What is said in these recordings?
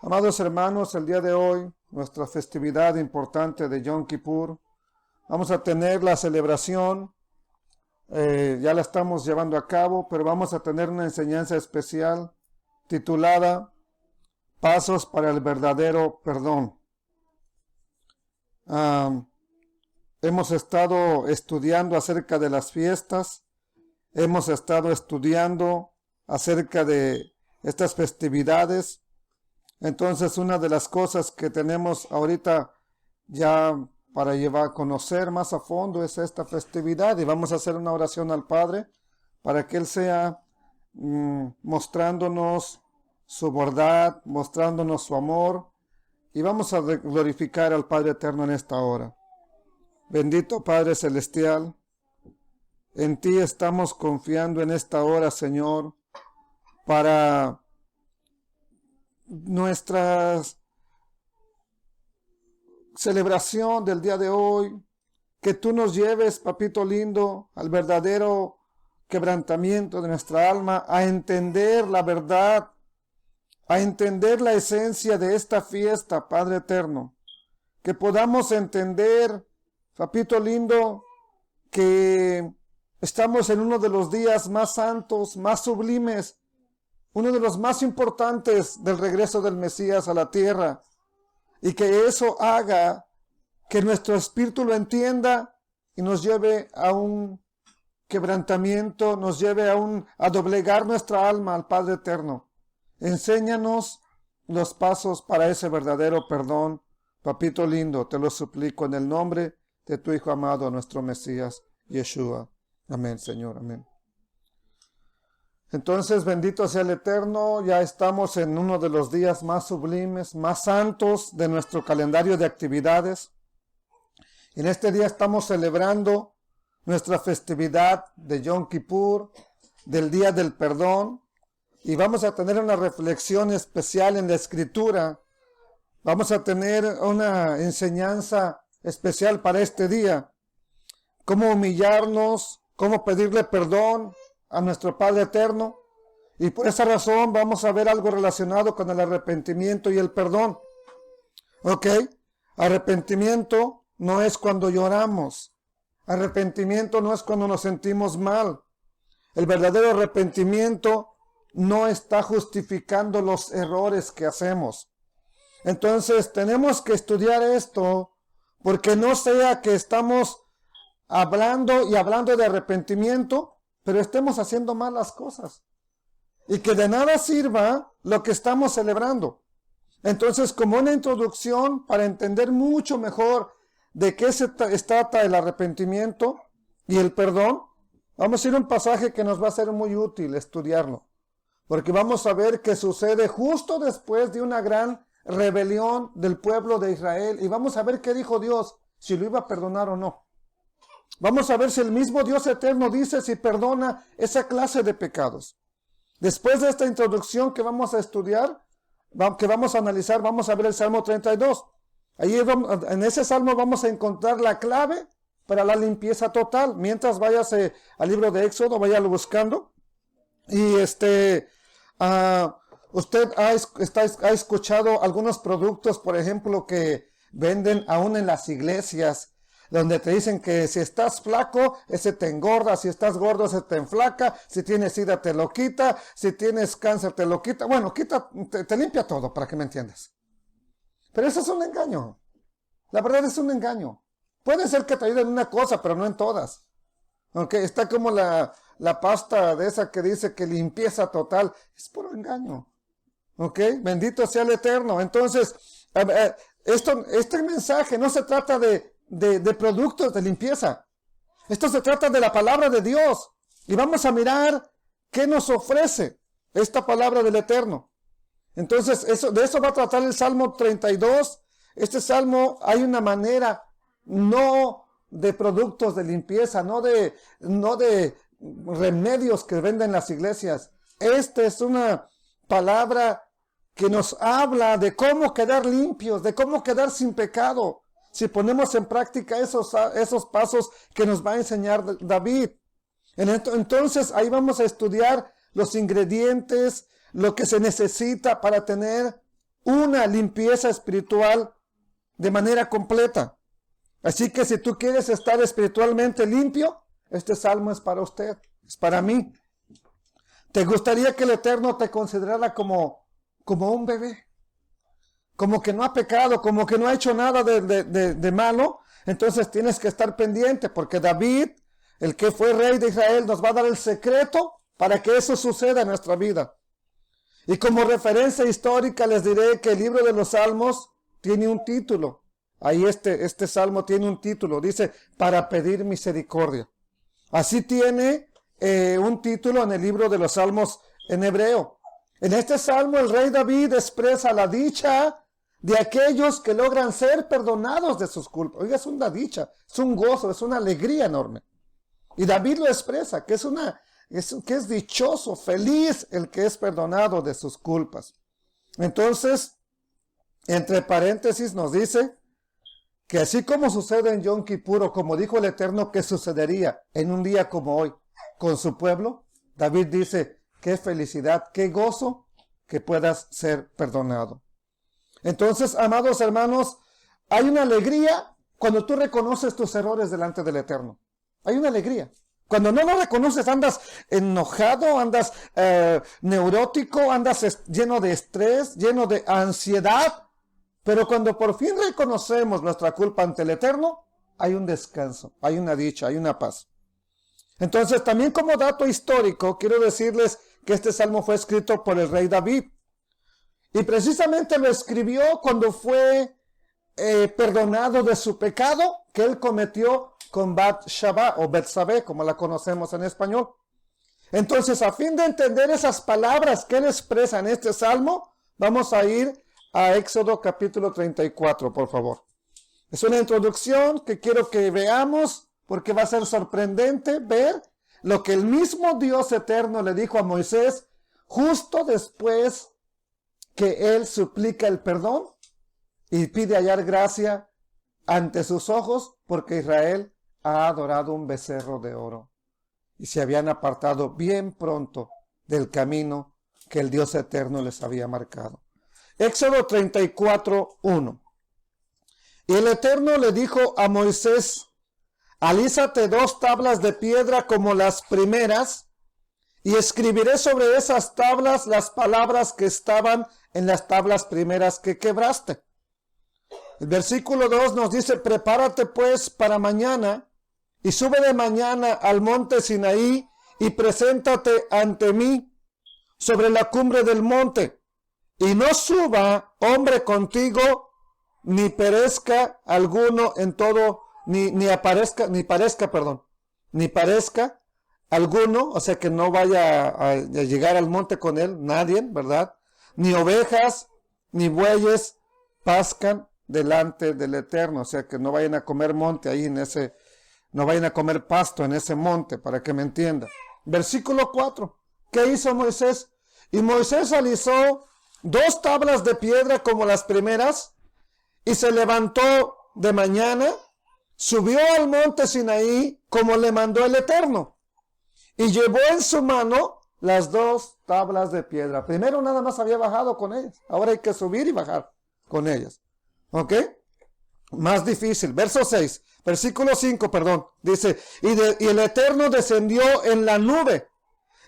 Amados hermanos, el día de hoy, nuestra festividad importante de Yom Kippur, vamos a tener la celebración, ya la estamos llevando a cabo, pero vamos a tener una enseñanza especial titulada Pasos para el verdadero perdón. Hemos estado estudiando acerca de las fiestas, hemos estado estudiando acerca de estas festividades. Entonces, una de las cosas que tenemos ahorita ya para llevar a conocer más a fondo es esta festividad, y vamos a hacer una oración al Padre para que Él sea mostrándonos su bondad, mostrándonos su amor, y vamos a glorificar al Padre Eterno en esta hora. Bendito Padre Celestial, en ti estamos confiando en esta hora, Señor, para nuestra celebración del día de hoy, que tú nos lleves, papito lindo, al verdadero quebrantamiento de nuestra alma, a entender la verdad, a entender la esencia de esta fiesta, Padre Eterno, que podamos entender, papito lindo, que estamos en uno de los días más santos, más sublimes, uno de los más importantes del regreso del Mesías a la tierra, y que eso haga que nuestro espíritu lo entienda y nos lleve a un quebrantamiento, nos lleve a doblegar nuestra alma al Padre Eterno. Enséñanos los pasos para ese verdadero perdón, papito lindo, te lo suplico en el nombre de tu Hijo amado, nuestro Mesías, Yeshua. Amén, Señor, amén. Entonces, bendito sea el Eterno, ya estamos en uno de los días más sublimes, más santos de nuestro calendario de actividades. En este día estamos celebrando nuestra festividad de Yom Kippur, del Día del Perdón, y vamos a tener una reflexión especial en la Escritura. Vamos a tener una enseñanza especial para este día. Cómo humillarnos, cómo pedirle perdón a nuestro Padre Eterno, y por esa razón vamos a ver algo relacionado con el arrepentimiento y el perdón. ¿Ok? Arrepentimiento no es cuando lloramos. Arrepentimiento no es cuando nos sentimos mal. El verdadero arrepentimiento no está justificando los errores que hacemos. Entonces tenemos que estudiar esto, porque no sea que estamos hablando de arrepentimiento, pero estemos haciendo mal las cosas, y que de nada sirva lo que estamos celebrando. Entonces, como una introducción para entender mucho mejor de qué se trata el arrepentimiento y el perdón, vamos a ir a un pasaje que nos va a ser muy útil estudiarlo, porque vamos a ver qué sucede justo después de una gran rebelión del pueblo de Israel, y vamos a ver qué dijo Dios, si lo iba a perdonar o no. Vamos a ver si el mismo Dios eterno dice si perdona esa clase de pecados. Después de esta introducción que vamos a estudiar, que vamos a analizar, vamos a ver el Salmo 32. Ahí en ese salmo vamos a encontrar la clave para la limpieza total. Mientras váyase al libro de Éxodo, váyalo buscando. Y usted ha escuchado algunos productos, por ejemplo, que venden aún en las iglesias, donde te dicen que si estás flaco, ese te engorda, si estás gordo, ese te enflaca, si tienes sida te lo quita, si tienes cáncer te lo quita, bueno, te limpia todo, para que me entiendas. Pero eso es un engaño. La verdad es un engaño. Puede ser que te ayude en una cosa, pero no en todas. Okay, está como la pasta de esa que dice que limpieza total, es puro engaño. Ok, bendito sea el Eterno. Entonces, este mensaje no se trata de productos de limpieza. Esto se trata de la palabra de Dios. Y vamos a mirar qué nos ofrece esta palabra del Eterno. Entonces, de eso va a tratar el Salmo 32. Este salmo hay una manera, no de productos de limpieza, no de remedios que venden las iglesias. Esta es una palabra que nos habla de cómo quedar limpios, de cómo quedar sin pecado, si ponemos en práctica esos pasos que nos va a enseñar David. Entonces ahí vamos a estudiar los ingredientes, lo que se necesita para tener una limpieza espiritual de manera completa. Así que si tú quieres estar espiritualmente limpio, este salmo es para usted, es para mí. ¿Te gustaría que el Eterno te considerara como un bebé? Como que no ha pecado, como que no ha hecho nada de malo. Entonces tienes que estar pendiente, porque David, el que fue rey de Israel, nos va a dar el secreto para que eso suceda en nuestra vida. Y como referencia histórica les diré que el libro de los Salmos tiene un título. Ahí este salmo tiene un título, dice, para pedir misericordia. Así tiene un título en el libro de los Salmos en hebreo. En este salmo el rey David expresa la dicha de aquellos que logran ser perdonados de sus culpas. Oiga, es una dicha, es un gozo, es una alegría enorme. Y David lo expresa, que es dichoso, feliz el que es perdonado de sus culpas. Entonces, entre paréntesis nos dice que así como sucede en Yom Kippur, o como dijo el Eterno que sucedería en un día como hoy con su pueblo, David dice, qué felicidad, qué gozo que puedas ser perdonado. Entonces, amados hermanos, hay una alegría cuando tú reconoces tus errores delante del Eterno. Hay una alegría. Cuando no lo reconoces, andas enojado, andas neurótico, andas lleno de estrés, lleno de ansiedad. Pero cuando por fin reconocemos nuestra culpa ante el Eterno, hay un descanso, hay una dicha, hay una paz. Entonces, también como dato histórico, quiero decirles que este salmo fue escrito por el rey David. Y precisamente lo escribió cuando fue perdonado de su pecado que él cometió con Bat-Sheba o Betsabé, como la conocemos en español. Entonces, a fin de entender esas palabras que él expresa en este salmo, vamos a ir a Éxodo capítulo 34, por favor. Es una introducción que quiero que veamos porque va a ser sorprendente ver lo que el mismo Dios eterno le dijo a Moisés justo después que él suplica el perdón y pide hallar gracia ante sus ojos porque Israel ha adorado un becerro de oro y se habían apartado bien pronto del camino que el Dios eterno les había marcado. Éxodo 34:1. Y el Eterno le dijo a Moisés, alízate 2 tablas de piedra como las primeras, y escribiré sobre esas tablas las palabras que estaban en las tablas primeras que quebraste. El versículo 2 nos dice, prepárate pues para mañana, y sube de mañana al monte Sinaí, y preséntate ante mí sobre la cumbre del monte. Y no suba hombre contigo, ni perezca alguno en todo, ni parezca alguno, o sea que no vaya a llegar al monte con él, nadie, ¿verdad? Ni ovejas, ni bueyes pascan delante del Eterno, o sea que no vayan a comer monte ahí no vayan a comer pasto en ese monte, para que me entienda. Versículo 4, ¿qué hizo Moisés? Y Moisés alisó 2 tablas de piedra como las primeras, y se levantó de mañana, subió al monte Sinaí como le mandó el Eterno, y llevó en su mano las 2 tablas de piedra. Primero nada más había bajado con ellas, ahora hay que subir y bajar con ellas. ¿Ok? Más difícil. Versículo 5, dice, y el Eterno descendió en la nube,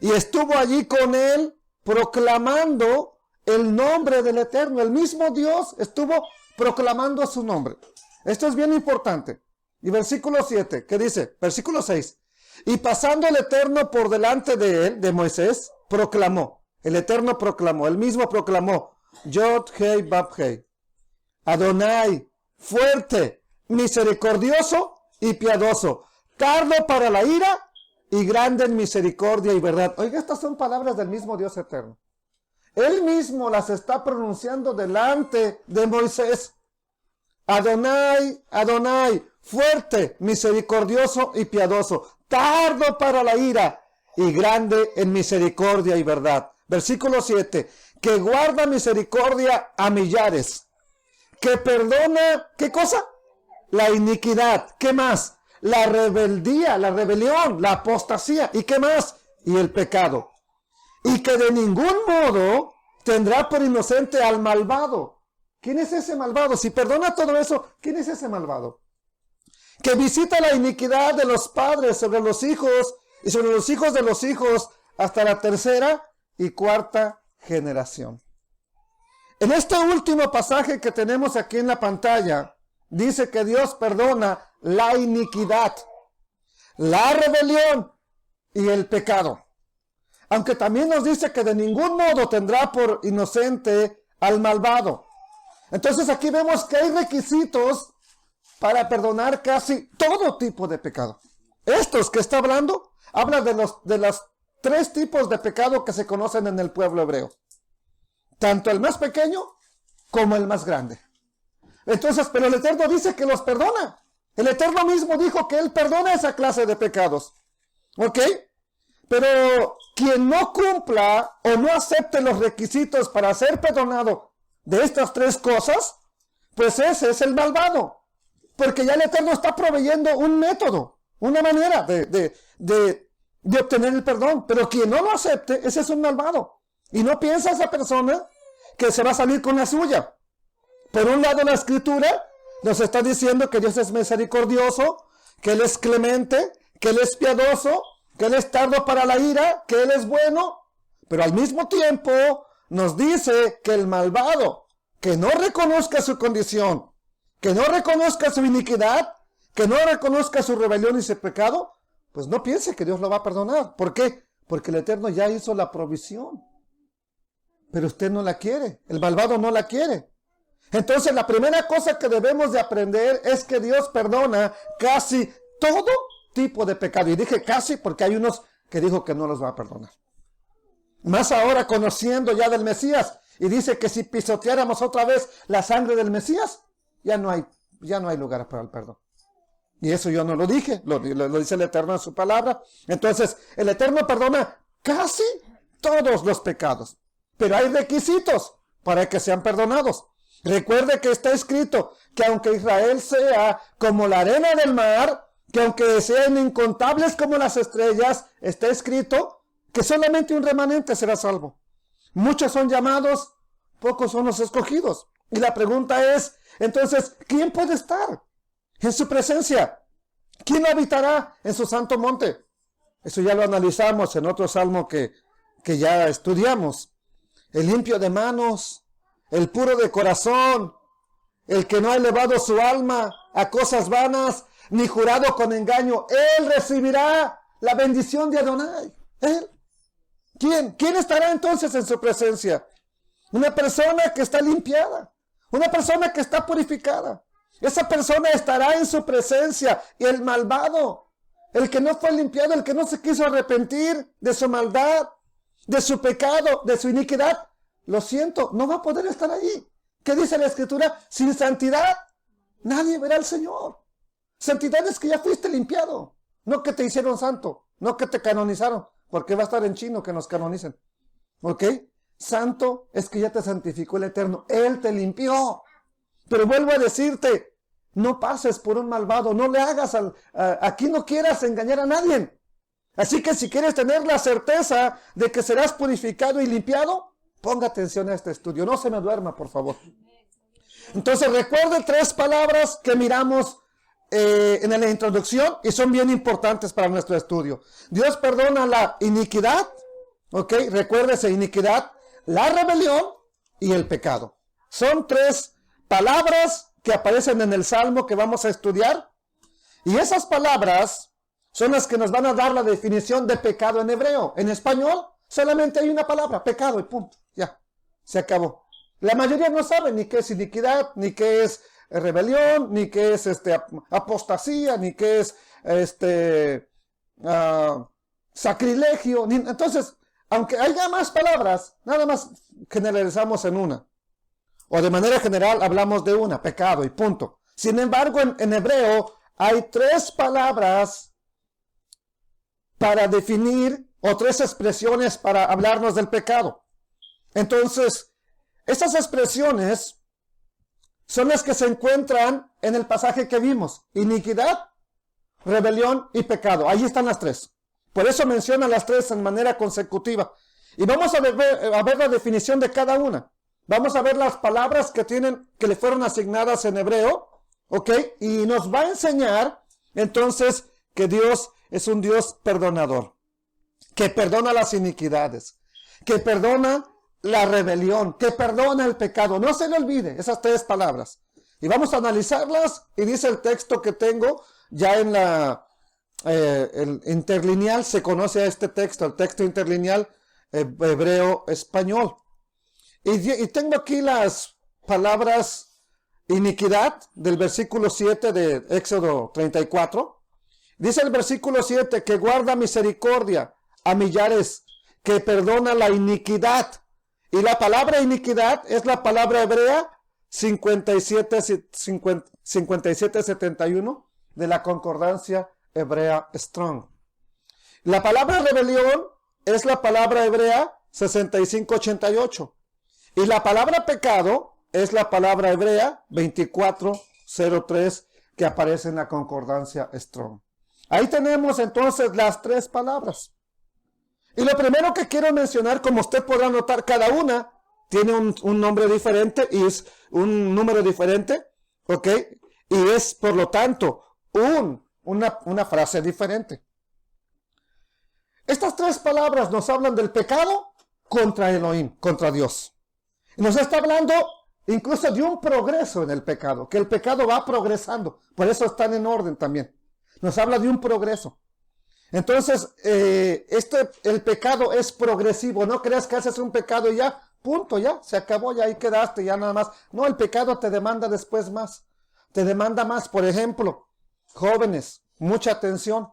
y estuvo allí con él, proclamando el nombre del Eterno. El mismo Dios estuvo proclamando su nombre. Esto es bien importante. Y versículo 7, ¿qué dice? Versículo 6. Y pasando el Eterno por delante de él, de Moisés, proclamó. El Eterno proclamó, él mismo proclamó, Yod Hei Bab Hei, Adonai, fuerte, misericordioso y piadoso, tardo para la ira y grande en misericordia y verdad. Oiga, estas son palabras del mismo Dios eterno. Él mismo las está pronunciando delante de Moisés. Adonai, Adonai, fuerte, misericordioso y piadoso, tardo para la ira y grande en misericordia y verdad. Versículo 7, que guarda misericordia a millares, que perdona, ¿qué cosa? La iniquidad, ¿qué más? La rebeldía, la rebelión, la apostasía, ¿y qué más? Y el pecado. Y que de ningún modo tendrá por inocente al malvado. ¿Quién es ese malvado? Si perdona todo eso, ¿quién es ese malvado? Que visita la iniquidad de los padres sobre los hijos y sobre los hijos de los hijos hasta la tercera y cuarta generación. En este último pasaje que tenemos aquí en la pantalla, dice que Dios perdona la iniquidad, la rebelión y el pecado. Aunque también nos dice que de ningún modo tendrá por inocente al malvado. Entonces aquí vemos que hay requisitos para perdonar casi todo tipo de pecado. Estos que está hablando, habla de los tres tipos de pecado que se conocen en el pueblo hebreo. Tanto el más pequeño como el más grande. Entonces, pero el Eterno dice que los perdona. El Eterno mismo dijo que Él perdona esa clase de pecados. ¿Ok? Pero quien no cumpla o no acepte los requisitos para ser perdonado de estas tres cosas, pues ese es el malvado. Porque ya el Eterno está proveyendo un método, una manera de obtener el perdón. Pero quien no lo acepte, ese es un malvado. Y no piensa esa persona que se va a salir con la suya. Por un lado, la Escritura nos está diciendo que Dios es misericordioso, que Él es clemente, que Él es piadoso, que Él es tardo para la ira, que Él es bueno. Pero al mismo tiempo nos dice que el malvado, que no reconozca su condición, que no reconozca su iniquidad, que no reconozca su rebelión y su pecado, pues no piense que Dios lo va a perdonar. ¿Por qué? Porque el Eterno ya hizo la provisión. Pero usted no la quiere, el malvado no la quiere. Entonces la primera cosa que debemos de aprender es que Dios perdona casi todo tipo de pecado. Y dije casi porque hay unos que dijo que no los va a perdonar. Más ahora conociendo ya del Mesías. Y dice que si pisoteáramos otra vez la sangre del Mesías, ya no hay lugar para el perdón. Y eso yo no lo dije, lo dice el Eterno en su palabra. Entonces el Eterno perdona casi todos los pecados. Pero hay requisitos para que sean perdonados. Recuerde que está escrito que aunque Israel sea como la arena del mar, que aunque sean incontables como las estrellas, está escrito que solamente un remanente será salvo. Muchos son llamados, pocos son los escogidos. Y la pregunta es, entonces, ¿quién puede estar en su presencia? ¿Quién habitará en su santo monte? Eso ya lo analizamos en otro salmo que ya estudiamos. El limpio de manos, el puro de corazón, el que no ha elevado su alma a cosas vanas, ni jurado con engaño, él recibirá la bendición de Adonai. Él. ¿Quién? ¿Quién estará entonces en su presencia? Una persona que está limpiada, una persona que está purificada. Esa persona estará en su presencia. Y el malvado, el que no fue limpiado, el que no se quiso arrepentir de su maldad, de su pecado, de su iniquidad, lo siento, no va a poder estar allí. ¿Qué dice la Escritura? Sin santidad nadie verá al Señor. Santidad es que ya fuiste limpiado, no que te hicieron santo, no que te canonizaron, porque va a estar en chino que nos canonicen. ¿Ok? Santo es que ya te santificó el Eterno, Él te limpió. Pero vuelvo a decirte, no pases por un malvado, no le hagas aquí no quieras engañar a nadie. Así que si quieres tener la certeza de que serás purificado y limpiado, ponga atención a este estudio. No se me duerma, por favor. Entonces recuerde tres palabras que miramos en la introducción y son bien importantes para nuestro estudio. Dios perdona la iniquidad, ¿ok? Recuérdese, iniquidad, la rebelión y el pecado. Son tres palabras que aparecen en el Salmo que vamos a estudiar. Y esas palabras son las que nos van a dar la definición de pecado en hebreo. En español solamente hay una palabra, pecado y punto. Ya, se acabó. La mayoría no sabe ni qué es iniquidad, ni qué es rebelión, ni qué es apostasía, ni qué es sacrilegio. Entonces, aunque haya más palabras, nada más generalizamos en una. O de manera general hablamos de una, pecado y punto. Sin embargo, en hebreo hay 3 palabras para definir, o 3 expresiones para hablarnos del pecado. Entonces, estas expresiones son las que se encuentran en el pasaje que vimos. Iniquidad, rebelión y pecado. Ahí están las 3. Por eso menciona las 3 en manera consecutiva. Y vamos a ver la definición de cada una. Vamos a ver las palabras que le fueron asignadas en hebreo. ¿Ok? Y nos va a enseñar entonces que Dios es un Dios perdonador. Que perdona las iniquidades. Que perdona la rebelión. Que perdona el pecado. No se le olvide esas 3 palabras. Y vamos a analizarlas. Y dice el texto que tengo ya en el interlineal. Se conoce a este texto, el texto interlineal hebreo-español. Y tengo aquí las palabras iniquidad del versículo 7 de Éxodo 34. Dice el versículo 7 que guarda misericordia a millares, que perdona la iniquidad. Y la palabra iniquidad es la palabra hebrea 5771 de la concordancia hebrea Strong. La palabra rebelión es la palabra hebrea 6588. Y la palabra pecado es la palabra hebrea 2403 que aparece en la concordancia Strong. Ahí tenemos entonces las 3 palabras. Y lo primero que quiero mencionar, como usted podrá notar, cada una tiene un nombre diferente y es un número diferente, ¿ok? Y es, por lo tanto, una frase diferente. Estas 3 palabras nos hablan del pecado contra Elohim, contra Dios. Y nos está hablando incluso de un progreso en el pecado, que el pecado va progresando, por eso están en orden también. Nos habla de un progreso. Entonces, el pecado es progresivo. No creas que haces un pecado y ya, punto, ya, se acabó, ya ahí quedaste, ya nada más. No, el pecado te demanda después más. Te demanda más. Por ejemplo, jóvenes, mucha atención.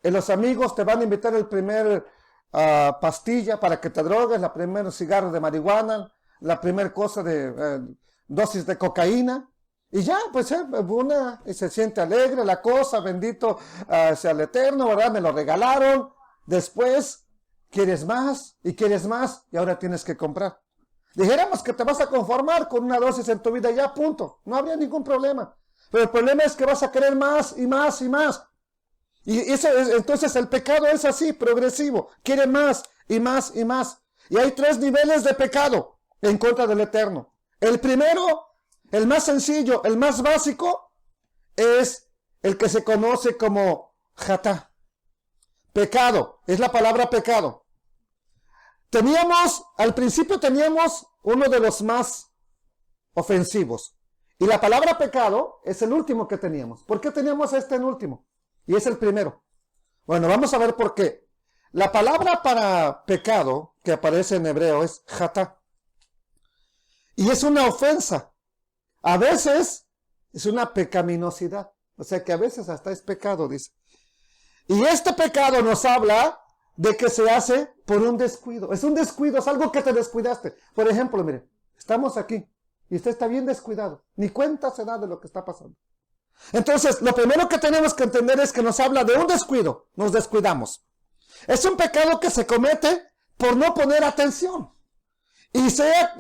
Los amigos te van a invitar el primer pastilla para que te drogues, la primer cigarro de marihuana, la primer cosa de dosis de cocaína. Y ya, pues y se siente alegre la cosa, bendito sea el Eterno, ¿verdad? Me lo regalaron. Después, quieres más, y ahora tienes que comprar. Dijéramos que te vas a conformar con una dosis en tu vida y ya, punto. No habría ningún problema. Pero el problema es que vas a querer más, y más, y más. Y entonces el pecado es así, progresivo. Quiere más, y más, y más. Y hay 3 niveles de pecado en contra del Eterno. El primero, el más sencillo, el más básico, es el que se conoce como jatá. Pecado, es la palabra pecado. Al principio teníamos uno de los más ofensivos. Y la palabra pecado es el último que teníamos. ¿Por qué teníamos este en último? Y es el primero. Bueno, vamos a ver por qué. La palabra para pecado que aparece en hebreo es jatá. Y es una ofensa. A veces es una pecaminosidad. O sea que a veces hasta es pecado, dice. Y este pecado nos habla de que se hace por un descuido. Es un descuido, es algo que te descuidaste. Por ejemplo, mire, estamos aquí y usted está bien descuidado. Ni cuenta se da de lo que está pasando. Entonces, lo primero que tenemos que entender es que nos habla de un descuido. Nos descuidamos. Es un pecado que se comete por no poner atención. Y o sea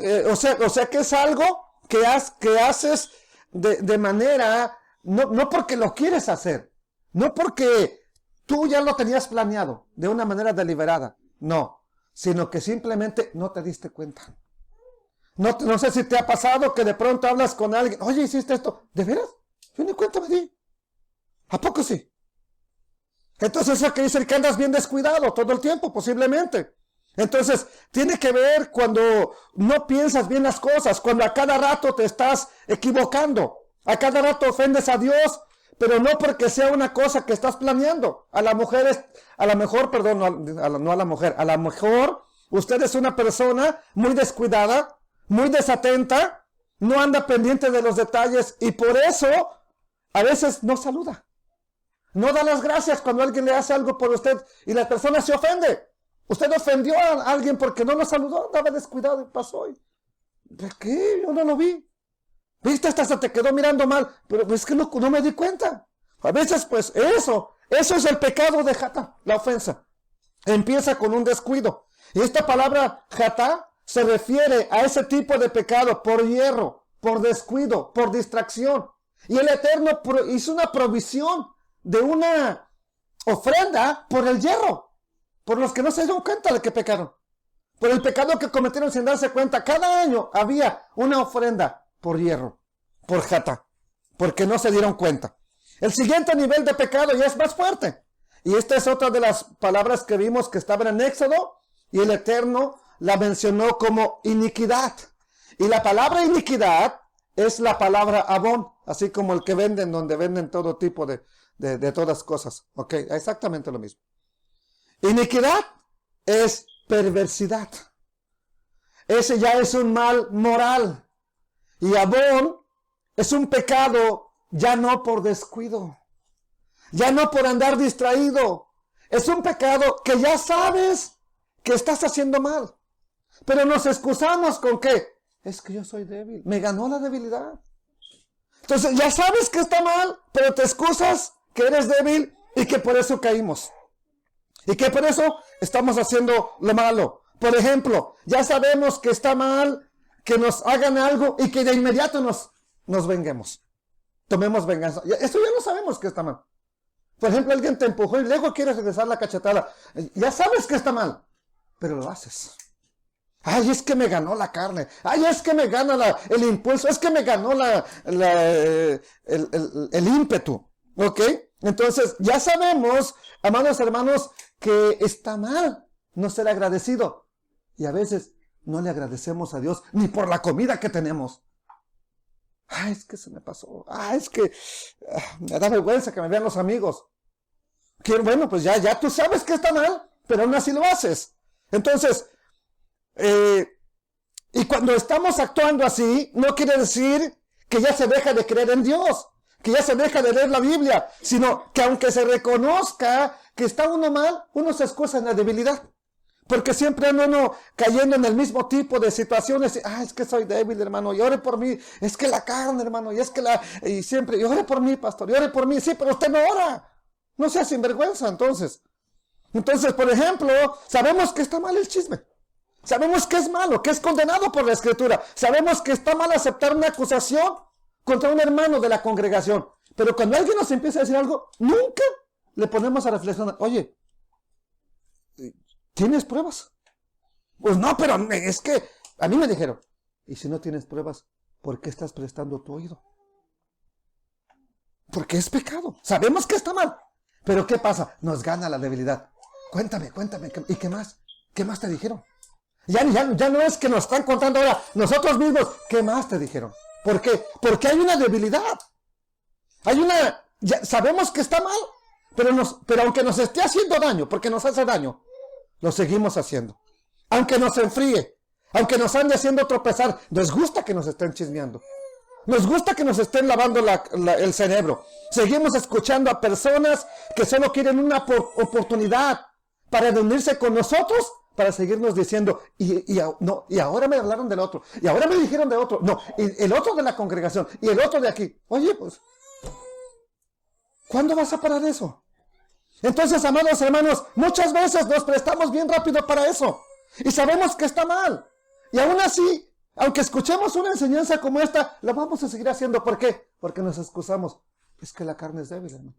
que es algo que haces de manera, no porque lo quieres hacer, no porque tú ya lo tenías planeado de una manera deliberada, no, sino que simplemente no te diste cuenta. No sé si te ha pasado que de pronto hablas con alguien, oye, ¿hiciste esto? ¿De veras? Yo ni cuenta me di. ¿A poco sí? Entonces eso que dice que andas bien descuidado todo el tiempo, posiblemente. Entonces, tiene que ver cuando no piensas bien las cosas, cuando a cada rato te estás equivocando, a cada rato ofendes a Dios, pero no porque sea una cosa que estás planeando. A lo mejor usted es una persona muy descuidada, muy desatenta, no anda pendiente de los detalles y por eso a veces no saluda. No da las gracias cuando alguien le hace algo por usted y la persona se ofende. Usted ofendió a alguien porque no lo saludó, andaba descuidado y pasó. ¿De qué? Yo no lo vi. ¿Viste? Hasta se te quedó mirando mal. Pero es que no me di cuenta. A veces, pues, eso es el pecado de jatá, la ofensa. Empieza con un descuido. Y esta palabra jatá se refiere a ese tipo de pecado por hierro, por descuido, por distracción. Y el Eterno hizo una provisión de una ofrenda por el hierro, por los que no se dieron cuenta de que pecaron, por el pecado que cometieron sin darse cuenta. Cada año había una ofrenda por hierro, por jatá, porque no se dieron cuenta. El siguiente nivel de pecado ya es más fuerte. Y esta es otra de las palabras que vimos que estaban en Éxodo, y el Eterno la mencionó como iniquidad. Y la palabra iniquidad es la palabra abón, así como el que venden, donde venden todo tipo de todas cosas. Ok, exactamente lo mismo. Iniquidad es perversidad. Ese ya es un mal moral. Y abón es un pecado ya no por descuido, ya no por andar distraído. Es un pecado que ya sabes que estás haciendo mal, pero nos excusamos con que es que yo soy débil, me ganó la debilidad. Entonces ya sabes que está mal, pero te excusas que eres débil y que por eso caímos. Y que por eso estamos haciendo lo malo. Por ejemplo, ya sabemos que está mal que nos hagan algo y que de inmediato nos venguemos. Tomemos venganza. Esto ya lo sabemos que está mal. Por ejemplo, alguien te empujó y luego quieres regresar la cachetada. Ya sabes que está mal, pero lo haces. Ay, es que me ganó la carne. Ay, es que me gana el impulso. Es que me ganó el ímpetu. ¿Ok? Entonces, ya sabemos, amados hermanos, que está mal no ser agradecido. Y a veces no le agradecemos a Dios ni por la comida que tenemos. Ay, es que se me pasó. Ay, es que me da vergüenza que me vean los amigos. Que bueno, pues ya tú sabes que está mal, pero aún así lo haces. Entonces, y cuando estamos actuando así, no quiere decir que ya se deja de creer en Dios, que ya se deja de leer la Biblia, sino que aunque se reconozca que está uno mal, uno se excusa en la debilidad. Porque siempre anda uno cayendo en el mismo tipo de situaciones. Es que soy débil, hermano, y ore por mí. Es que la carne, hermano, y siempre, y ore por mí, pastor, y ore por mí. Sí, pero usted no ora. No sea sinvergüenza, entonces. Entonces, por ejemplo, sabemos que está mal el chisme. Sabemos que es malo, que es condenado por la Escritura. Sabemos que está mal aceptar una acusación contra un hermano de la congregación. Pero cuando alguien nos empieza a decir algo, nunca le ponemos a reflexionar. Oye, ¿tienes pruebas? Pues no, pero es que a mí me dijeron. Y si no tienes pruebas, ¿por qué estás prestando tu oído? Porque es pecado. Sabemos que está mal. Pero ¿qué pasa? Nos gana la debilidad. Cuéntame. ¿Y qué más? ¿Qué más te dijeron? Ya no es que nos están contando ahora nosotros mismos. ¿Qué más te dijeron? ¿Por qué? Porque hay una debilidad. Sabemos que está mal, pero aunque nos esté haciendo daño, porque nos hace daño, lo seguimos haciendo. Aunque nos enfríe, aunque nos ande haciendo tropezar, nos gusta que nos estén chismeando. Nos gusta que nos estén lavando el cerebro. Seguimos escuchando a personas que solo quieren una oportunidad para reunirse con nosotros, para seguirnos diciendo, y ahora me hablaron del otro, y ahora me dijeron de otro, no, y el otro de la congregación, y el otro de aquí. Oye, pues, ¿cuándo vas a parar eso? Entonces, amados hermanos, muchas veces nos prestamos bien rápido para eso. Y sabemos que está mal. Y aún así, aunque escuchemos una enseñanza como esta, la vamos a seguir haciendo. ¿Por qué? Porque nos excusamos. Es que la carne es débil, hermano.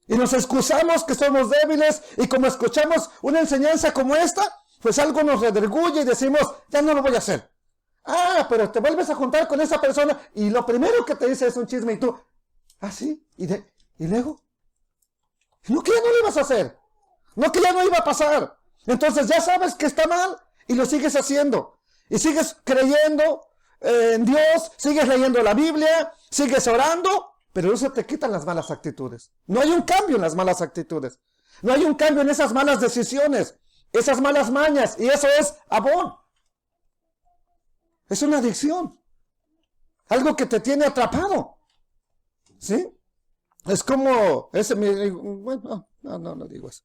Y nos excusamos que somos débiles. Y como escuchamos una enseñanza como esta, pues algo nos redarguye y decimos, ya no lo voy a hacer. Pero te vuelves a juntar con esa persona y lo primero que te dice es un chisme y tú, sí, y luego. No, que ya no lo ibas a hacer. No, que ya no iba a pasar. Entonces ya sabes que está mal y lo sigues haciendo. Y sigues creyendo en Dios, sigues leyendo la Biblia, sigues orando, pero no se te quitan las malas actitudes. No hay un cambio en las malas actitudes. No hay un cambio en esas malas decisiones, esas malas mañas. Y eso es abón. Es una adicción. Algo que te tiene atrapado. ¿Sí? Es como, bueno, no digo eso.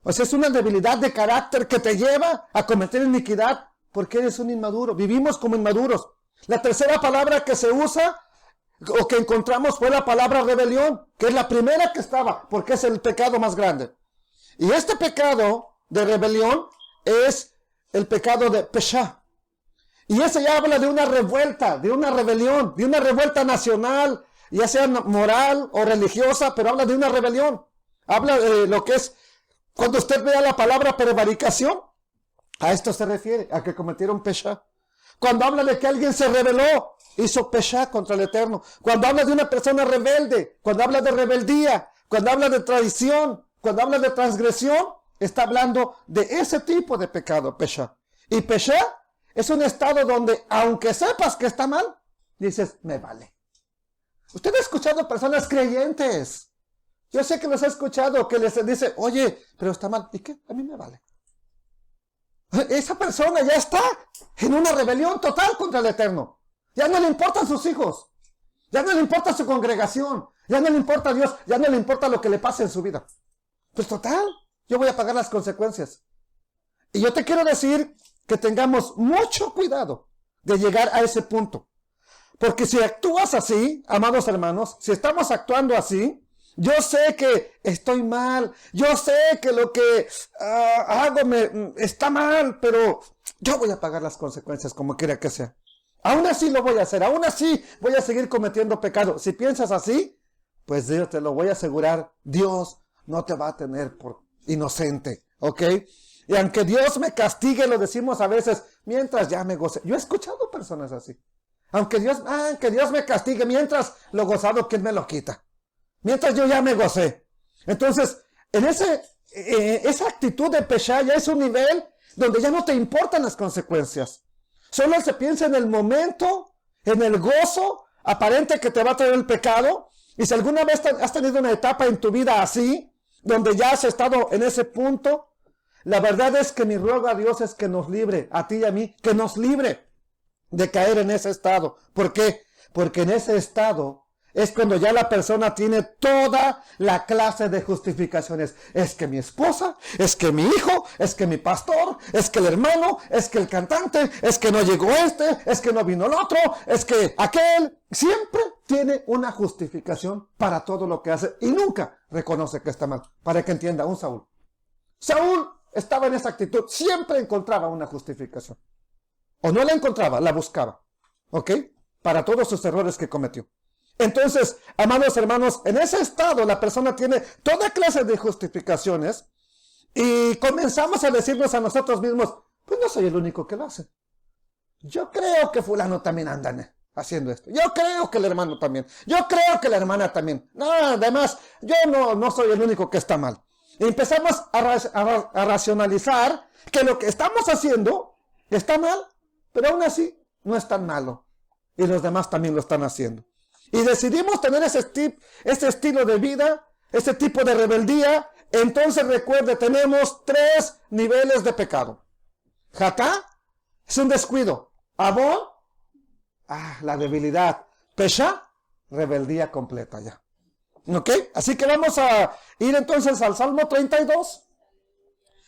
O sea, es una debilidad de carácter que te lleva a cometer iniquidad porque eres un inmaduro. Vivimos como inmaduros. La tercera palabra que se usa o que encontramos fue la palabra rebelión, que es la primera que estaba, porque es el pecado más grande. Y este pecado de rebelión es el pecado de Pesha. Y ese ya habla de una revuelta, de una rebelión, de una revuelta nacional, ya sea moral o religiosa, pero habla de una rebelión. Habla de lo que es, cuando usted vea la palabra prevaricación, a esto se refiere, a que cometieron Pesha. Cuando habla de que alguien se rebeló, hizo Pesha contra el Eterno. Cuando habla de una persona rebelde, cuando habla de rebeldía, cuando habla de traición, cuando habla de transgresión, está hablando de ese tipo de pecado, Pesha. Y Pesha es un estado donde, aunque sepas que está mal, dices, me vale. Usted ha escuchado personas creyentes. Yo sé que los ha escuchado que les dice, oye, pero está mal. ¿Y qué? A mí me vale. Esa persona ya está en una rebelión total contra el Eterno. Ya no le importan sus hijos. Ya no le importa su congregación. Ya no le importa a Dios. Ya no le importa lo que le pase en su vida. Pues total, yo voy a pagar las consecuencias. Y yo te quiero decir que tengamos mucho cuidado de llegar a ese punto. Porque si actúas así, amados hermanos, si estamos actuando así, yo sé que estoy mal, yo sé que lo que hago está mal, pero yo voy a pagar las consecuencias como quiera que sea. Aún así lo voy a hacer, aún así voy a seguir cometiendo pecado. Si piensas así, pues Dios, te lo voy a asegurar, Dios no te va a tener por inocente, ¿ok? Y aunque Dios me castigue, lo decimos a veces, mientras ya me goce. Yo he escuchado personas así. Aunque Dios me castigue, mientras lo gozado, ¿quién me lo quita? Mientras yo ya me gocé. Entonces, en esa actitud de Pesha ya es un nivel donde ya no te importan las consecuencias. Solo se piensa en el momento, en el gozo aparente que te va a traer el pecado. Y si alguna vez has tenido una etapa en tu vida así, donde ya has estado en ese punto, la verdad es que mi ruego a Dios es que nos libre, a ti y a mí, que nos libre de caer en ese estado. ¿Por qué? Porque en ese estado es cuando ya la persona tiene toda la clase de justificaciones. Es que mi esposa, es que mi hijo, es que mi pastor, es que el hermano, es que el cantante, es que no llegó es que no vino el otro, es que aquel. Siempre tiene una justificación para todo lo que hace y nunca reconoce que está mal. Para que entienda, un Saúl. Saúl estaba en esa actitud, siempre encontraba una justificación. O no la encontraba, la buscaba. ¿Ok? Para todos sus errores que cometió. Entonces, amados hermanos, en ese estado la persona tiene toda clase de justificaciones y comenzamos a decirnos a nosotros mismos, pues no soy el único que lo hace. Yo creo que fulano también anda haciendo esto. Yo creo que el hermano también. Yo creo que la hermana también. No, además, yo no soy el único que está mal. Y empezamos a racionalizar que lo que estamos haciendo está mal, pero aún así no es tan malo. Y los demás también lo están haciendo. Y decidimos tener ese estilo de vida, ese tipo de rebeldía. Entonces recuerde, tenemos 3 niveles de pecado. Jatá es un descuido. Abón, la debilidad. Pesha, rebeldía completa ya. ¿Ok? Así que vamos a ir entonces al Salmo 32.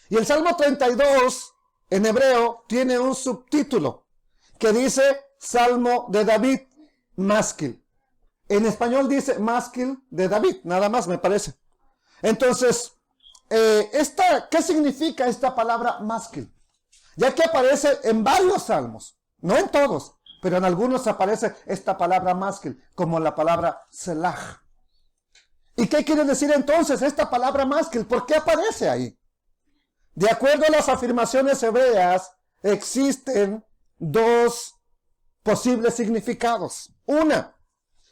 Y el Salmo 32 en hebreo tiene un subtítulo que dice Salmo de David, másquil. En español dice másquil de David, nada más me parece. Entonces, ¿qué significa esta palabra másquil? Ya que aparece en varios salmos, no en todos, pero en algunos aparece esta palabra másquil, como la palabra selah. ¿Y qué quiere decir entonces esta palabra másquil? ¿Por qué aparece ahí? De acuerdo a las afirmaciones hebreas, existen 2 posibles significados. Una,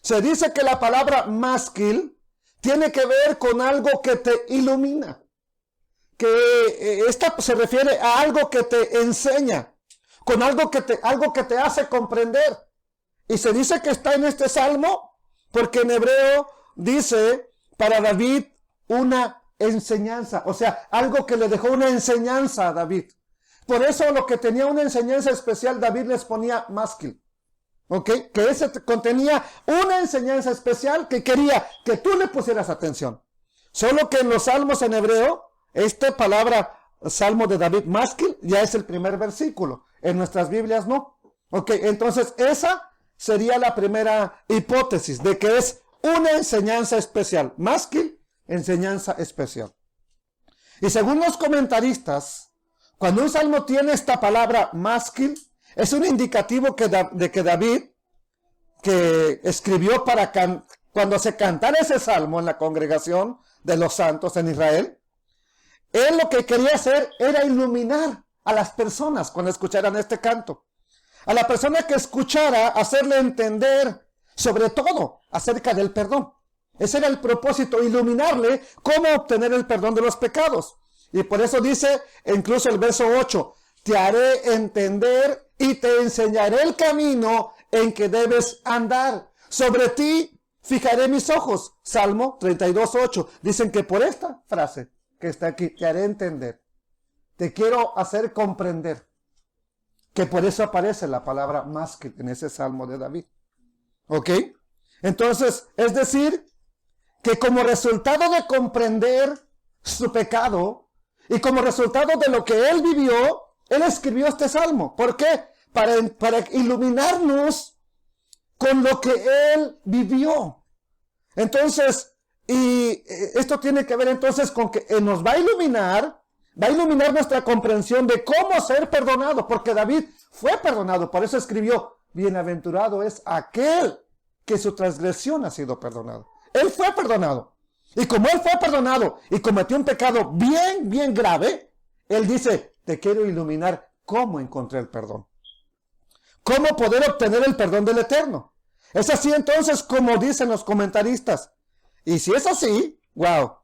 se dice que la palabra másquil tiene que ver con algo que te ilumina. Que esta se refiere a algo que te enseña, con algo que te hace comprender. Y se dice que está en este salmo porque en hebreo dice para David una enseñanza, o sea, algo que le dejó una enseñanza a David. Por eso lo que tenía una enseñanza especial, David les ponía másquil. ¿Ok? Que ese contenía una enseñanza especial que quería que tú le pusieras atención. Solo que en los salmos en hebreo esta palabra Salmo de David Másquil ya es el primer versículo. En nuestras Biblias no. Ok, entonces esa sería la primera hipótesis de que es una enseñanza especial. Másquil, enseñanza especial. Y según los comentaristas, cuando un salmo tiene esta palabra másquil, es un indicativo de que David, que escribió para cuando se cantara ese salmo en la congregación de los santos en Israel, él lo que quería hacer era iluminar a las personas cuando escucharan este canto. A la persona que escuchara, hacerle entender sobre todo acerca del perdón. Ese era el propósito, iluminarle cómo obtener el perdón de los pecados. Y por eso dice, incluso el verso 8, te haré entender y te enseñaré el camino en que debes andar. Sobre ti fijaré mis ojos. Salmo 32:8. Dicen que por esta frase que está aquí, te haré entender. Te quiero hacer comprender. Que por eso aparece la palabra másquil en ese Salmo de David. ¿Ok? Entonces, es decir, que como resultado de comprender su pecado y como resultado de lo que él vivió, él escribió este Salmo. ¿Por qué? Para iluminarnos con lo que él vivió. Entonces, y esto tiene que ver entonces con que él nos va a iluminar nuestra comprensión de cómo ser perdonado, porque David fue perdonado, por eso escribió, bienaventurado es aquel que su transgresión ha sido perdonado. Él fue perdonado, y como él fue perdonado y cometió un pecado bien grave, él dice, te quiero iluminar cómo encontré el perdón, cómo poder obtener el perdón del Eterno. Es así entonces como dicen los comentaristas, y si es así, wow,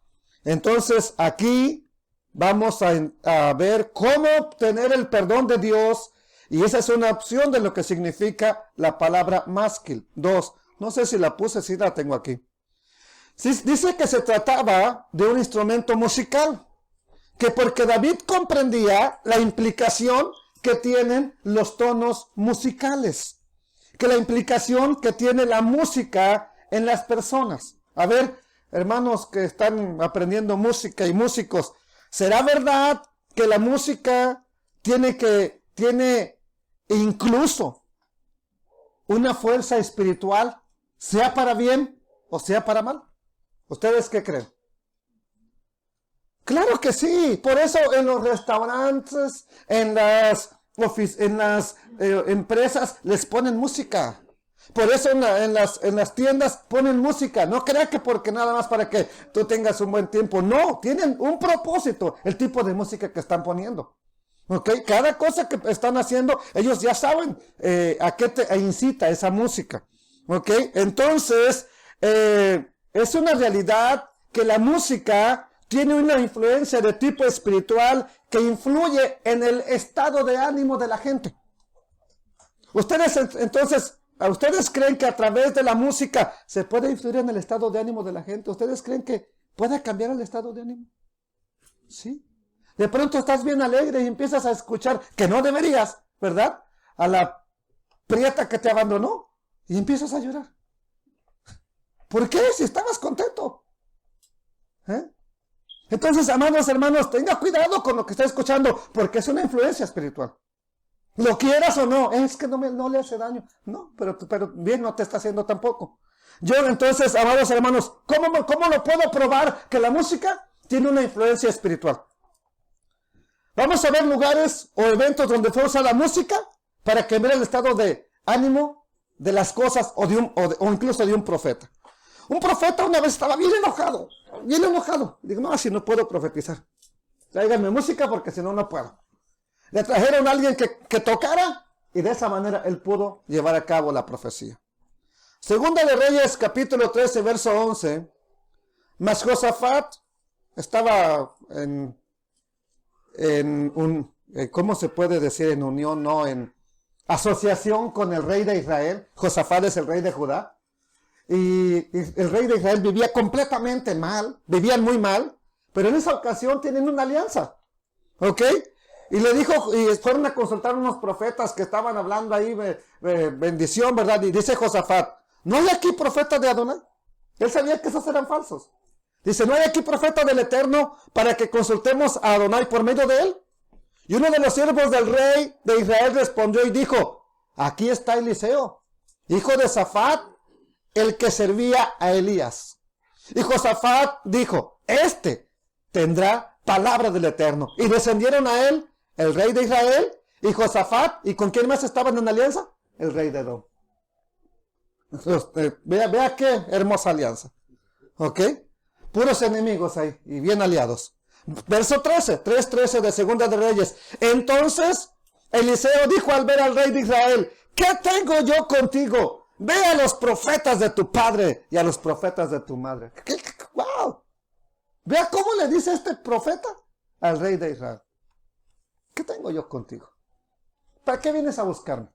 entonces aquí vamos a ver cómo obtener el perdón de Dios. Y esa es una opción de lo que significa la palabra másquil. 2. No sé si la puse, sí la tengo aquí. Dice que se trataba de un instrumento musical. Que porque David comprendía la implicación que tienen los tonos musicales. Que la implicación que tiene la música en las personas. A ver, hermanos que están aprendiendo música y músicos, ¿será verdad que la música tiene incluso una fuerza espiritual, sea para bien o sea para mal? ¿Ustedes qué creen? Claro que sí. Por eso en los restaurantes, en las empresas les ponen música. Por eso en las tiendas ponen música. No crea que porque nada más para que tú tengas un buen tiempo. No, tienen un propósito el tipo de música que están poniendo. ¿Ok? Cada cosa que están haciendo, ellos ya saben a qué te incita esa música. ¿Ok? Entonces, es una realidad que la música tiene una influencia de tipo espiritual que influye en el estado de ánimo de la gente. ¿Ustedes creen que a través de la música se puede influir en el estado de ánimo de la gente? ¿Ustedes creen que puede cambiar el estado de ánimo? Sí. De pronto estás bien alegre y empiezas a escuchar, que no deberías, ¿verdad? A la prieta que te abandonó y empiezas a llorar. ¿Por qué? Si estabas contento. Entonces, amados hermanos, tenga cuidado con lo que está escuchando, porque es una influencia espiritual. Lo quieras o no, es que no le hace daño. No, pero bien no te está haciendo tampoco. Yo entonces, amados hermanos, ¿cómo lo puedo probar que la música tiene una influencia espiritual? Vamos a ver lugares o eventos donde fue usada música para cambiar el estado de ánimo de las cosas o incluso de un profeta. Un profeta una vez estaba bien enojado. Digo, no, así no puedo profetizar. Tráiganme música porque si no, no puedo. Le trajeron a alguien que tocara y de esa manera él pudo llevar a cabo la profecía. Segunda de Reyes, capítulo 13, verso 11. Mas Josafat estaba en ¿cómo se puede decir? En unión, no, en asociación con el rey de Israel. Josafat es el rey de Judá. Y el rey de Israel vivía completamente mal, vivían muy mal, pero en esa ocasión tienen una alianza. ¿Ok? Y le dijo, y fueron a consultar unos profetas que estaban hablando ahí, bendición, ¿verdad? Y dice Josafat, ¿no hay aquí profeta de Adonai? Él sabía que esos eran falsos. Dice, ¿no hay aquí profeta del Eterno para que consultemos a Adonai por medio de él? Y uno de los siervos del rey de Israel respondió y dijo, aquí está Eliseo, hijo de Safat, el que servía a Elías. Y Josafat dijo, este tendrá palabra del Eterno. Y descendieron a él el rey de Israel y Josafat. ¿Y con quién más estaban en alianza? El rey de Edom. Vea qué hermosa alianza. ¿Ok? Puros enemigos ahí y bien aliados. Verso 13, 3:13 de Segunda de Reyes. Entonces Eliseo dijo al ver al rey de Israel, ¿qué tengo yo contigo? Ve a los profetas de tu padre y a los profetas de tu madre. ¡Wow! Vea cómo le dice este profeta al rey de Israel. ¿Qué tengo yo contigo? ¿Para qué vienes a buscarme?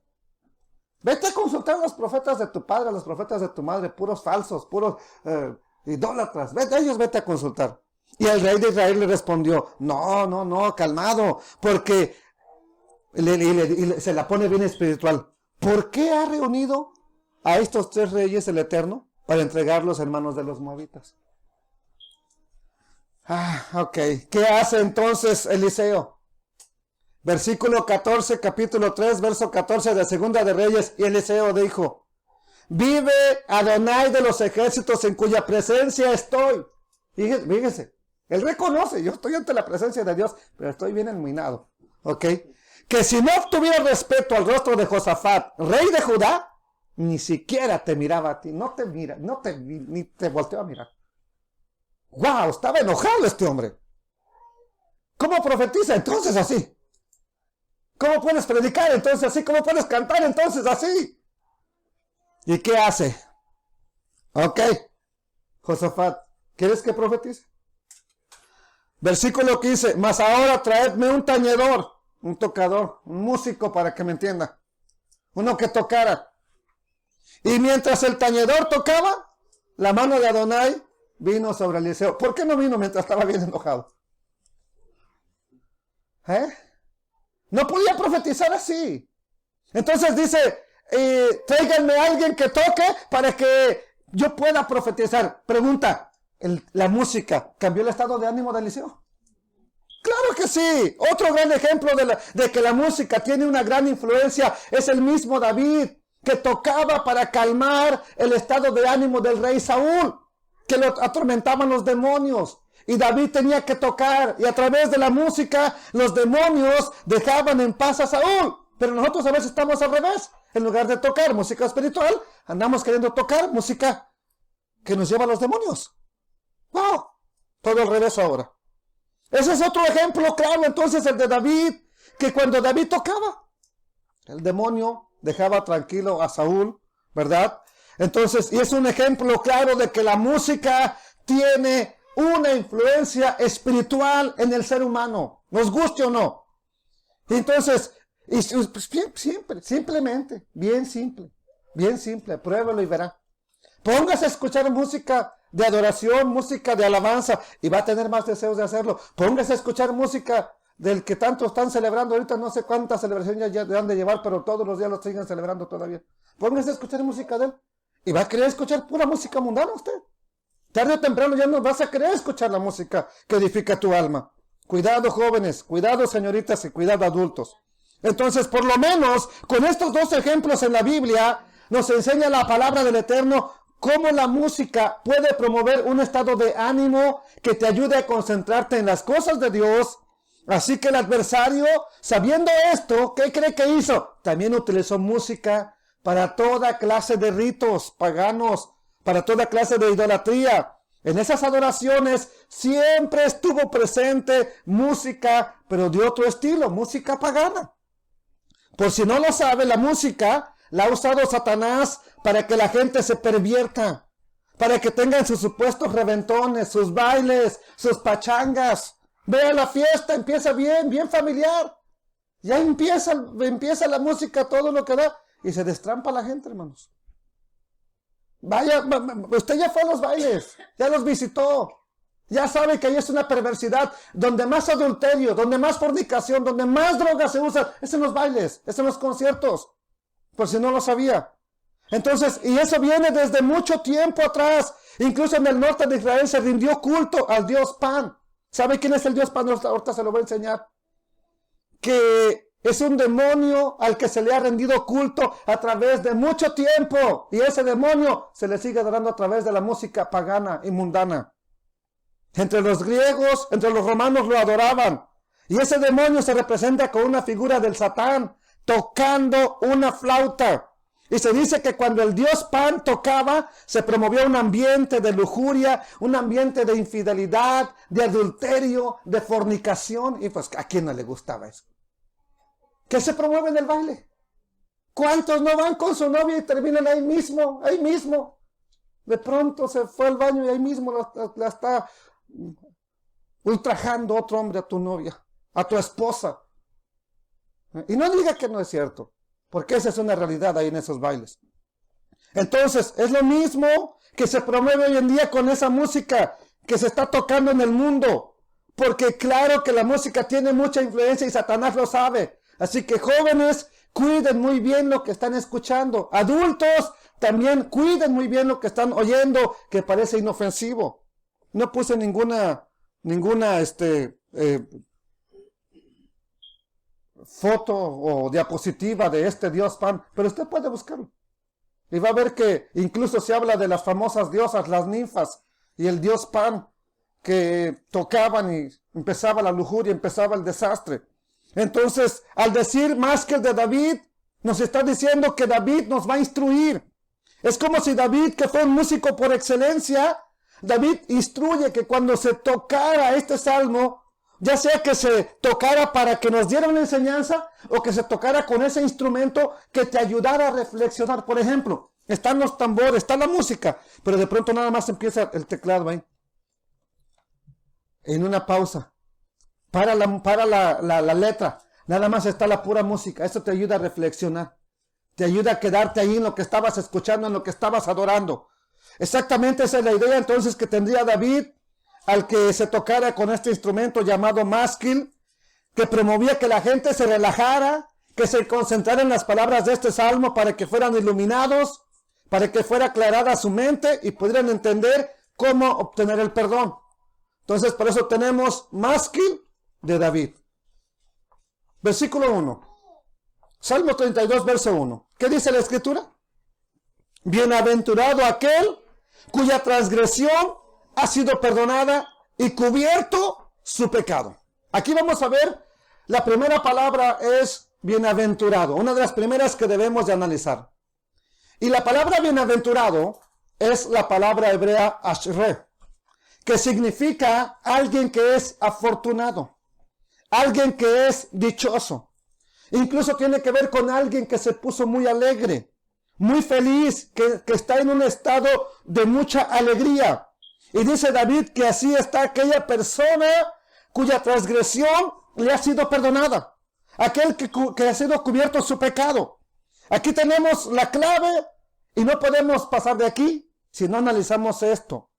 Vete a consultar a los profetas de tu padre, a los profetas de tu madre, puros falsos, puros idólatras. Vete a consultar. Y el rey de Israel le respondió, no, calmado, porque se la pone bien espiritual. ¿Por qué ha reunido a estos 3 reyes el Eterno para entregarlos en manos de los moabitas? Ok. ¿Qué hace entonces Eliseo? Versículo 14, capítulo 3, verso 14 de Segunda de Reyes. Y Eliseo dijo, vive Adonai de los ejércitos en cuya presencia estoy. Fíjese, él reconoce, yo estoy ante la presencia de Dios, pero estoy bien iluminado. ¿Ok? Que si no tuviera respeto al rostro de Josafat, rey de Judá, ni siquiera te miraba a ti. No te mira, ni te volteó a mirar. ¡Wow! Estaba enojado este hombre. ¿Cómo profetiza? Entonces así. ¿Cómo puedes predicar entonces así? ¿Cómo puedes cantar entonces así? ¿Y qué hace? Ok. Josafat, ¿quieres que profetice? Versículo 15. Mas ahora traedme un tañedor, un tocador, un músico para que me entienda. Uno que tocara. Y mientras el tañedor tocaba, la mano de Adonai vino sobre Eliseo. ¿Por qué no vino mientras estaba bien enojado? No podía profetizar así. Entonces dice, tráiganme a alguien que toque para que yo pueda profetizar. Pregunta, ¿la música cambió el estado de ánimo de Eliseo? Claro que sí. Otro gran ejemplo de que la música tiene una gran influencia es el mismo David, que tocaba para calmar el estado de ánimo del rey Saúl, que lo atormentaban los demonios. Y David tenía que tocar, y a través de la música los demonios dejaban en paz a Saúl. Pero nosotros a veces estamos al revés. En lugar de tocar música espiritual, andamos queriendo tocar música que nos lleva a los demonios. ¡Wow! Todo al revés ahora. Ese es otro ejemplo claro, entonces, el de David, que cuando David tocaba, el demonio dejaba tranquilo a Saúl, ¿verdad? Entonces, y es un ejemplo claro de que la música tiene una influencia espiritual en el ser humano, nos guste o no. Entonces, simplemente, bien simple, pruébelo y verá. Póngase a escuchar música de adoración, música de alabanza, y va a tener más deseos de hacerlo. Póngase a escuchar música del que tanto están celebrando ahorita, no sé cuántas celebraciones ya han de llevar, pero todos los días lo siguen celebrando todavía. Póngase a escuchar música de él, y va a querer escuchar pura música mundana usted. Tarde o temprano ya no vas a querer escuchar la música que edifica tu alma. Cuidado, jóvenes, cuidado, señoritas, y cuidado, adultos. Entonces, por lo menos, con estos 2 ejemplos en la Biblia, nos enseña la palabra del Eterno cómo la música puede promover un estado de ánimo que te ayude a concentrarte en las cosas de Dios. Así que el adversario, sabiendo esto, ¿qué cree que hizo? También utilizó música para toda clase de ritos paganos, para toda clase de idolatría. En esas adoraciones siempre estuvo presente música, pero de otro estilo, música pagana. Por si no lo sabe, la música la ha usado Satanás para que la gente se pervierta, para que tengan sus supuestos reventones, sus bailes, sus pachangas. Vea la fiesta, empieza bien familiar. Ya empieza la música, todo lo que da, y se destrampa la gente, hermanos. Vaya, usted ya fue a los bailes, ya los visitó. Ya sabe que ahí es una perversidad, donde más adulterio, donde más fornicación, donde más drogas se usan, es en los bailes, es en los conciertos. Por si no lo sabía. Entonces, y eso viene desde mucho tiempo atrás. Incluso en el norte de Israel se rindió culto al dios Pan. ¿Sabe quién es el dios Pan? Ahorita se lo voy a enseñar. Que es un demonio al que se le ha rendido culto a través de mucho tiempo. Y ese demonio se le sigue adorando a través de la música pagana y mundana. Entre los griegos, entre los romanos lo adoraban. Y ese demonio se representa con una figura del Satán tocando una flauta. Y se dice que cuando el dios Pan tocaba, se promovió un ambiente de lujuria, un ambiente de infidelidad, de adulterio, de fornicación. Y pues, ¿a quién no le gustaba eso? ¿Qué se promueve en el baile? ¿Cuántos no van con su novia y terminan ahí mismo, ahí mismo? De pronto se fue al baño y ahí mismo la está ultrajando otro hombre a tu novia, a tu esposa. Y no diga que no es cierto, porque esa es una realidad ahí en esos bailes. Entonces, es lo mismo que se promueve hoy en día con esa música que se está tocando en el mundo. Porque claro que la música tiene mucha influencia y Satanás lo sabe. Así que jóvenes, cuiden muy bien lo que están escuchando. Adultos, también cuiden muy bien lo que están oyendo, que parece inofensivo. No puse ninguna foto o diapositiva de este dios Pan, pero usted puede buscarlo. Y va a ver que incluso se habla de las famosas diosas, las ninfas, y el dios Pan, que tocaban y empezaba la lujuria, empezaba el desastre. Entonces, al decir más que el de David, nos está diciendo que David nos va a instruir. Es como si David, que fue un músico por excelencia, David instruye que cuando se tocara este salmo, ya sea que se tocara para que nos diera una enseñanza o que se tocara con ese instrumento que te ayudara a reflexionar. Por ejemplo, están los tambores, está la música, pero de pronto nada más empieza el teclado ahí. En una pausa. Para la letra. Nada más está la pura música. Eso te ayuda a reflexionar. Te ayuda a quedarte ahí en lo que estabas escuchando, en lo que estabas adorando. Exactamente esa es la idea entonces que tendría David al que se tocara con este instrumento llamado másquil, que promovía que la gente se relajara, que se concentrara en las palabras de este salmo para que fueran iluminados, para que fuera aclarada su mente y pudieran entender cómo obtener el perdón. Entonces, por eso tenemos másquil de David. Versículo 1. Salmo 32, verso 1. ¿Qué dice la escritura? Bienaventurado aquel cuya transgresión ha sido perdonada y cubierto su pecado. Aquí vamos a ver, la primera palabra es bienaventurado, una de las primeras que debemos de analizar. Y la palabra bienaventurado es la palabra hebrea ashrei, que significa alguien que es afortunado, alguien que es dichoso. Incluso tiene que ver con alguien que se puso muy alegre, muy feliz, que está en un estado de mucha alegría. Y dice David que así está aquella persona cuya transgresión le ha sido perdonada. Aquel que ha sido cubierto su pecado. Aquí tenemos la clave y no podemos pasar de aquí si no analizamos esto.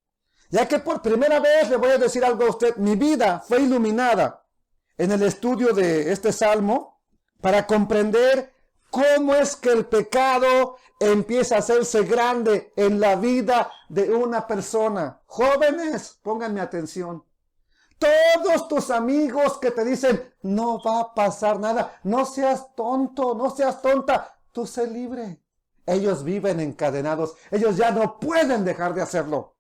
Ya que por primera vez le voy a decir algo a usted. Mi vida fue iluminada en el estudio de este salmo para comprender cómo es que el pecado empieza a hacerse grande en la vida de una persona. Jóvenes, pónganme atención. Todos tus amigos que te dicen, no va a pasar nada, no seas tonto, no seas tonta, tú sé libre. Ellos viven encadenados, ellos ya no pueden dejar de hacerlo,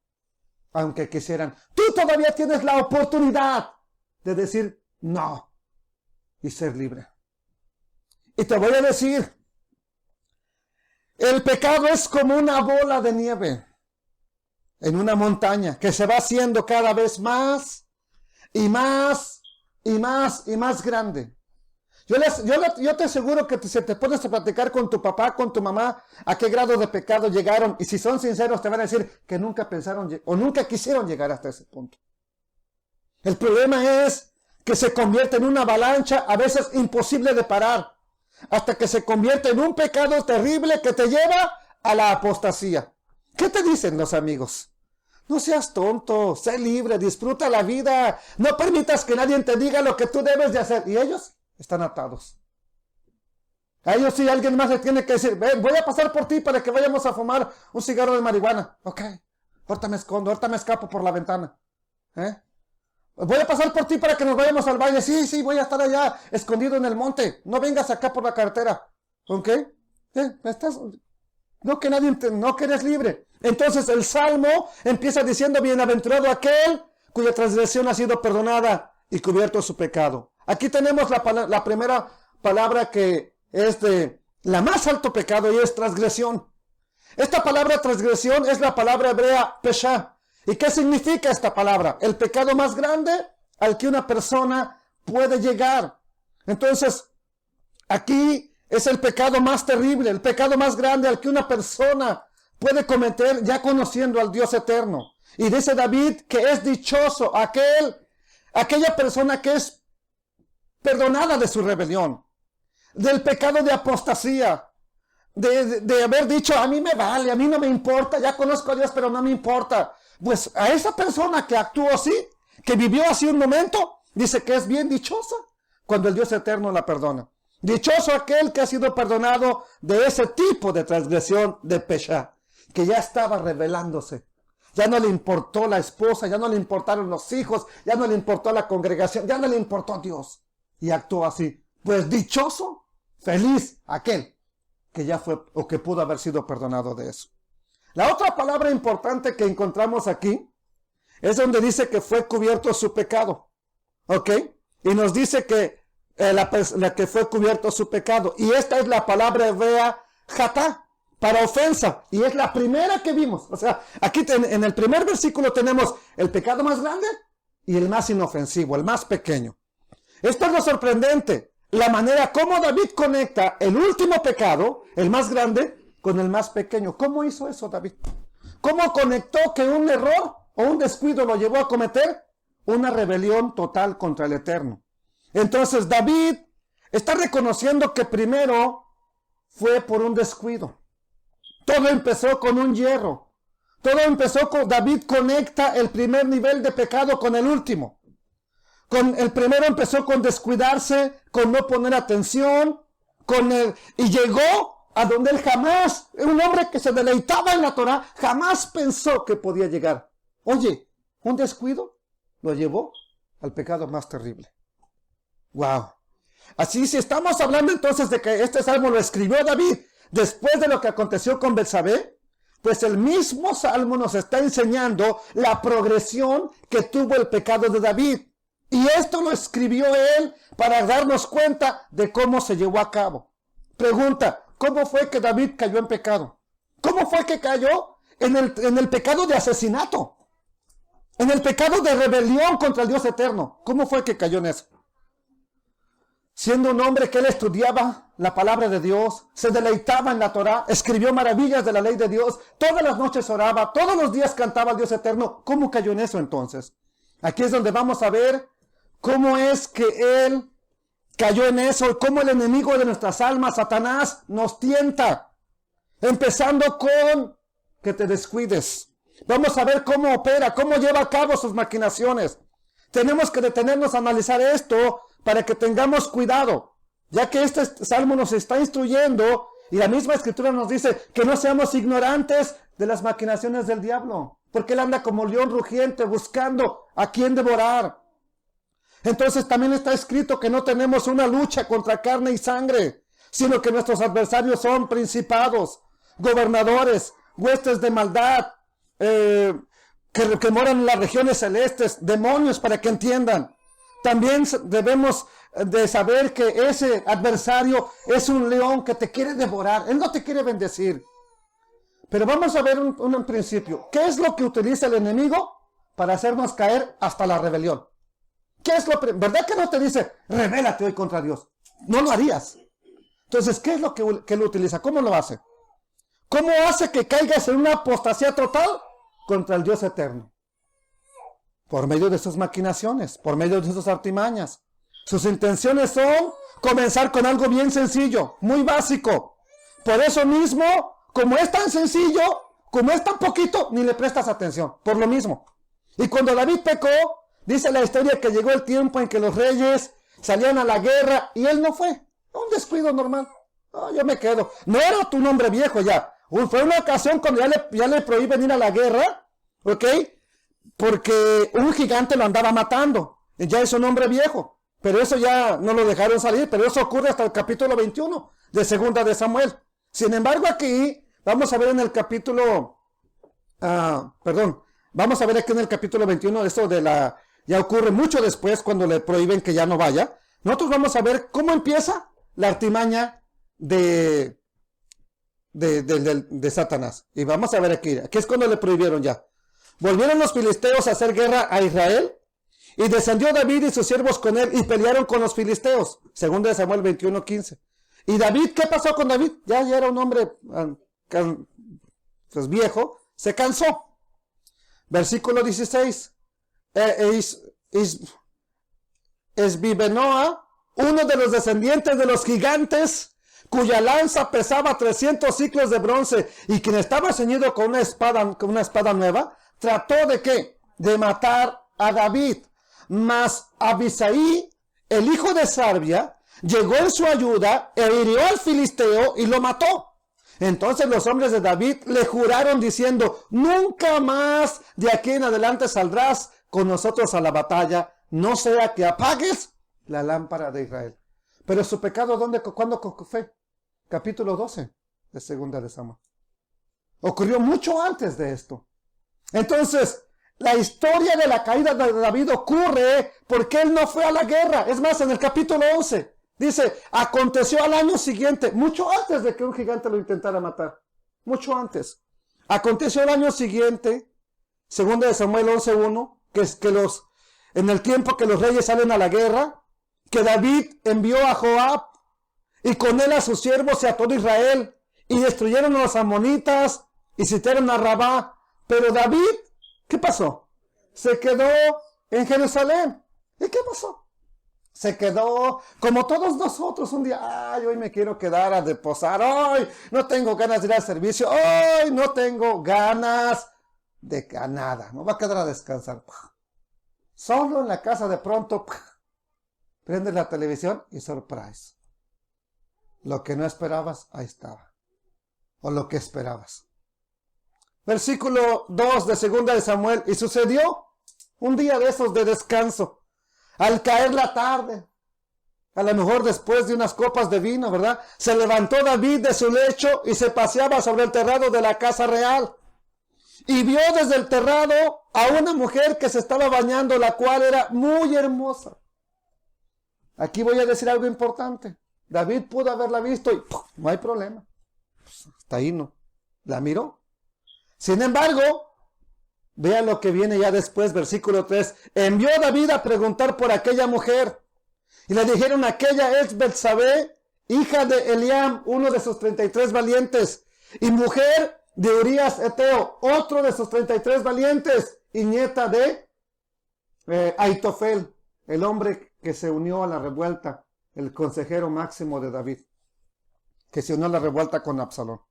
aunque quisieran. Tú todavía tienes la oportunidad de decir no y ser libre. Y te voy a decir, el pecado es como una bola de nieve en una montaña que se va haciendo cada vez más y más y más y más grande. Yo te aseguro que si te pones a platicar con tu papá, con tu mamá, a qué grado de pecado llegaron, y si son sinceros te van a decir que nunca pensaron o nunca quisieron llegar hasta ese punto. El problema es que se convierte en una avalancha a veces imposible de parar, hasta que se convierte en un pecado terrible que te lleva a la apostasía. ¿Qué te dicen los amigos? No seas tonto, sé libre, disfruta la vida, no permitas que nadie te diga lo que tú debes de hacer. Y ellos están atados. A ellos sí, alguien más le tiene que decir, ven, voy a pasar por ti para que vayamos a fumar un cigarro de marihuana. Ok, ahorita me escondo, ahorita me escapo por la ventana. Voy a pasar por ti para que nos vayamos al valle. Sí, sí, voy a estar allá, escondido en el monte. No vengas acá por la carretera. ¿Ok? No que nadie, no que eres libre. Entonces el Salmo empieza diciendo, bienaventurado aquel cuya transgresión ha sido perdonada y cubierto su pecado. Aquí tenemos la primera palabra que es de la más alto pecado y es transgresión. Esta palabra transgresión es la palabra hebrea pesha. ¿Y qué significa esta palabra? El pecado más grande al que una persona puede llegar. Entonces, aquí es el pecado más terrible, el pecado más grande al que una persona puede cometer ya conociendo al Dios eterno. Y dice David que es dichoso aquella persona que es perdonada de su rebelión, del pecado de apostasía, de haber dicho, a mí me vale, a mí no me importa, ya conozco a Dios, pero no me importa. Pues a esa persona que actuó así, que vivió así un momento, dice que es bien dichosa cuando el Dios eterno la perdona. Dichoso aquel que ha sido perdonado de ese tipo de transgresión de pesha, que ya estaba rebelándose. Ya no le importó la esposa, ya no le importaron los hijos, ya no le importó la congregación, ya no le importó Dios. Y actuó así. Pues dichoso, feliz aquel que ya fue o que pudo haber sido perdonado de eso. La otra palabra importante que encontramos aquí es donde dice que fue cubierto su pecado. ¿Ok? Y nos dice que la que fue cubierto su pecado. Y esta es la palabra hebrea jatá, para ofensa. Y es la primera que vimos. O sea, aquí en el primer versículo tenemos el pecado más grande y el más inofensivo, el más pequeño. Esto es lo sorprendente. La manera como David conecta el último pecado, el más grande, con el más pequeño. ¿Cómo hizo eso David? ¿Cómo conectó que un error o un descuido lo llevó a cometer una rebelión total contra el Eterno? Entonces David está reconociendo que primero fue por un descuido. Todo empezó con un hierro. Todo empezó con David conecta el primer nivel de pecado con el último. El primero empezó con descuidarse, con no poner atención, y llegó a donde él jamás, un hombre que se deleitaba en la Torah, jamás pensó que podía llegar. Oye, un descuido lo llevó al pecado más terrible. Wow. Así, si estamos hablando entonces de que este salmo lo escribió David después de lo que aconteció con Betsabé, pues el mismo salmo nos está enseñando la progresión que tuvo el pecado de David. Y esto lo escribió él para darnos cuenta de cómo se llevó a cabo. Pregunta, ¿cómo fue que David cayó en pecado? ¿Cómo fue que cayó en el pecado de asesinato? En el pecado de rebelión contra el Dios eterno. ¿Cómo fue que cayó en eso? Siendo un hombre que él estudiaba la palabra de Dios, se deleitaba en la Torah, escribió maravillas de la ley de Dios, todas las noches oraba, todos los días cantaba al Dios eterno. ¿Cómo cayó en eso entonces? Aquí es donde vamos a ver cómo es que él cayó en eso, y cómo el enemigo de nuestras almas, Satanás, nos tienta. Empezando con que te descuides. Vamos a ver cómo opera, cómo lleva a cabo sus maquinaciones. Tenemos que detenernos a analizar esto para que tengamos cuidado, ya que este salmo nos está instruyendo y la misma escritura nos dice que no seamos ignorantes de las maquinaciones del diablo, porque él anda como león rugiente buscando a quien devorar. Entonces también está escrito que no tenemos una lucha contra carne y sangre, sino que nuestros adversarios son principados, gobernadores, huestes de maldad, que moran en las regiones celestes, demonios, para que entiendan. También debemos de saber que ese adversario es un león que te quiere devorar. Él no te quiere bendecir. Pero vamos a ver un principio. ¿Qué es lo que utiliza el enemigo para hacernos caer hasta la rebelión? ¿Qué es verdad que no te dice, rebélate hoy contra Dios? No lo harías. Entonces, ¿qué es lo que él utiliza? ¿Cómo lo hace? ¿Cómo hace que caigas en una apostasía total contra el Dios eterno? Por medio de sus maquinaciones, por medio de sus artimañas. Sus intenciones son comenzar con algo bien sencillo, muy básico. Por eso mismo, como es tan sencillo, como es tan poquito, ni le prestas atención, por lo mismo. Y cuando David pecó, dice la historia que llegó el tiempo en que los reyes salían a la guerra y él no fue. Un descuido normal. No, yo me quedo. No era un hombre viejo ya. Fue una ocasión cuando ya le prohíben ir a la guerra, ¿ok? Porque un gigante lo andaba matando. Y ya es un hombre viejo. Pero eso ya no lo dejaron salir. Pero eso ocurre hasta el capítulo 21 de Segunda de Samuel. Sin embargo, aquí vamos a ver en el capítulo... vamos a ver aquí en el capítulo 21 eso de la... Ya ocurre mucho después cuando le prohíben que ya no vaya. Nosotros vamos a ver cómo empieza la artimaña de Satanás. Y vamos a ver aquí es cuando le prohibieron ya. Volvieron los filisteos a hacer guerra a Israel, y descendió David y sus siervos con él, y pelearon con los filisteos. Segunda de Samuel 21:15. Y David, ¿qué pasó con David? Ya era un hombre pues viejo, se cansó. Versículo 16. Esbibenoa, uno de los descendientes de los gigantes, cuya lanza pesaba 300 ciclos de bronce, y quien estaba ceñido con una espada nueva, trató de ¿qué? De matar a David. Mas Abisaí, el hijo de Sarbia, llegó en su ayuda e hirió al filisteo y lo mató. Entonces los hombres de David le juraron diciendo: nunca más de aquí en adelante saldrás con nosotros a la batalla, no sea que apagues la lámpara de Israel. Pero su pecado, ¿cuándo fue? Capítulo 12 de Segunda de Samuel. Ocurrió mucho antes de esto. Entonces, la historia de la caída de David ocurre porque él no fue a la guerra. Es más, en el capítulo 11 dice: aconteció al año siguiente, mucho antes de que un gigante lo intentara matar. Mucho antes. Aconteció el año siguiente, Segunda de Samuel 11:1, en el tiempo que los reyes salen a la guerra, que David envió a Joab y con él a sus siervos y a todo Israel, y destruyeron a los amonitas y sitiaron a Rabá. Pero David, ¿qué pasó? Se quedó en Jerusalén. ¿Y qué pasó? Se quedó como todos nosotros un día. Ay, hoy me quiero quedar a reposar. Hoy no tengo ganas de ir al servicio. Hoy no tengo ganas de nada. No va a quedar a descansar. Solo en la casa de pronto prendes la televisión y surprise. Lo que no esperabas, ahí estaba. O lo que esperabas. Versículo 2 de Segunda de Samuel. Y sucedió un día de esos de descanso, al caer la tarde, a lo mejor después de unas copas de vino, ¿verdad? Se levantó David de su lecho y se paseaba sobre el terrado de la casa real. Y vio desde el terrado a una mujer que se estaba bañando, la cual era muy hermosa. Aquí voy a decir algo importante. David pudo haberla visto y no hay problema. Hasta ahí no. La miró. Sin embargo, vea lo que viene ya después, versículo 3. Envió David a preguntar por aquella mujer. Y le dijeron: aquella es Betsabé, hija de Eliam, uno de sus 33 valientes, y mujer de Urías Eteo, otro de sus 33 valientes, y nieta de Aitofel, el hombre que se unió a la revuelta, el consejero máximo de David, que se unió a la revuelta con Absalón.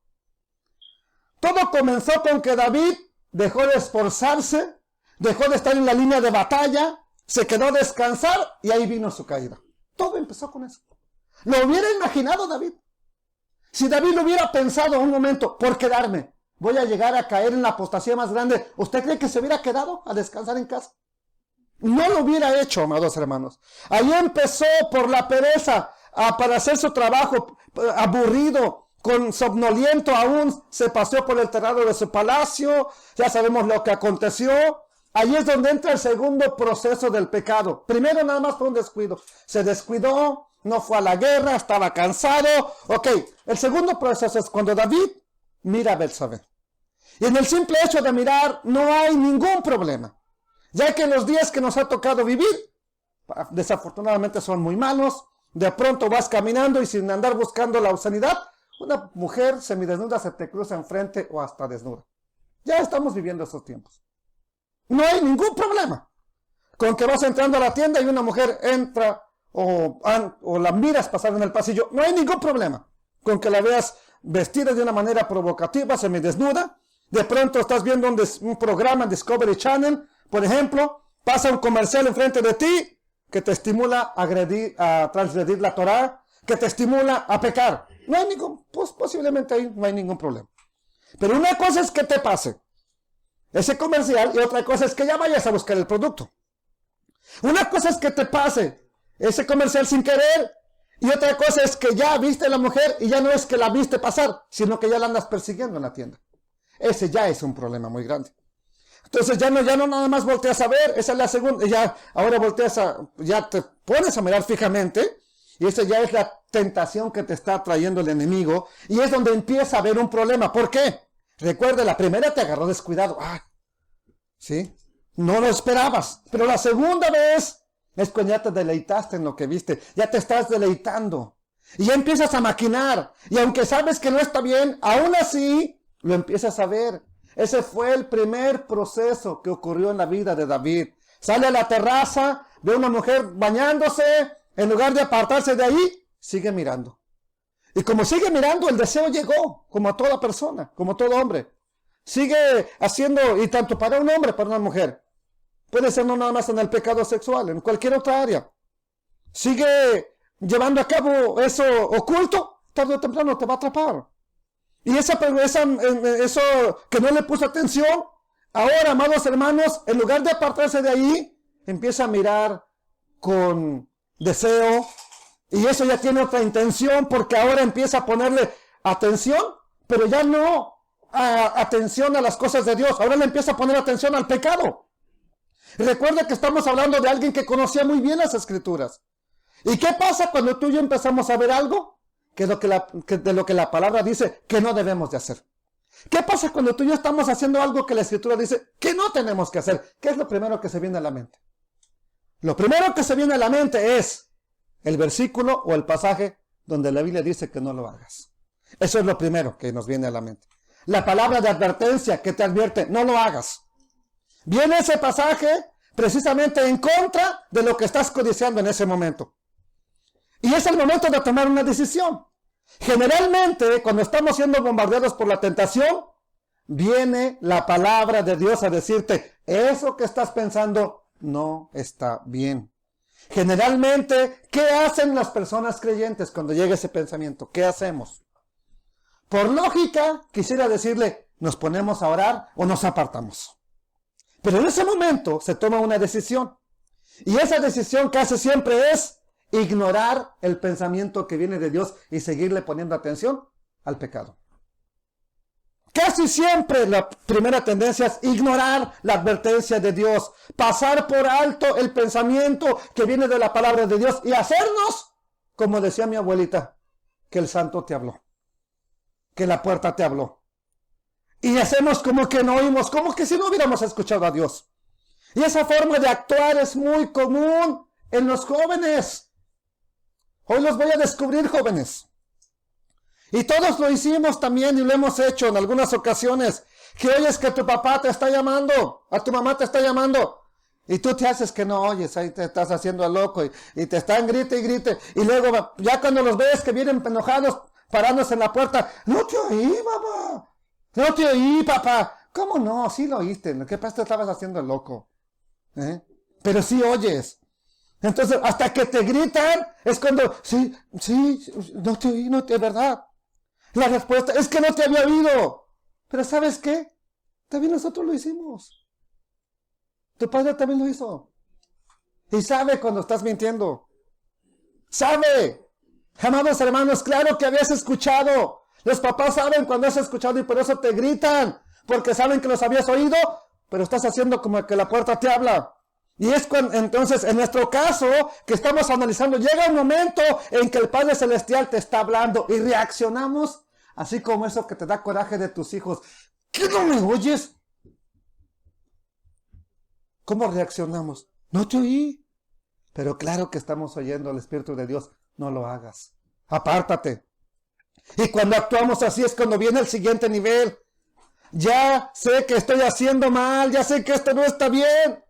Todo comenzó con que David dejó de esforzarse, dejó de estar en la línea de batalla, se quedó a descansar y ahí vino su caída. Todo empezó con eso. Lo hubiera imaginado David. Si David lo hubiera pensado un momento: por quedarme, voy a llegar a caer en la apostasía más grande, ¿usted cree que se hubiera quedado a descansar en casa? No lo hubiera hecho, amados hermanos. Ahí empezó por la pereza, para hacer su trabajo aburrido, con somnoliento aún, se paseó por el terrado de su palacio. Ya sabemos lo que aconteció. Ahí es donde entra el segundo proceso del pecado. Primero nada más fue un descuido. Se descuidó, no fue a la guerra, estaba cansado. Ok, el segundo proceso es cuando David mira a Betsabé. Y en el simple hecho de mirar no hay ningún problema. Ya que los días que nos ha tocado vivir, desafortunadamente son muy malos. De pronto vas caminando y sin andar buscando la obscenidad, una mujer semidesnuda se te cruza enfrente o hasta desnuda. Ya estamos viviendo esos tiempos. No hay ningún problema con que vas entrando a la tienda y una mujer entra o la miras pasar en el pasillo. No hay ningún problema con que la veas vestida de una manera provocativa, semidesnuda. De pronto estás viendo un programa en Discovery Channel, por ejemplo, pasa un comercial enfrente de ti que te estimula a transgredir la Torá, que te estimula a pecar. No hay pues posiblemente ahí no hay ningún problema. Pero una cosa es que te pase ese comercial y otra cosa es que ya vayas a buscar el producto. Una cosa es que te pase ese comercial sin querer y otra cosa es que ya viste a la mujer y ya no es que la viste pasar, sino que ya la andas persiguiendo en la tienda. Ese ya es un problema muy grande. Entonces ya no nada más volteas a ver, esa es la segunda, ya ahora ya te pones a mirar fijamente y esa ya es la tentación que te está trayendo el enemigo y es donde empieza a haber un problema. ¿Por qué? Recuerda, la primera te agarró descuidado. ¿Sí? No lo esperabas. Pero la segunda vez es cuando ya te deleitaste en lo que viste. Ya te estás deleitando. Y ya empiezas a maquinar. Y aunque sabes que no está bien, aún así lo empiezas a ver. Ese fue el primer proceso que ocurrió en la vida de David. Sale a la terraza, ve a una mujer bañándose. En lugar de apartarse de ahí, sigue mirando. Y como sigue mirando, el deseo llegó, como a toda persona, como todo hombre. Sigue haciendo, y tanto para un hombre, para una mujer. Puede ser no nada más en el pecado sexual, en cualquier otra área. Sigue llevando a cabo eso oculto, tarde o temprano te va a atrapar. Y eso que no le puso atención, ahora, amados hermanos, en lugar de apartarse de ahí, empieza a mirar con deseo, y eso ya tiene otra intención, porque ahora empieza a ponerle atención, pero ya no atención a las cosas de Dios, ahora le empieza a poner atención al pecado. Recuerda que estamos hablando de alguien que conocía muy bien las Escrituras. ¿Y qué pasa cuando tú y yo empezamos a ver algo de lo que la palabra dice que no debemos de hacer? ¿Qué pasa cuando tú y yo estamos haciendo algo que la Escritura dice que no tenemos que hacer? ¿Qué es lo primero que se viene a la mente? Lo primero que se viene a la mente es el versículo o el pasaje donde la Biblia dice que no lo hagas. Eso es lo primero que nos viene a la mente. La palabra de advertencia que te advierte, no lo hagas. Viene ese pasaje precisamente en contra de lo que estás codiciando en ese momento. Y es el momento de tomar una decisión. Generalmente, cuando estamos siendo bombardeados por la tentación, viene la palabra de Dios a decirte, eso que estás pensando no está bien. Generalmente, ¿qué hacen las personas creyentes cuando llega ese pensamiento? ¿Qué hacemos? Por lógica, quisiera decirle, nos ponemos a orar o nos apartamos. Pero en ese momento se toma una decisión. Y esa decisión casi siempre es ignorar el pensamiento que viene de Dios y seguirle poniendo atención al pecado. Casi siempre la primera tendencia es ignorar la advertencia de Dios, pasar por alto el pensamiento que viene de la palabra de Dios y hacernos, como decía mi abuelita, que el santo te habló, que la puerta te habló. Y hacemos como que no oímos, como que si no hubiéramos escuchado a Dios. Y esa forma de actuar es muy común en los jóvenes. Hoy los voy a descubrir, jóvenes. Y todos lo hicimos también y lo hemos hecho en algunas ocasiones. Que oyes que tu papá te está llamando, a tu mamá te está llamando. Y tú te haces que no oyes, ahí te estás haciendo el loco y te están grite y grite. Y luego ya cuando los ves que vienen enojados, parándose en la puerta. No te oí, papá. No te oí, papá. ¿Cómo no? Sí lo oíste. ¿Qué pasa? Te estabas haciendo el loco. Pero sí oyes. Entonces, hasta que te gritan, es cuando, sí, no te oí, no te, ¿verdad? La respuesta es que no te había oído. Pero ¿sabes qué? También nosotros lo hicimos. Tu padre también lo hizo. Y sabe cuando estás mintiendo. Sabe. Amados hermanos, claro que habías escuchado. Los papás saben cuando has escuchado y por eso te gritan. Porque saben que los habías oído, pero estás haciendo como que la puerta te habla. Y es cuando, entonces, en nuestro caso, que estamos analizando, llega un momento en que el Padre Celestial te está hablando y reaccionamos, así como eso que te da coraje de tus hijos. ¿Qué no me oyes? ¿Cómo reaccionamos? No te oí. Pero claro que estamos oyendo al Espíritu de Dios. No lo hagas. Apártate. Y cuando actuamos así es cuando viene el siguiente nivel. Ya sé que estoy haciendo mal, ya sé que esto no está bien,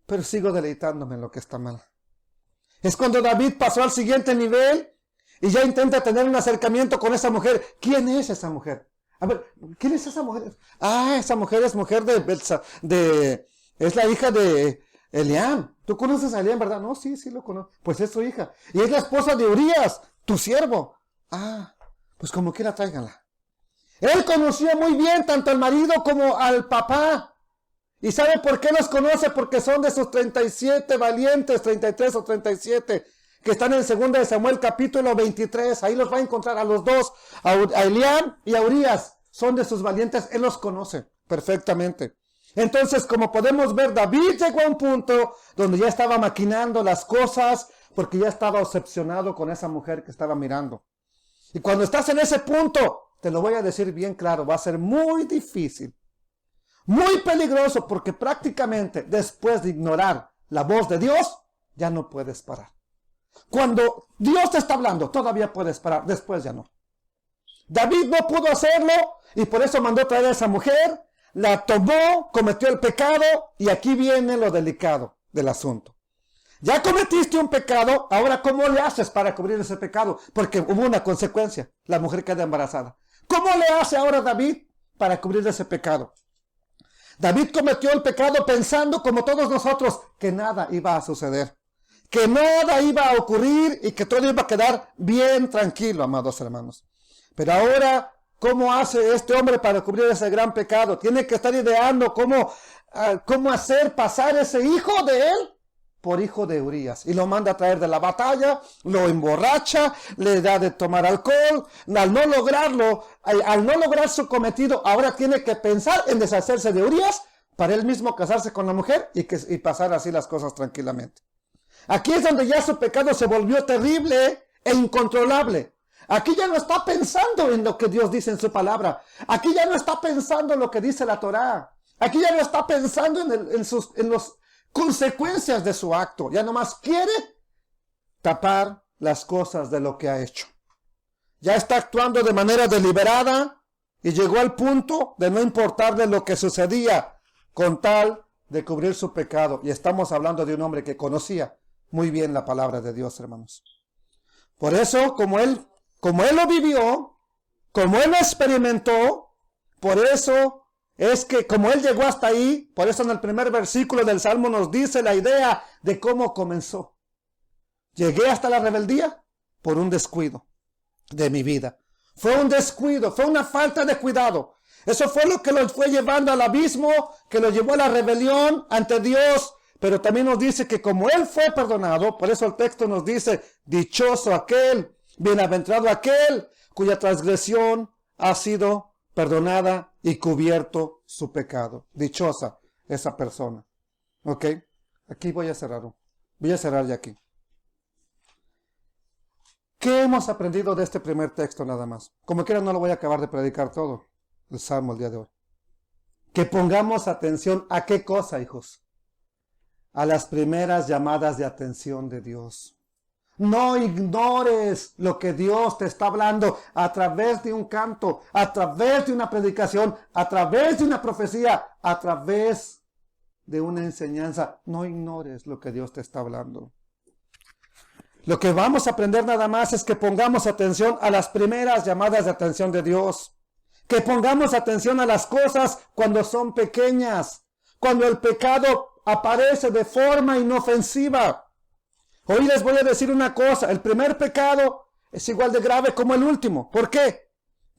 pero sigo deleitándome en lo que está mal. Es cuando David pasó al siguiente nivel y ya intenta tener un acercamiento con esa mujer. ¿Quién es esa mujer? A ver, ¿quién es esa mujer? Esa mujer es mujer es la hija de Eliam. ¿Tú conoces a Eliam, verdad? No, sí lo conozco. Pues es su hija. Y es la esposa de Urías. tu siervo. Ah, pues como quiera tráiganla. Él conocía muy bien tanto al marido como al papá. ¿Y sabe por qué los conoce? Porque son de esos 37 valientes, 33 o 37, que están en 2 de Samuel capítulo 23. Ahí los va a encontrar a los dos, a Eliab y a Urías. Son de sus valientes, él los conoce perfectamente. Entonces, como podemos ver, David llegó a un punto donde ya estaba maquinando las cosas, porque ya estaba obsesionado con esa mujer que estaba mirando. Y cuando estás en ese punto, te lo voy a decir bien claro, va a ser muy difícil, muy peligroso, porque prácticamente después de ignorar la voz de Dios, ya no puedes parar. Cuando Dios te está hablando, todavía puedes parar, después ya no. David no pudo hacerlo y por eso mandó traer a esa mujer, la tomó, cometió el pecado y aquí viene lo delicado del asunto. Ya cometiste un pecado, ahora ¿cómo le haces para cubrir ese pecado? Porque hubo una consecuencia, la mujer queda embarazada. ¿Cómo le hace ahora David para cubrir ese pecado? David cometió el pecado pensando, como todos nosotros, que nada iba a suceder, que nada iba a ocurrir y que todo iba a quedar bien tranquilo, amados hermanos. Pero ahora, ¿cómo hace este hombre para cubrir ese gran pecado? Tiene que estar ideando cómo hacer pasar ese hijo de él por hijo de Urías. Y lo manda a traer de la batalla, lo emborracha, le da de tomar alcohol. Al no lograrlo, al no lograr su cometido, ahora tiene que pensar en deshacerse de Urías para él mismo casarse con la mujer y pasar así las cosas tranquilamente. Aquí es donde ya su pecado se volvió terrible e incontrolable. Aquí ya no está pensando en lo que Dios dice en su palabra. Aquí ya no está pensando en lo que dice la Torá. Aquí ya no está pensando en las consecuencias de su acto. Ya nomás quiere tapar las cosas de lo que ha hecho. Ya está actuando de manera deliberada y llegó al punto de no importarle lo que sucedía con tal de cubrir su pecado. Y estamos hablando de un hombre que conocía muy bien la palabra de Dios, hermanos. Por eso, como él lo vivió, como él lo experimentó, por eso es que como él llegó hasta ahí, por eso en el primer versículo del Salmo nos dice la idea de cómo comenzó. Llegué hasta la rebeldía por un descuido de mi vida. Fue un descuido, fue una falta de cuidado. Eso fue lo que lo fue llevando al abismo, que lo llevó a la rebelión ante Dios. Pero también nos dice que como él fue perdonado, por eso el texto nos dice, dichoso aquel, bienaventurado aquel, cuya transgresión ha sido perdonada y cubierto su pecado. Dichosa esa persona. ¿Ok? Aquí voy a cerrar. Voy a cerrar ya aquí. ¿Qué hemos aprendido de este primer texto nada más? Como quiera no lo voy a acabar de predicar todo, el Salmo el día de hoy. Que pongamos atención a qué cosa, hijos. A las primeras llamadas de atención de Dios. No ignores lo que Dios te está hablando a través de un canto, a través de una predicación, a través de una profecía, a través de una enseñanza. No ignores lo que Dios te está hablando. Lo que vamos a aprender nada más es que pongamos atención a las primeras llamadas de atención de Dios. Que pongamos atención a las cosas cuando son pequeñas, cuando el pecado aparece de forma inofensiva. Hoy les voy a decir una cosa, el primer pecado es igual de grave como el último. ¿Por qué?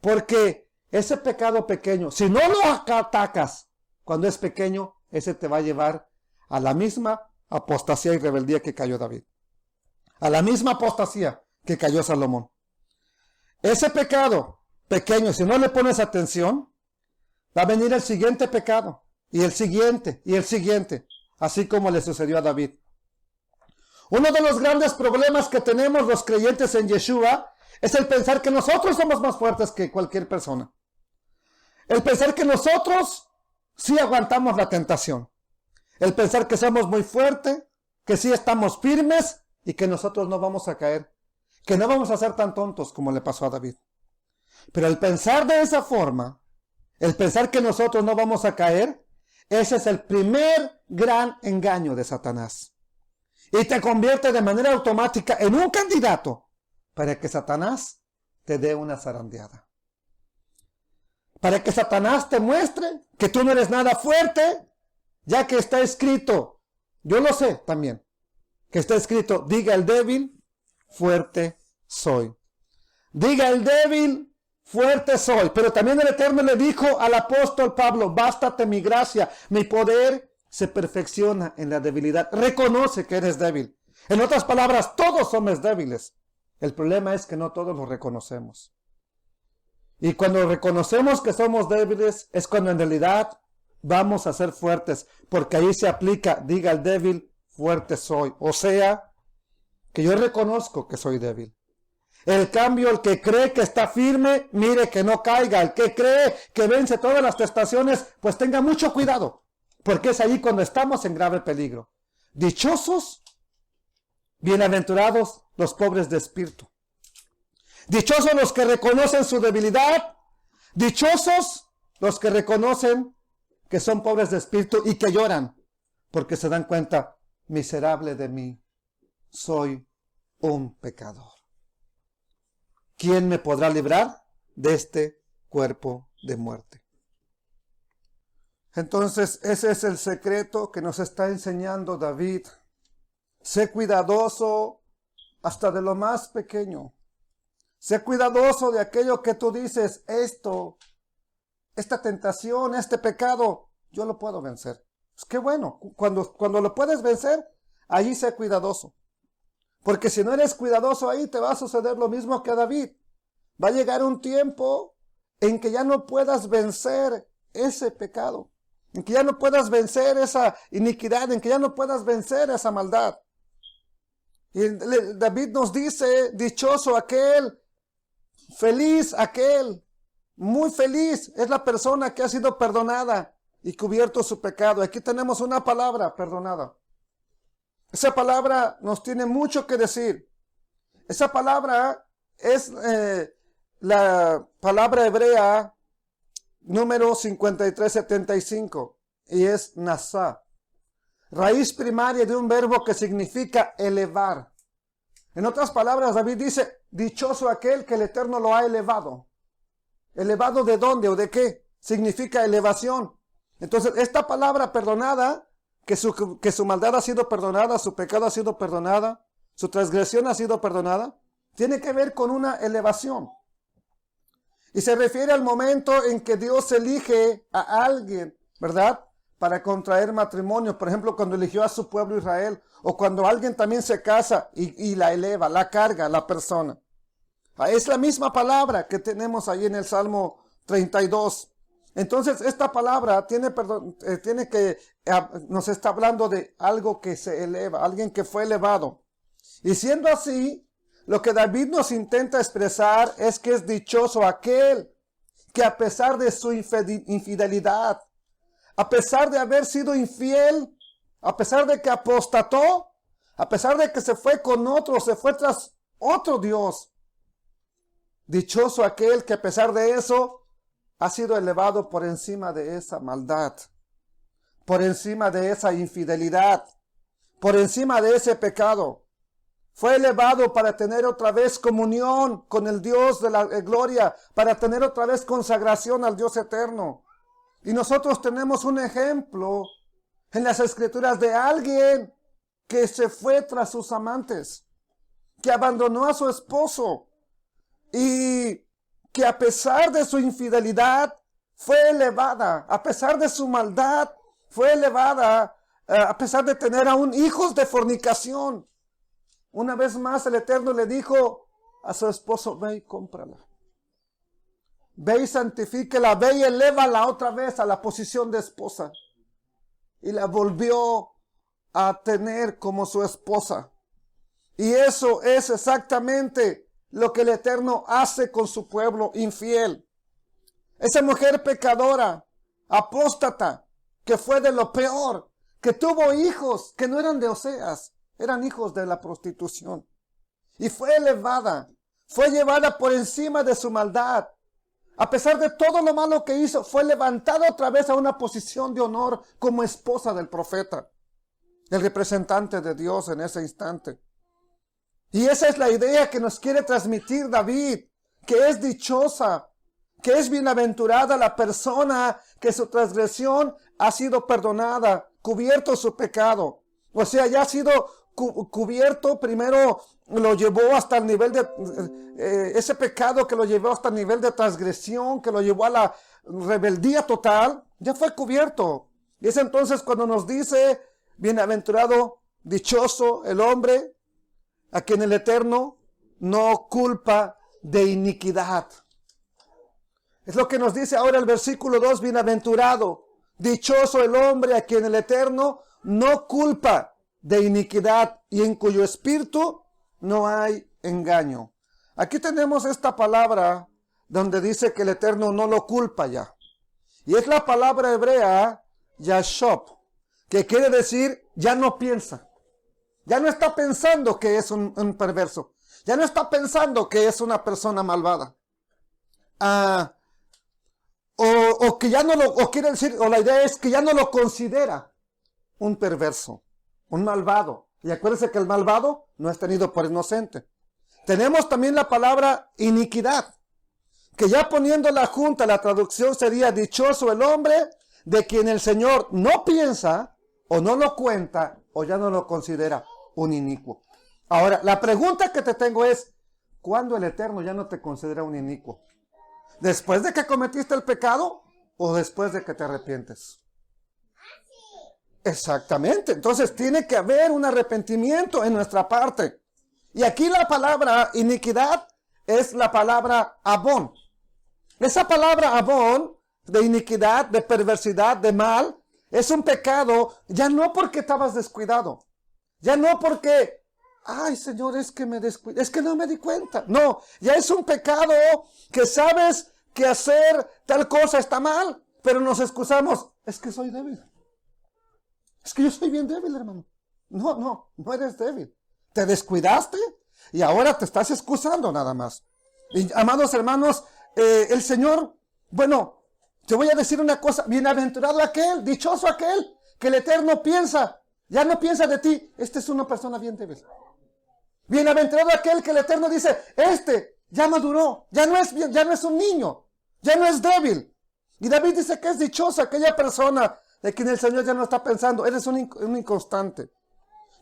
Porque ese pecado pequeño, si no lo atacas cuando es pequeño, ese te va a llevar a la misma apostasía y rebeldía que cayó David. A la misma apostasía que cayó Salomón. Ese pecado pequeño, si no le pones atención, va a venir el siguiente pecado, y el siguiente, así como le sucedió a David. Uno de los grandes problemas que tenemos los creyentes en Yeshua es el pensar que nosotros somos más fuertes que cualquier persona. El pensar que nosotros sí aguantamos la tentación. El pensar que somos muy fuertes, que sí estamos firmes y que nosotros no vamos a caer. Que no vamos a ser tan tontos como le pasó a David. Pero el pensar de esa forma, el pensar que nosotros no vamos a caer, ese es el primer gran engaño de Satanás. Y te convierte de manera automática en un candidato para que Satanás te dé una zarandeada. Para que Satanás te muestre que tú no eres nada fuerte, ya que está escrito, yo lo sé también, que está escrito, diga el débil, fuerte soy. Diga el débil, fuerte soy. Pero también el Eterno le dijo al apóstol Pablo, bástate mi gracia, mi poder se perfecciona en la debilidad. Reconoce que eres débil. En otras palabras, todos somos débiles. El problema es que no todos lo reconocemos. Y cuando reconocemos que somos débiles, es cuando en realidad vamos a ser fuertes. Porque ahí se aplica, diga el débil, fuerte soy. O sea, que yo reconozco que soy débil. El cambio, el que cree que está firme, mire que no caiga. El que cree que vence todas las tentaciones, pues tenga mucho cuidado. Porque es ahí cuando estamos en grave peligro. Dichosos, bienaventurados los pobres de espíritu. Dichosos los que reconocen su debilidad. Dichosos los que reconocen que son pobres de espíritu y que lloran. Porque se dan cuenta, miserable de mí, soy un pecador. ¿Quién me podrá librar de este cuerpo de muerte? Entonces, ese es el secreto que nos está enseñando David. Sé cuidadoso hasta de lo más pequeño. Sé cuidadoso de aquello que tú dices, esta tentación, este pecado, yo lo puedo vencer. Pues qué bueno, cuando lo puedes vencer, allí sé cuidadoso. Porque si no eres cuidadoso ahí, te va a suceder lo mismo que a David. Va a llegar un tiempo en que ya no puedas vencer ese pecado. En que ya no puedas vencer esa iniquidad, en que ya no puedas vencer esa maldad. Y David nos dice, dichoso aquel, feliz aquel, muy feliz es la persona que ha sido perdonada y cubierto su pecado. Aquí tenemos una palabra, perdonada. Esa palabra nos tiene mucho que decir. Esa palabra es la palabra hebrea número 5375 y es nasá. Raíz primaria de un verbo que significa elevar. En otras palabras, David dice, dichoso aquel que el Eterno lo ha elevado. ¿Elevado de dónde o de qué? Significa elevación. Entonces, esta palabra perdonada, que su maldad ha sido perdonada, su pecado ha sido perdonada, su transgresión ha sido perdonada, tiene que ver con una elevación. Y se refiere al momento en que Dios elige a alguien, ¿verdad?, para contraer matrimonio. Por ejemplo, cuando eligió a su pueblo Israel, o cuando alguien también se casa y la eleva, la carga la persona. Es la misma palabra que tenemos ahí en el Salmo 32. Entonces, esta palabra nos está hablando de algo que se eleva, alguien que fue elevado. Y siendo así, lo que David nos intenta expresar es que es dichoso aquel que a pesar de su infidelidad, a pesar de haber sido infiel, a pesar de que apostató, a pesar de que se fue con otro, se fue tras otro Dios, dichoso aquel que a pesar de eso ha sido elevado por encima de esa maldad, por encima de esa infidelidad, por encima de ese pecado. Fue elevado para tener otra vez comunión con el Dios de la gloria, para tener otra vez consagración al Dios eterno. Y nosotros tenemos un ejemplo en las Escrituras de alguien que se fue tras sus amantes, que abandonó a su esposo y que a pesar de su infidelidad fue elevada, a pesar de su maldad fue elevada, a pesar de tener aún hijos de fornicación. Una vez más el Eterno le dijo a su esposo, ve y cómprala. Ve y santifíquela, ve y elévala otra vez a la posición de esposa. Y la volvió a tener como su esposa. Y eso es exactamente lo que el Eterno hace con su pueblo infiel. Esa mujer pecadora, apóstata, que fue de lo peor, que tuvo hijos que no eran de Oseas, eran hijos de la prostitución. Y fue elevada, fue llevada por encima de su maldad. A pesar de todo lo malo que hizo, fue levantada otra vez a una posición de honor como esposa del profeta, el representante de Dios en ese instante. Y esa es la idea que nos quiere transmitir David, que es dichosa, que es bienaventurada la persona que su transgresión ha sido perdonada, cubierto su pecado. O sea, ya ha sido cubierto primero lo llevó hasta el nivel de, ese pecado que lo llevó hasta el nivel de transgresión, que lo llevó a la rebeldía total, ya fue cubierto. Y es entonces cuando nos dice, bienaventurado, dichoso el hombre, a quien el Eterno no culpa de iniquidad. Es lo que nos dice ahora el versículo 2, bienaventurado, dichoso el hombre a quien el Eterno no culpa de iniquidad y en cuyo espíritu no hay engaño. Aquí tenemos esta palabra donde dice que el Eterno no lo culpa ya. Y es la palabra hebrea yashop, que quiere decir ya no piensa. Ya no está pensando que es un perverso. Ya no está pensando que es una persona malvada. O que ya no lo, o quiere decir, o la idea es que ya no lo considera un perverso, un malvado. Y acuérdense que el malvado no es tenido por inocente. Tenemos también la palabra iniquidad, que ya poniéndola junta, la traducción sería dichoso el hombre de quien el Señor no piensa, o no lo cuenta, o ya no lo considera un inicuo. Ahora, la pregunta que te tengo es, ¿cuándo el Eterno ya no te considera un inicuo? ¿Después de que cometiste el pecado o después de que te arrepientes? Exactamente. Entonces tiene que haber un arrepentimiento en nuestra parte. Y aquí la palabra iniquidad es la palabra abón. Esa palabra abón, de iniquidad, de perversidad, de mal, es un pecado ya no porque estabas descuidado. Ya no porque, ay Señor, es que me descuidé, es que no me di cuenta. No, ya es un pecado que sabes que hacer tal cosa está mal, pero nos excusamos, es que soy débil. Es que yo soy bien débil, hermano. No eres débil. Te descuidaste y ahora te estás excusando nada más. Y, amados hermanos, el Señor, bueno, te voy a decir una cosa, bienaventurado aquel, dichoso aquel, que el Eterno piensa, ya no piensa de ti, esta es una persona bien débil. Bienaventurado aquel que el Eterno dice, ya maduró, ya no es un niño, ya no es débil. Y David dice que es dichosa aquella persona de quien el Señor ya no está pensando, eres un inconstante.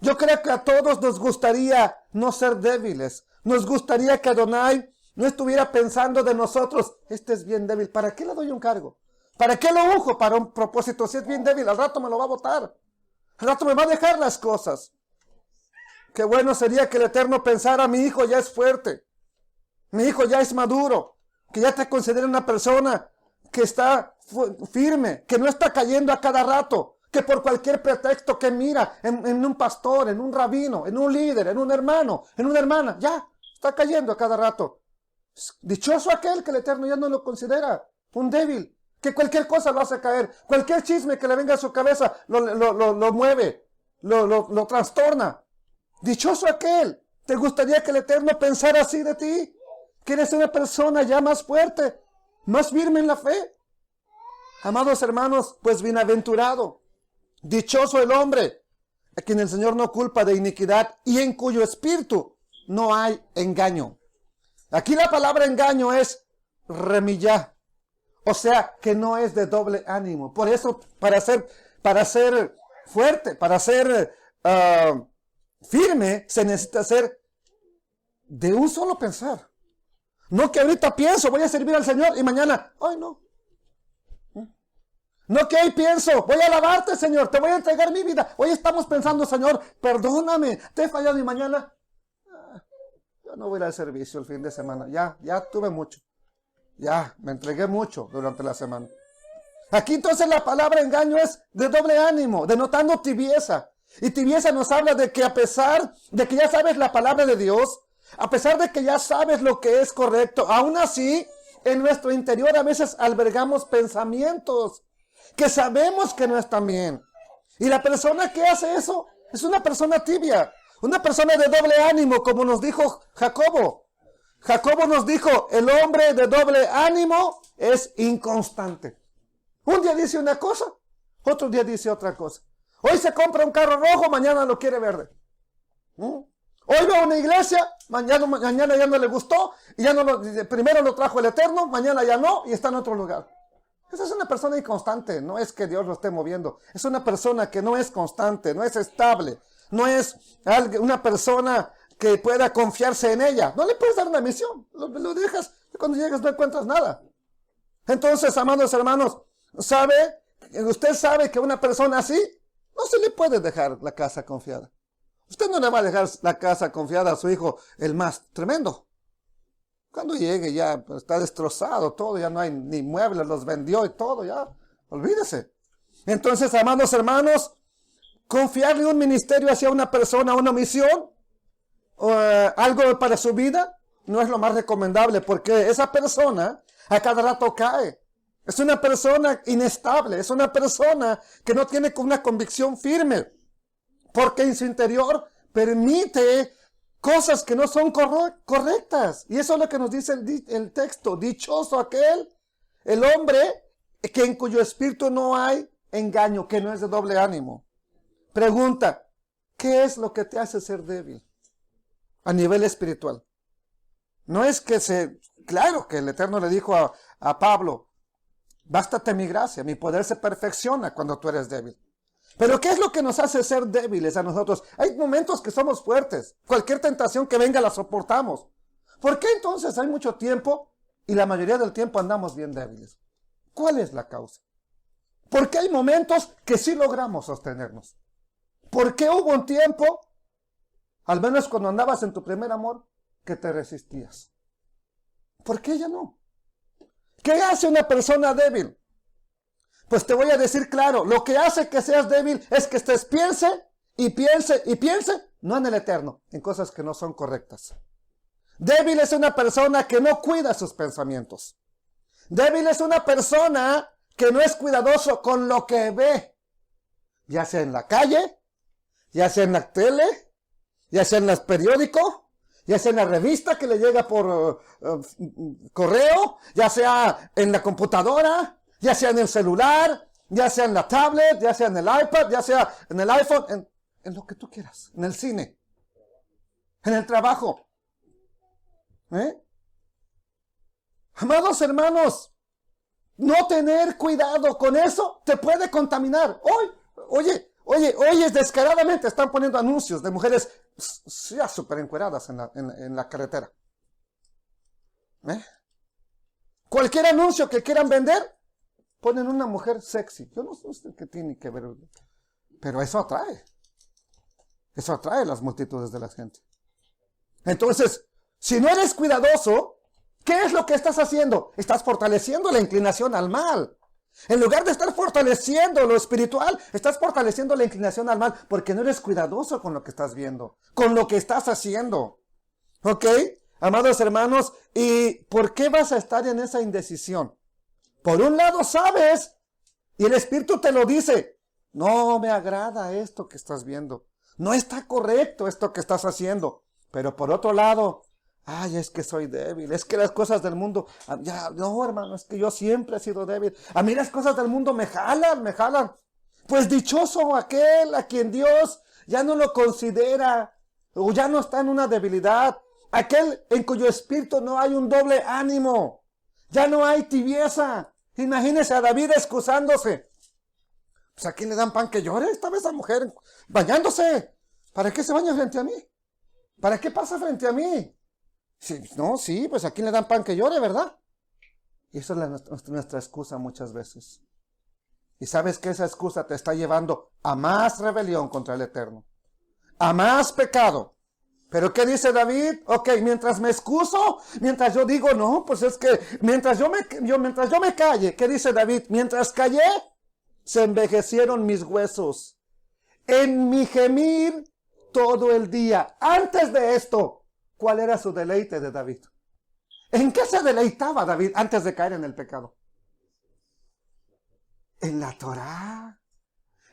Yo creo que a todos nos gustaría no ser débiles, nos gustaría que Adonai no estuviera pensando de nosotros, este es bien débil, ¿para qué le doy un cargo? ¿Para qué lo unjo para un propósito? Si es bien débil, al rato me lo va a botar, al rato me va a dejar las cosas. Qué bueno sería que el Eterno pensara, mi hijo ya es fuerte, mi hijo ya es maduro, que ya te considere una persona que está firme, que no está cayendo a cada rato, que por cualquier pretexto que mira en un pastor, en un rabino, en un líder, en un hermano, en una hermana, ya está cayendo a cada rato. Dichoso aquel que el Eterno ya no lo considera un débil, que cualquier cosa lo hace caer, cualquier chisme que le venga a su cabeza lo mueve, lo trastorna. Dichoso aquel. ¿Te gustaría que el Eterno pensara así de ti? Que eres una persona ya más fuerte, más firme en la fe. Amados hermanos, pues bienaventurado, dichoso el hombre a quien el Señor no culpa de iniquidad y en cuyo espíritu no hay engaño. Aquí la palabra engaño es remillá, o sea que no es de doble ánimo. Por eso para ser fuerte, para ser firme, se necesita ser de un solo pensar. No que ahorita pienso, voy a servir al Señor y mañana, ay no. No que hoy pienso, voy a alabarte, Señor, te voy a entregar mi vida. Hoy estamos pensando, Señor, perdóname, te he fallado y mañana, yo no voy a ir al servicio el fin de semana. Ya tuve mucho. Ya, me entregué mucho durante la semana. Aquí entonces la palabra engaño es de doble ánimo, denotando tibieza. Y tibieza nos habla de que a pesar de que ya sabes la palabra de Dios, a pesar de que ya sabes lo que es correcto, aún así, en nuestro interior a veces albergamos pensamientos que sabemos que no están bien. Y la persona que hace eso es una persona tibia, una persona de doble ánimo, como nos dijo Jacobo. Jacobo nos dijo, el hombre de doble ánimo es inconstante. Un día dice una cosa, otro día dice otra cosa. Hoy se compra un carro rojo, mañana lo quiere verde. Hoy va a una iglesia, mañana ya no le gustó, y primero lo trajo el Eterno, mañana ya no, y está en otro lugar. Esa es una persona inconstante, no es que Dios lo esté moviendo. Es una persona que no es constante, no es estable, no es una persona que pueda confiarse en ella. No le puedes dar una misión. Lo dejas y cuando llegas no encuentras nada. Entonces, amados hermanos, usted sabe que una persona así no se le puede dejar la casa confiada. Usted no le va a dejar la casa confiada a su hijo, el más tremendo. Cuando llegue ya está destrozado todo, ya no hay ni muebles, los vendió y todo, ya, olvídese. Entonces, amados hermanos, confiarle un ministerio hacia una persona, una misión, o algo para su vida, no es lo más recomendable, porque esa persona a cada rato cae. Es una persona inestable, es una persona que no tiene una convicción firme, porque en su interior permite cosas que no son correctas. Y eso es lo que nos dice el texto. Dichoso aquel, el hombre, que en cuyo espíritu no hay engaño, que no es de doble ánimo. Pregunta, ¿qué es lo que te hace ser débil a nivel espiritual? No es que claro que el Eterno le dijo a Pablo, bástate mi gracia, mi poder se perfecciona cuando tú eres débil. Pero ¿qué es lo que nos hace ser débiles a nosotros? Hay momentos que somos fuertes. Cualquier tentación que venga la soportamos. ¿Por qué entonces hay mucho tiempo y la mayoría del tiempo andamos bien débiles? ¿Cuál es la causa? ¿Por qué hay momentos que sí logramos sostenernos? ¿Por qué hubo un tiempo, al menos cuando andabas en tu primer amor, que te resistías? ¿Por qué ya no? ¿Qué hace una persona débil? Pues te voy a decir claro, lo que hace que seas débil es que estés piense, no en el Eterno, en cosas que no son correctas. Débil es una persona que no cuida sus pensamientos. Débil es una persona que no es cuidadoso con lo que ve, ya sea en la calle, ya sea en la tele, ya sea en los periódicos, ya sea en la revista que le llega por correo, ya sea en la computadora, ya sea en el celular, ya sea en la tablet, ya sea en el iPad, ya sea en el iPhone, en lo que tú quieras, en el cine, en el trabajo. Amados hermanos, no tener cuidado con eso te puede contaminar. Oye, descaradamente están poniendo anuncios de mujeres ya súper encueradas en la carretera. Cualquier anuncio que quieran vender, ponen una mujer sexy. Yo no sé qué tiene que ver, pero eso atrae. Eso atrae a las multitudes de la gente. Entonces, si no eres cuidadoso, ¿qué es lo que estás haciendo? Estás fortaleciendo la inclinación al mal. En lugar de estar fortaleciendo lo espiritual, estás fortaleciendo la inclinación al mal, porque no eres cuidadoso con lo que estás viendo, con lo que estás haciendo. ¿Ok? Amados hermanos, ¿y por qué vas a estar en esa indecisión? Por un lado sabes, y el Espíritu te lo dice, no me agrada esto que estás viendo, no está correcto esto que estás haciendo. Pero por otro lado, es que soy débil, es que las cosas del mundo, no hermano, es que yo siempre he sido débil. A mí las cosas del mundo me jalan. Pues dichoso aquel a quien Dios ya no lo considera, o ya no está en una debilidad. Aquel en cuyo espíritu no hay un doble ánimo, ya no hay tibieza. Imagínese a David excusándose. Pues ¿a quién le dan pan que llore? Estaba esa mujer bañándose. ¿Para qué se baña frente a mí? ¿Para qué pasa frente a mí? Sí, pues ¿a quién le dan pan que llore, verdad? Y eso es nuestra excusa muchas veces. Y sabes que esa excusa te está llevando a más rebelión contra el Eterno, a más pecado. ¿Pero qué dice David? Ok, mientras me excuso, mientras yo digo, no, pues es que mientras yo me calle, ¿qué dice David? Mientras callé, se envejecieron mis huesos. En mi gemir todo el día. Antes de esto, ¿cuál era su deleite de David? ¿En qué se deleitaba David antes de caer en el pecado? En la Torá.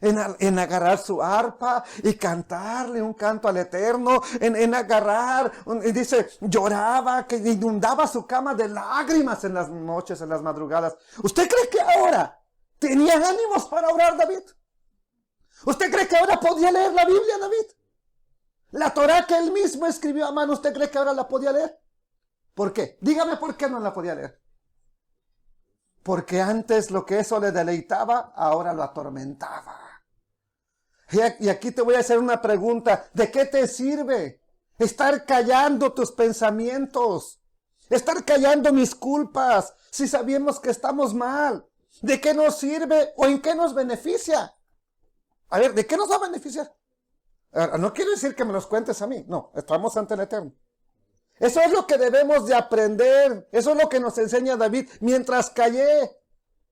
En agarrar su arpa y cantarle un canto al Eterno, en agarrar, dice, lloraba, que inundaba su cama de lágrimas en las noches, en las madrugadas. ¿Usted cree que ahora tenía ánimos para orar David? ¿Usted cree que ahora podía leer la Biblia David? La Torá que él mismo escribió a mano, ¿usted cree que ahora la podía leer? ¿Por qué? Dígame por qué no la podía leer. Porque antes lo que eso le deleitaba, ahora lo atormentaba. Y aquí te voy a hacer una pregunta. ¿De qué te sirve estar callando tus pensamientos, estar callando mis culpas, si sabemos que estamos mal. ¿De qué nos sirve o en qué nos beneficia? A ver, ¿de qué nos va a beneficiar? No quiero decir que me los cuentes a mí, no, estamos ante el Eterno. Eso es lo que debemos de aprender, eso es lo que nos enseña David. Mientras callé,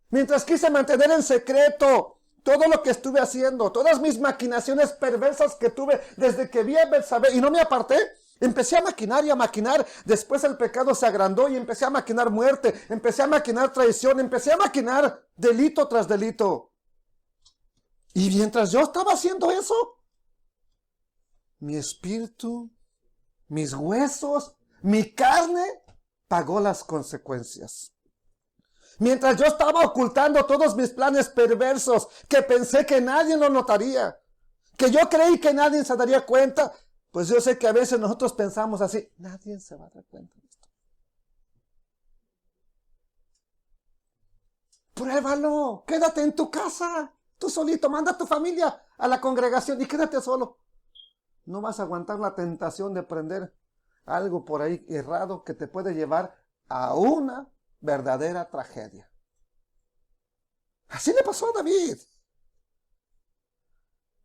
mientras quise mantener en secreto todo lo que estuve haciendo, todas mis maquinaciones perversas que tuve desde que vi a Betsabé y no me aparté, empecé a maquinar y a maquinar. Después el pecado se agrandó y empecé a maquinar muerte, empecé a maquinar traición, empecé a maquinar delito tras delito. Y mientras yo estaba haciendo eso, mi espíritu, mis huesos, mi carne pagó las consecuencias. Mientras yo estaba ocultando todos mis planes perversos, que pensé que nadie lo notaría, que yo creí que nadie se daría cuenta, pues yo sé que a veces nosotros pensamos así, nadie se va a dar cuenta de esto. Pruébalo, quédate en tu casa, tú solito, manda a tu familia a la congregación y quédate solo. No vas a aguantar la tentación de prender algo por ahí errado que te puede llevar a una verdadera tragedia. Así le pasó a David.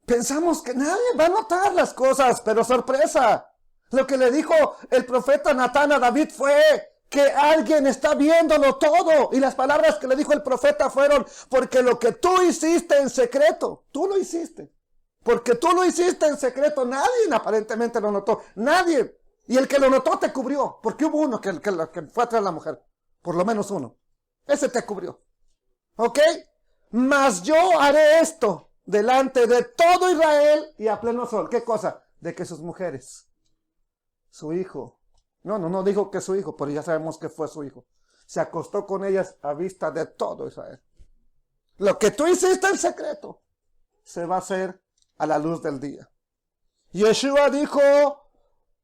Pensamos que nadie va a notar las cosas, pero sorpresa. Lo que le dijo el profeta Natán a David fue que alguien está viéndolo todo. Y las palabras que le dijo el profeta fueron, porque lo que tú hiciste en secreto, tú lo hiciste. Porque tú lo hiciste en secreto, nadie aparentemente lo notó, nadie. Y el que lo notó te cubrió, porque hubo uno que fue atrás de la mujer, por lo menos uno. Ese te cubrió. ¿Ok? Mas yo haré esto delante de todo Israel y a pleno sol. ¿Qué cosa? De que sus mujeres, su hijo, no dijo que su hijo, pero ya sabemos que fue su hijo, se acostó con ellas a vista de todo Israel. Lo que tú hiciste en secreto se va a hacer a la luz del día. Yeshua dijo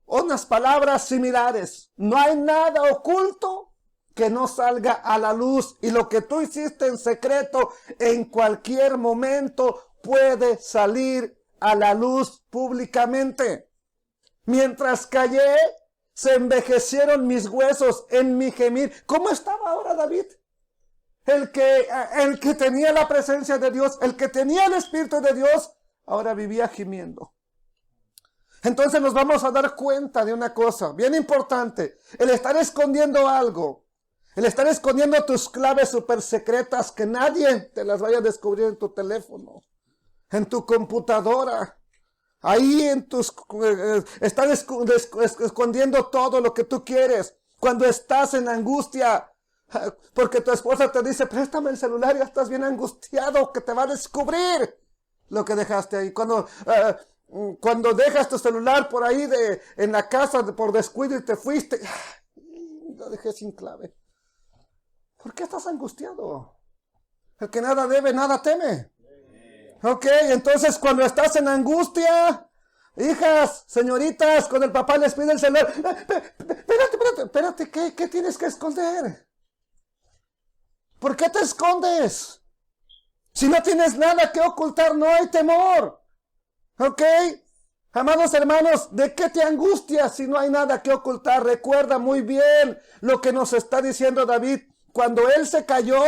unas palabras similares: no hay nada oculto que no salga a la luz, y lo que tú hiciste en secreto en cualquier momento puede salir a la luz públicamente. Mientras callé, se envejecieron mis huesos en mi gemir. ¿Cómo estaba ahora David? El que tenía la presencia de Dios, el que tenía el Espíritu de Dios, ahora vivía gimiendo. Entonces nos vamos a dar cuenta de una cosa bien importante: el estar escondiendo algo, el estar escondiendo tus claves super secretas, que nadie te las vaya a descubrir en tu teléfono, en tu computadora, ahí estás escondiendo todo lo que tú quieres. Cuando estás en angustia, porque tu esposa te dice, préstame el celular, y ya estás bien angustiado, que te va a descubrir lo que dejaste ahí. Cuando dejas tu celular por ahí en la casa por descuido y te fuiste, lo dejé sin clave. ¿Por qué estás angustiado? El que nada debe, nada teme. Ok, entonces cuando estás en angustia, hijas, señoritas, cuando el papá les pide el celular, espérate, ¿qué tienes que esconder? ¿Por qué te escondes? Si no tienes nada que ocultar, no hay temor. ¿Ok? Amados hermanos, ¿de qué te angustias si no hay nada que ocultar? Recuerda muy bien lo que nos está diciendo David. Cuando él se cayó,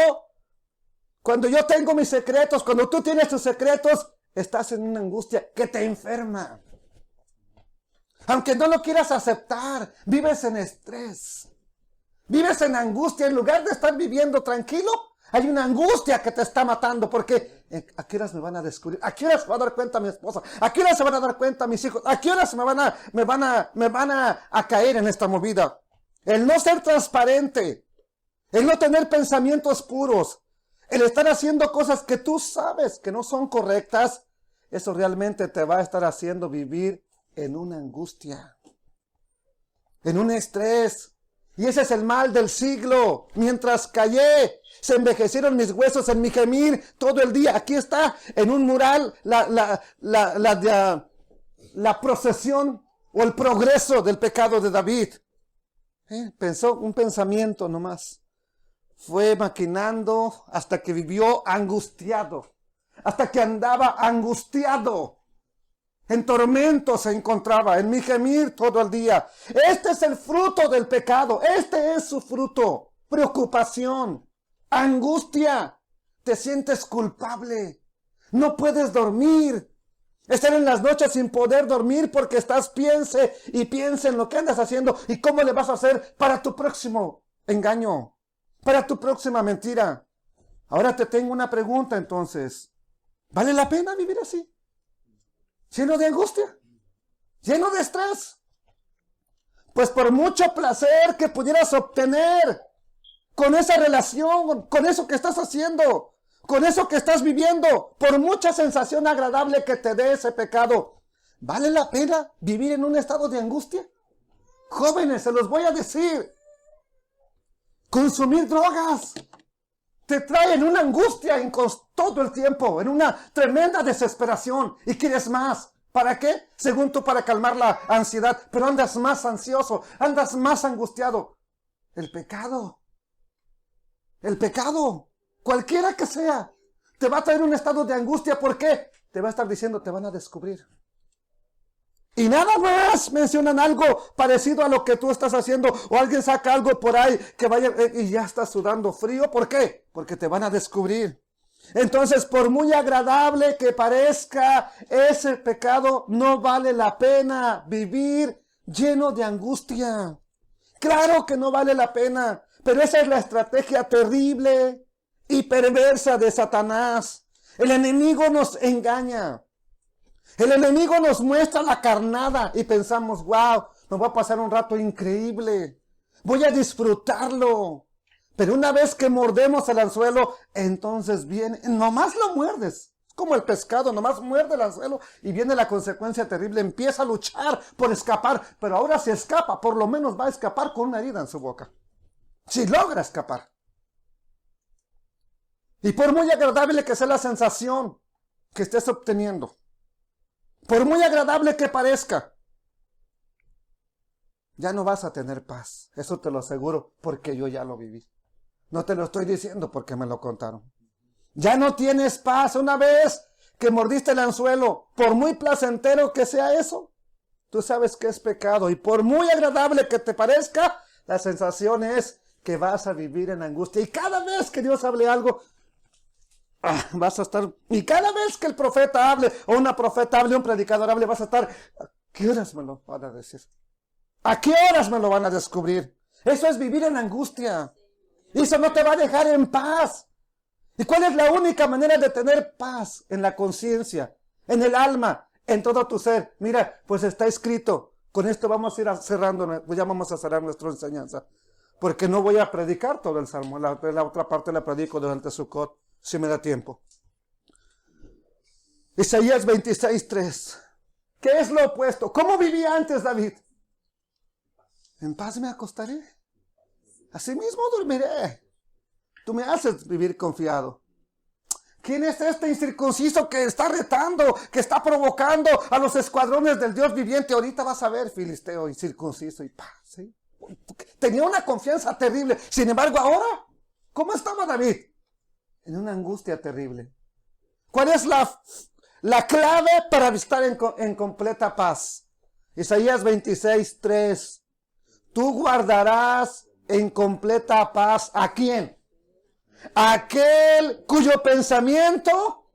cuando yo tengo mis secretos, cuando tú tienes tus secretos, estás en una angustia que te enferma. Aunque no lo quieras aceptar, vives en estrés. Vives en angustia. En lugar de estar viviendo tranquilo, hay una angustia que te está matando, porque ¿a qué horas me van a descubrir? ¿A qué horas se va a dar cuenta mi esposa? ¿A qué horas se van a dar cuenta mis hijos? ¿A qué horas me van a caer en esta movida? El no ser transparente, el no tener pensamientos puros, el estar haciendo cosas que tú sabes que no son correctas, eso realmente te va a estar haciendo vivir en una angustia, en un estrés. Y ese es el mal del siglo. Mientras callé, se envejecieron mis huesos en mi gemir todo el día. Aquí está en un mural la procesión o el progreso del pecado de David. Pensó un pensamiento nomás. Fue maquinando hasta que vivió angustiado. Hasta que andaba angustiado. En tormento se encontraba, en mi gemir todo el día. Este es el fruto del pecado. Este es su fruto. Preocupación, angustia. Te sientes culpable. No puedes dormir. Estar en las noches sin poder dormir porque estás piense y piense en lo que andas haciendo y cómo le vas a hacer para tu próximo engaño, para tu próxima mentira. Ahora te tengo una pregunta entonces. ¿Vale la pena vivir así? Lleno de angustia, lleno de estrés. Pues por mucho placer que pudieras obtener con esa relación, con eso que estás haciendo, con eso que estás viviendo, por mucha sensación agradable que te dé ese pecado, ¿vale la pena vivir en un estado de angustia? Jóvenes, se los voy a decir. Consumir drogas te trae en una angustia todo el tiempo, en una tremenda desesperación. Y quieres más. ¿Para qué? Según tú, para calmar la ansiedad. Pero andas más ansioso, andas más angustiado. El pecado, cualquiera que sea, te va a traer un estado de angustia. ¿Por qué? Te va a estar diciendo, te van a descubrir. Y nada más mencionan algo parecido a lo que tú estás haciendo, o alguien saca algo por ahí que vaya y ya estás sudando frío. ¿Por qué? Porque te van a descubrir. Entonces, por muy agradable que parezca ese pecado, no vale la pena vivir lleno de angustia. Claro que no vale la pena, pero esa es la estrategia terrible y perversa de Satanás. El enemigo nos engaña. El enemigo nos muestra la carnada y pensamos, wow, me voy a pasar un rato increíble. Voy a disfrutarlo. Pero una vez que mordemos el anzuelo, entonces viene, nomás lo muerdes. Es como el pescado, nomás muerde el anzuelo y viene la consecuencia terrible. Empieza a luchar por escapar, pero ahora si escapa, por lo menos va a escapar con una herida en su boca. Si logra escapar. Y por muy agradable que sea la sensación que estés obteniendo, por muy agradable que parezca, ya no vas a tener paz. Eso te lo aseguro porque yo ya lo viví. No te lo estoy diciendo porque me lo contaron. Ya no tienes paz una vez que mordiste el anzuelo. Por muy placentero que sea eso, tú sabes que es pecado. Y por muy agradable que te parezca, la sensación es que vas a vivir en angustia. Y cada vez que Dios hable algo, vas a estar, y cada vez que el profeta hable, o una profeta hable, un predicador hable, vas a estar, ¿a qué horas me lo van a decir? ¿A qué horas me lo van a descubrir? Eso es vivir en angustia. Y eso no te va a dejar en paz. ¿Y cuál es la única manera de tener paz? En la conciencia, en el alma, en todo tu ser. Mira, pues está escrito. Con esto vamos a ir cerrando, pues ya vamos a cerrar nuestra enseñanza. Porque no voy a predicar todo el salmo. La otra parte la predico durante Sukkot, si me da tiempo. Isaías 26:3. ¿Qué es lo opuesto? ¿Cómo vivía antes David? En paz me acostaré. Asimismo dormiré. Tú me haces vivir confiado. ¿Quién es este incircunciso que está retando, que está provocando a los escuadrones del Dios viviente? Ahorita vas a ver, filisteo incircunciso y paz, ¿sí? Tenía una confianza terrible. Sin embargo, ahora, ¿cómo estaba David? En una angustia terrible. ¿Cuál es la clave para estar en completa paz? Isaías 26:3. Tú guardarás en completa paz. ¿A quién? Aquel cuyo pensamiento,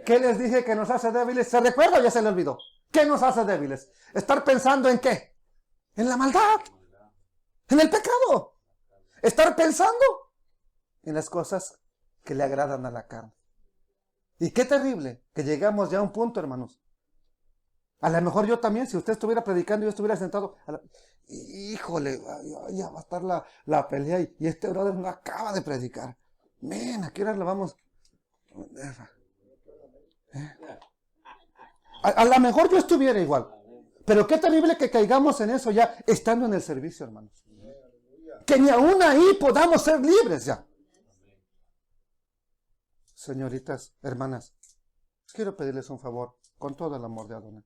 ¿qué les dije que nos hace débiles? ¿Se recuerda o ya se le olvidó? ¿Qué nos hace débiles? Estar pensando en qué? En la maldad, en el pecado. Estar pensando en las cosas que le agradan a la carne. Y qué terrible que llegamos ya a un punto, hermanos. A lo mejor yo también, si usted estuviera predicando y yo estuviera sentado, híjole, ya va a estar la pelea y este brother no acaba de predicar. Men, ¿a qué hora la vamos? A lo mejor yo estuviera igual. Pero qué terrible que caigamos en eso ya estando en el servicio, hermanos. Que ni aún ahí podamos ser libres ya. Señoritas, hermanas, quiero pedirles un favor, con todo el amor de Adonai.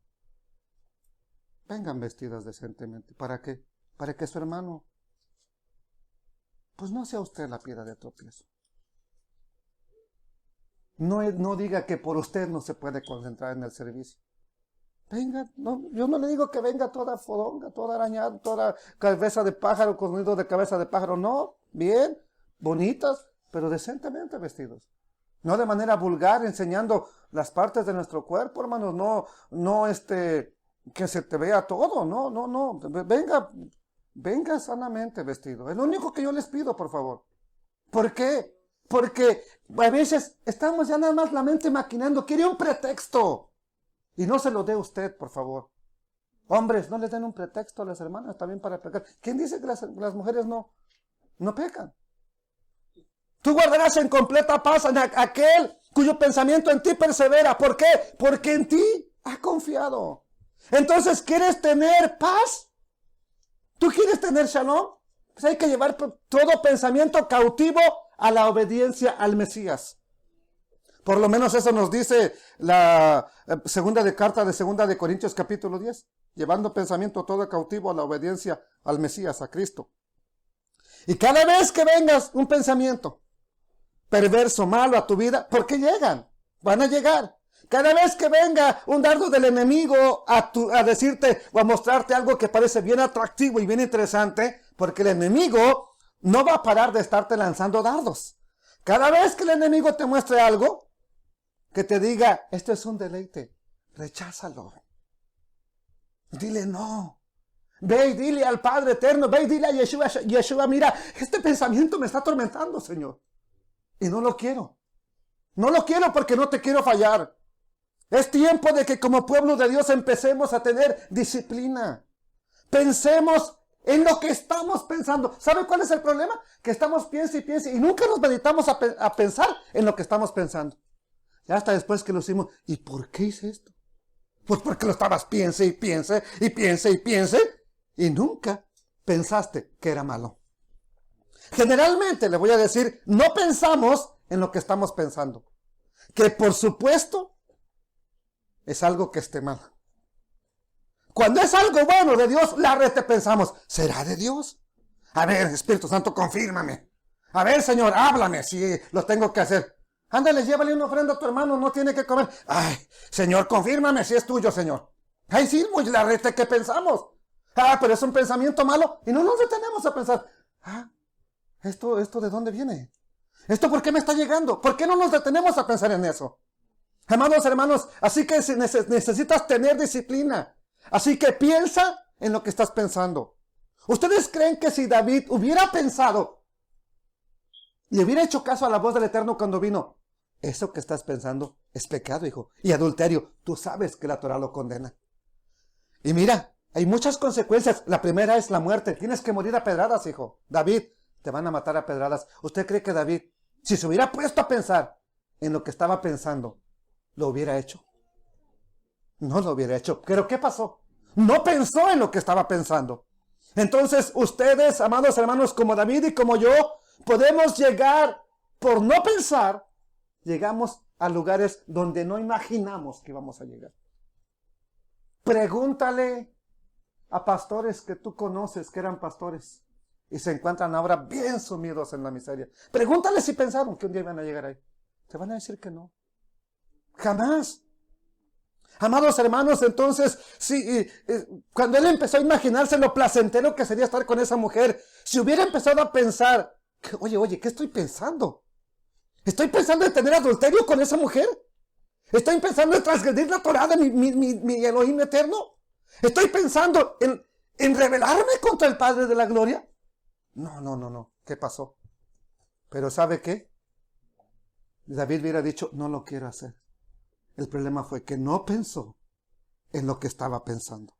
Vengan vestidas decentemente. ¿Para qué? Para que su hermano, pues no sea usted la piedra de tropiezo. No diga que por usted no se puede concentrar en el servicio. Venga, no, yo no le digo que venga toda fodonga, toda arañada, toda cabeza de pájaro, con nido de cabeza de pájaro. No, bien, bonitas, pero decentemente vestidos. No de manera vulgar, enseñando las partes de nuestro cuerpo, hermanos. No, que se te vea todo. No. Venga sanamente vestido. Es lo único que yo les pido, por favor. ¿Por qué? Porque a veces estamos ya nada más la mente maquinando. Quiere un pretexto. Y no se lo dé usted, por favor. Hombres, no les den un pretexto a las hermanas también para pecar. ¿Quién dice que las mujeres no pecan? Tú guardarás en completa paz a aquel cuyo pensamiento en ti persevera. ¿Por qué? Porque en ti ha confiado. Entonces, ¿quieres tener paz? ¿Tú quieres tener shalom? Pues hay que llevar todo pensamiento cautivo a la obediencia al Mesías. Por lo menos eso nos dice la carta de Corintios capítulo 10. Llevando pensamiento todo cautivo a la obediencia al Mesías, a Cristo. Y cada vez que vengas un pensamiento perverso, malo a tu vida, ¿por qué llegan? Van a llegar. Cada vez que venga un dardo del enemigo a decirte o a mostrarte algo que parece bien atractivo y bien interesante, porque el enemigo no va a parar de estarte lanzando dardos. Cada vez que el enemigo te muestre algo, que te diga, esto es un deleite, recházalo. Dile no. Ve y dile al Padre Eterno, ve y dile a Yeshua, mira, este pensamiento me está atormentando, Señor. Y no lo quiero. No lo quiero porque no te quiero fallar. Es tiempo de que como pueblo de Dios empecemos a tener disciplina. Pensemos en lo que estamos pensando. ¿Sabe cuál es el problema? Que estamos piense y nunca nos meditamos a pensar en lo que estamos pensando. Ya hasta después que lo hicimos, ¿y por qué hice esto? Pues porque lo estabas piense y nunca pensaste que era malo. Generalmente, le voy a decir, no pensamos en lo que estamos pensando. Que por supuesto es algo que esté mal. Cuando es algo bueno de Dios, pensamos, ¿será de Dios? A ver, Espíritu Santo, confírmame. A ver, Señor, háblame si lo tengo que hacer. Ándale, llévale una ofrenda a tu hermano, no tiene que comer. Ay, Señor, confírmame si es tuyo, Señor. Ay, sí, muy que pensamos. Pero es un pensamiento malo y no nos detenemos a pensar. ¿Esto de dónde viene? ¿Esto por qué me está llegando? ¿Por qué no nos detenemos a pensar en eso? Amados hermanos, así que necesitas tener disciplina. Así que piensa en lo que estás pensando. ¿Ustedes creen que si David hubiera pensado y hubiera hecho caso a la voz del Eterno cuando vino, eso que estás pensando es pecado, hijo, y adulterio, tú sabes que la Torah lo condena? Y mira, hay muchas consecuencias. La primera es la muerte. Tienes que morir a pedradas, hijo. David, te van a matar a pedradas. ¿Usted cree que David, si se hubiera puesto a pensar en lo que estaba pensando, lo hubiera hecho? No lo hubiera hecho. ¿Pero qué pasó? No pensó en lo que estaba pensando. Entonces, ustedes, amados hermanos, como David y como yo, podemos llegar, por no pensar, llegamos a lugares donde no imaginamos que íbamos a llegar. Pregúntale a pastores que tú conoces, que eran pastores, y se encuentran ahora bien sumidos en la miseria. Pregúntale si pensaron que un día iban a llegar ahí. Te van a decir que no. Jamás. Amados hermanos, entonces, cuando él empezó a imaginarse lo placentero que sería estar con esa mujer, si hubiera empezado a pensar, oye, ¿qué estoy pensando? ¿Estoy pensando en tener adulterio con esa mujer? ¿Estoy pensando en transgredir la Torah de mi Elohim eterno? ¿Estoy pensando en rebelarme contra el Padre de la Gloria? No. ¿Qué pasó? Pero ¿sabe qué? David hubiera dicho, no lo quiero hacer. El problema fue que no pensó en lo que estaba pensando.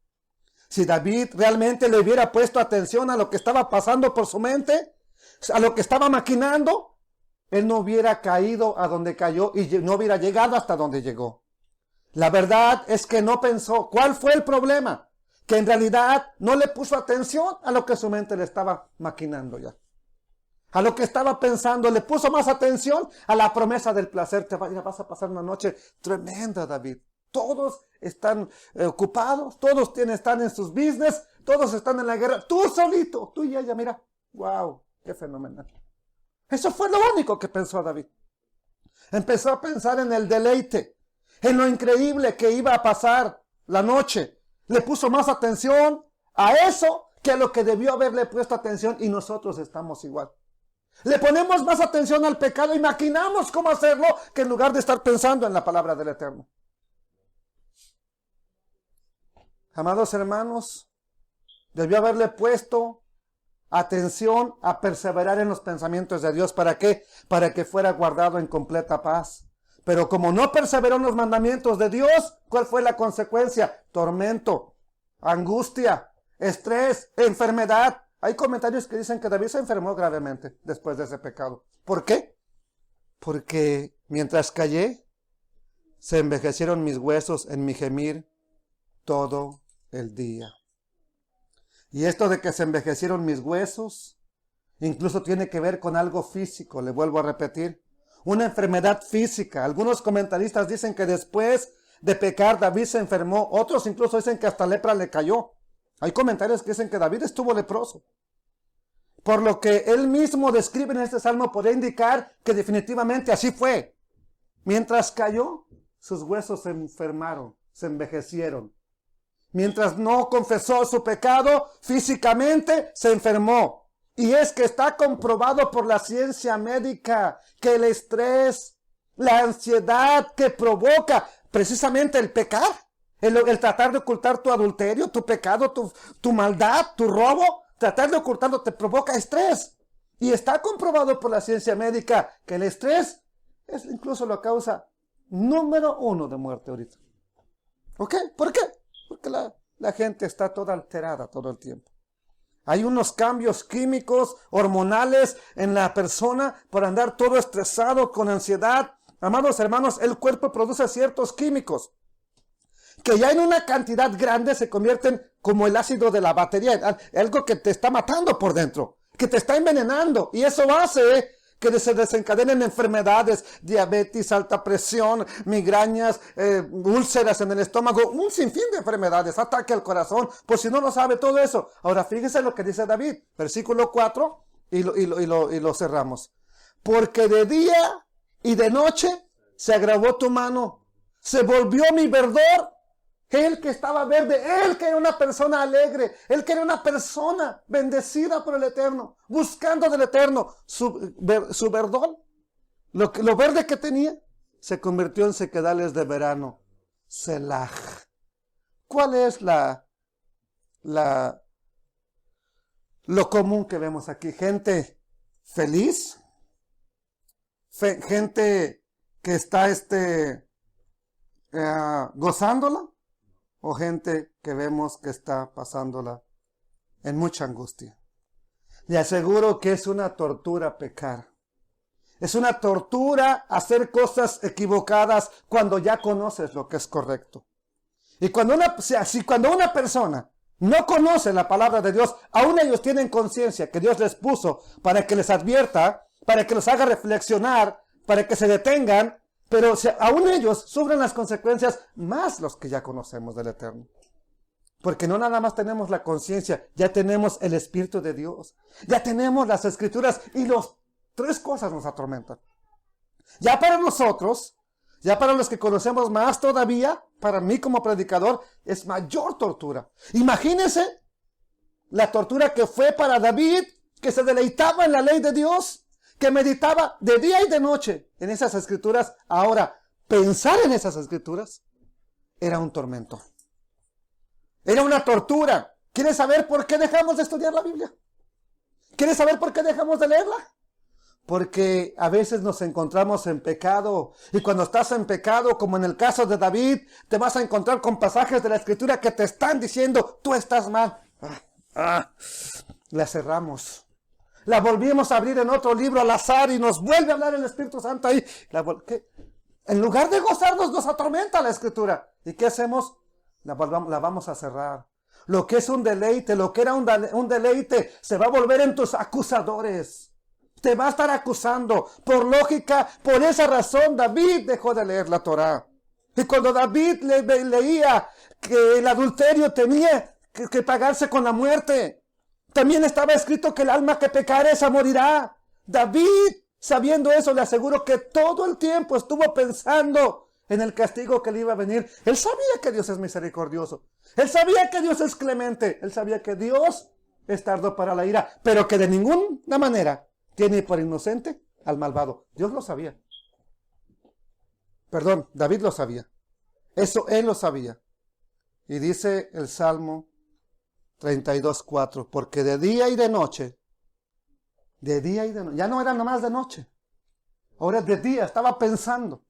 Si David realmente le hubiera puesto atención a lo que estaba pasando por su mente, a lo que estaba maquinando, él no hubiera caído a donde cayó y no hubiera llegado hasta donde llegó. La verdad es que no pensó. ¿Cuál fue el problema? Que en realidad no le puso atención a lo que su mente le estaba maquinando ya. A lo que estaba pensando, le puso más atención a la promesa del placer. Vas a pasar una noche tremenda, David. Todos están ocupados, todos están en sus business, todos están en la guerra. Tú solito, tú y ella, mira. Wow, qué fenomenal. Eso fue lo único que pensó David. Empezó a pensar en el deleite, en lo increíble que iba a pasar la noche. Le puso más atención a eso que a lo que debió haberle puesto atención, y nosotros estamos igual. Le ponemos más atención al pecado y maquinamos cómo hacerlo que en lugar de estar pensando en la palabra del Eterno. Amados hermanos, debió haberle puesto atención a perseverar en los pensamientos de Dios. ¿Para qué? Para que fuera guardado en completa paz. Pero como no perseveró en los mandamientos de Dios, ¿cuál fue la consecuencia? Tormento, angustia, estrés, enfermedad. Hay comentarios que dicen que David se enfermó gravemente después de ese pecado. ¿Por qué? Porque mientras callé, se envejecieron mis huesos en mi gemir todo el día. Y esto de que se envejecieron mis huesos, incluso tiene que ver con algo físico, le vuelvo a repetir. Una enfermedad física. Algunos comentaristas dicen que después de pecar David se enfermó. Otros incluso dicen que hasta lepra le cayó. Hay comentarios que dicen que David estuvo leproso. Por lo que él mismo describe en este salmo, podría indicar que definitivamente así fue. Mientras cayó, sus huesos se enfermaron, se envejecieron. Mientras no confesó su pecado, físicamente se enfermó. Y es que está comprobado por la ciencia médica que el estrés, la ansiedad que provoca precisamente el pecar, el tratar de ocultar tu adulterio, tu pecado, tu maldad, tu robo, tratar de ocultarlo te provoca estrés. Y está comprobado por la ciencia médica que el estrés es incluso la causa número 1 de muerte ahorita. ¿Ok? ¿Por qué? Porque la gente está toda alterada todo el tiempo. Hay unos cambios químicos, hormonales en la persona por andar todo estresado, con ansiedad. Amados hermanos, el cuerpo produce ciertos químicos que ya en una cantidad grande se convierten como el ácido de la batería, algo que te está matando por dentro, que te está envenenando, y eso hace que se desencadenen enfermedades, diabetes, alta presión, migrañas, úlceras en el estómago, un sinfín de enfermedades, ataque al corazón, por si no lo sabe todo eso. Ahora fíjese lo que dice David, versículo 4, y lo cerramos. Porque de día y de noche se agravó tu mano, se volvió mi verdor. Él que estaba verde, él que era una persona alegre, él que era una persona bendecida por el Eterno, buscando del Eterno, su verdor, lo verde que tenía, se convirtió en sequedales de verano. Selah. ¿Cuál es lo común que vemos aquí? Gente feliz, gente que está gozándola, o gente que vemos que está pasándola en mucha angustia. Le aseguro que es una tortura pecar. Es una tortura hacer cosas equivocadas cuando ya conoces lo que es correcto. Y cuando una persona no conoce la palabra de Dios, aún ellos tienen conciencia que Dios les puso para que les advierta, para que los haga reflexionar, para que se detengan, pero aún ellos sufren las consecuencias más los que ya conocemos del Eterno. Porque no nada más tenemos la conciencia, ya tenemos el Espíritu de Dios, ya tenemos las Escrituras, y tres cosas nos atormentan. Ya para nosotros, ya para los que conocemos más todavía, para mí como predicador, es mayor tortura. Imagínense la tortura que fue para David, que se deleitaba en la ley de Dios, que meditaba de día y de noche en esas escrituras. Ahora, pensar en esas escrituras era un tormento. Era una tortura. ¿Quieres saber por qué dejamos de estudiar la Biblia? ¿Quieres saber por qué dejamos de leerla? Porque a veces nos encontramos en pecado. Y cuando estás en pecado, como en el caso de David, te vas a encontrar con pasajes de la escritura que te están diciendo, tú estás mal. La cerramos. La volvimos a abrir en otro libro al azar y nos vuelve a hablar el Espíritu Santo ahí. En lugar de gozarnos, nos atormenta la escritura. ¿Y qué hacemos? La vamos a cerrar. Lo que es un deleite, lo que era un deleite, se va a volver en tus acusadores. Te va a estar acusando. Por lógica, por esa razón, David dejó de leer la Torá. Y cuando David leía que el adulterio tenía que pagarse con la muerte, también estaba escrito que el alma que pecare esa morirá. David, sabiendo eso, le aseguro que todo el tiempo estuvo pensando en el castigo que le iba a venir. Él sabía que Dios es misericordioso. Él sabía que Dios es clemente. Él sabía que Dios es tardo para la ira, pero que de ninguna manera tiene por inocente al malvado. Dios lo sabía. Perdón, David lo sabía. Eso él lo sabía. Y dice el Salmo 32:4, porque de día y de noche, ya no era nomás de noche, ahora es de día. Estaba pensando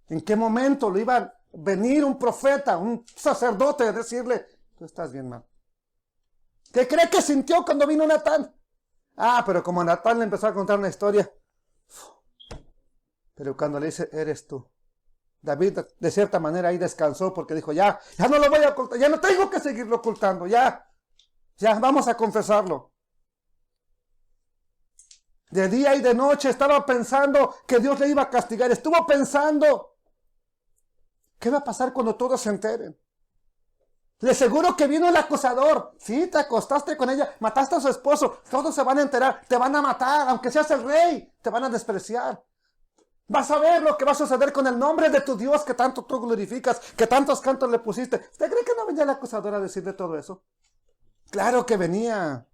en qué momento le iba a venir un profeta, un sacerdote, a decirle, tú estás bien mal. ¿Qué cree que sintió cuando vino Natán? Pero como Natán le empezó a contar una historia, pero cuando le dice, eres tú, David de cierta manera ahí descansó, porque dijo, ya no lo voy a ocultar, ya no tengo que seguirlo ocultando, ya vamos a confesarlo. De día y de noche estaba pensando que Dios le iba a castigar. Estuvo pensando, ¿qué va a pasar cuando todos se enteren? Le aseguro que vino el acusador. Sí, te acostaste con ella, mataste a su esposo, todos se van a enterar, te van a matar, aunque seas el rey, te van a despreciar. Vas a ver lo que va a suceder con el nombre de tu Dios que tanto tú glorificas, que tantos cantos le pusiste. ¿Usted cree que no venía el acusador a decirle todo eso? Claro que venía.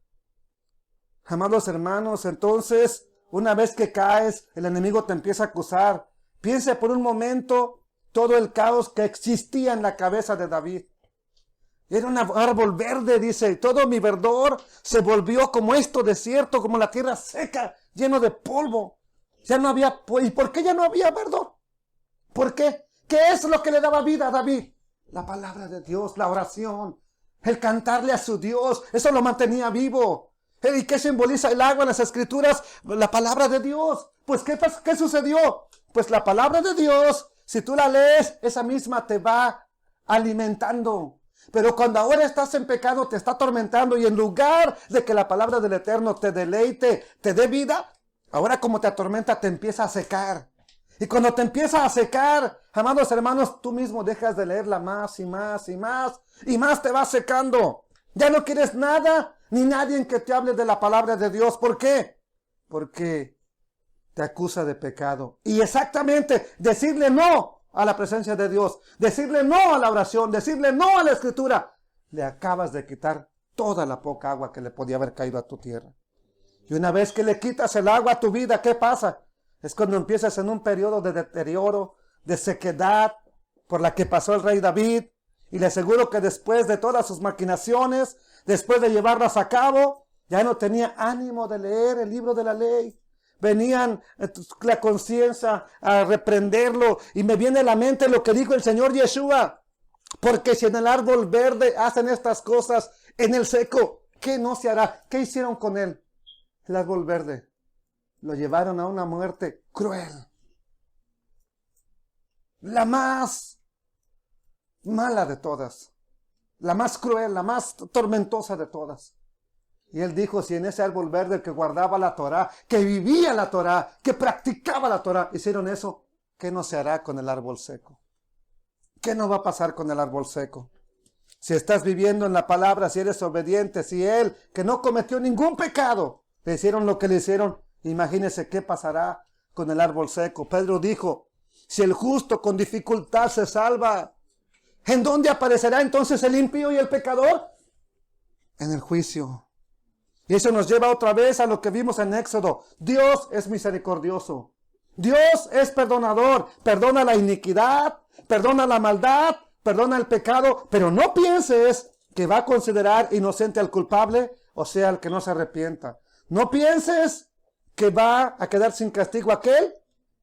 Amados hermanos, entonces, una vez que caes, el enemigo te empieza a acusar. Piense por un momento todo el caos que existía en la cabeza de David. Era un árbol verde, dice, y todo mi verdor se volvió como esto desierto, como la tierra seca, lleno de polvo. Ya no había, ¿y por qué ya no había verdor? ¿Por qué? ¿Qué es lo que le daba vida a David? La palabra de Dios, la oración, el cantarle a su Dios, eso lo mantenía vivo. ¿Y qué simboliza el agua en las escrituras? La palabra de Dios. Pues ¿qué sucedió? Pues la palabra de Dios, si tú la lees, esa misma te va alimentando. Pero cuando ahora estás en pecado, te está atormentando, y en lugar de que la palabra del Eterno te deleite, te dé vida, ahora como te atormenta, te empieza a secar. Y cuando te empieza a secar, amados hermanos, tú mismo dejas de leerla más y más y más, y más te va secando. Ya no quieres nada, ni nadie que te hable de la palabra de Dios. ¿Por qué? Porque te acusa de pecado. Y exactamente, decirle no a la presencia de Dios, decirle no a la oración, decirle no a la escritura, le acabas de quitar toda la poca agua que le podía haber caído a tu tierra. Y una vez que le quitas el agua a tu vida, ¿qué pasa? Es cuando empiezas en un periodo de deterioro, de sequedad, por la que pasó el rey David. Y le aseguro que después de todas sus maquinaciones, después de llevarlas a cabo, ya no tenía ánimo de leer el libro de la ley. Venían la conciencia a reprenderlo, y me viene a la mente lo que dijo el Señor Yeshua: porque si en el árbol verde hacen estas cosas, en el seco, ¿qué no se hará? ¿Qué hicieron con él? El árbol verde lo llevaron a una muerte cruel, la más mala de todas, la más cruel, la más tormentosa de todas. Y él dijo, si en ese árbol verde que guardaba la Torá, que vivía la Torá, que practicaba la Torá, hicieron eso, ¿qué no se hará con el árbol seco? ¿Qué no va a pasar con el árbol seco? Si estás viviendo en la palabra, si eres obediente, si él, que no cometió ningún pecado, le hicieron lo que le hicieron, imagínese qué pasará con el árbol seco. Pedro dijo, si el justo con dificultad se salva, ¿en dónde aparecerá entonces el impío y el pecador? En el juicio. Y eso nos lleva otra vez a lo que vimos en Éxodo. Dios es misericordioso. Dios es perdonador. Perdona la iniquidad, perdona la maldad, perdona el pecado. Pero no pienses que va a considerar inocente al culpable, o sea, al que no se arrepienta. No pienses que va a quedar sin castigo aquel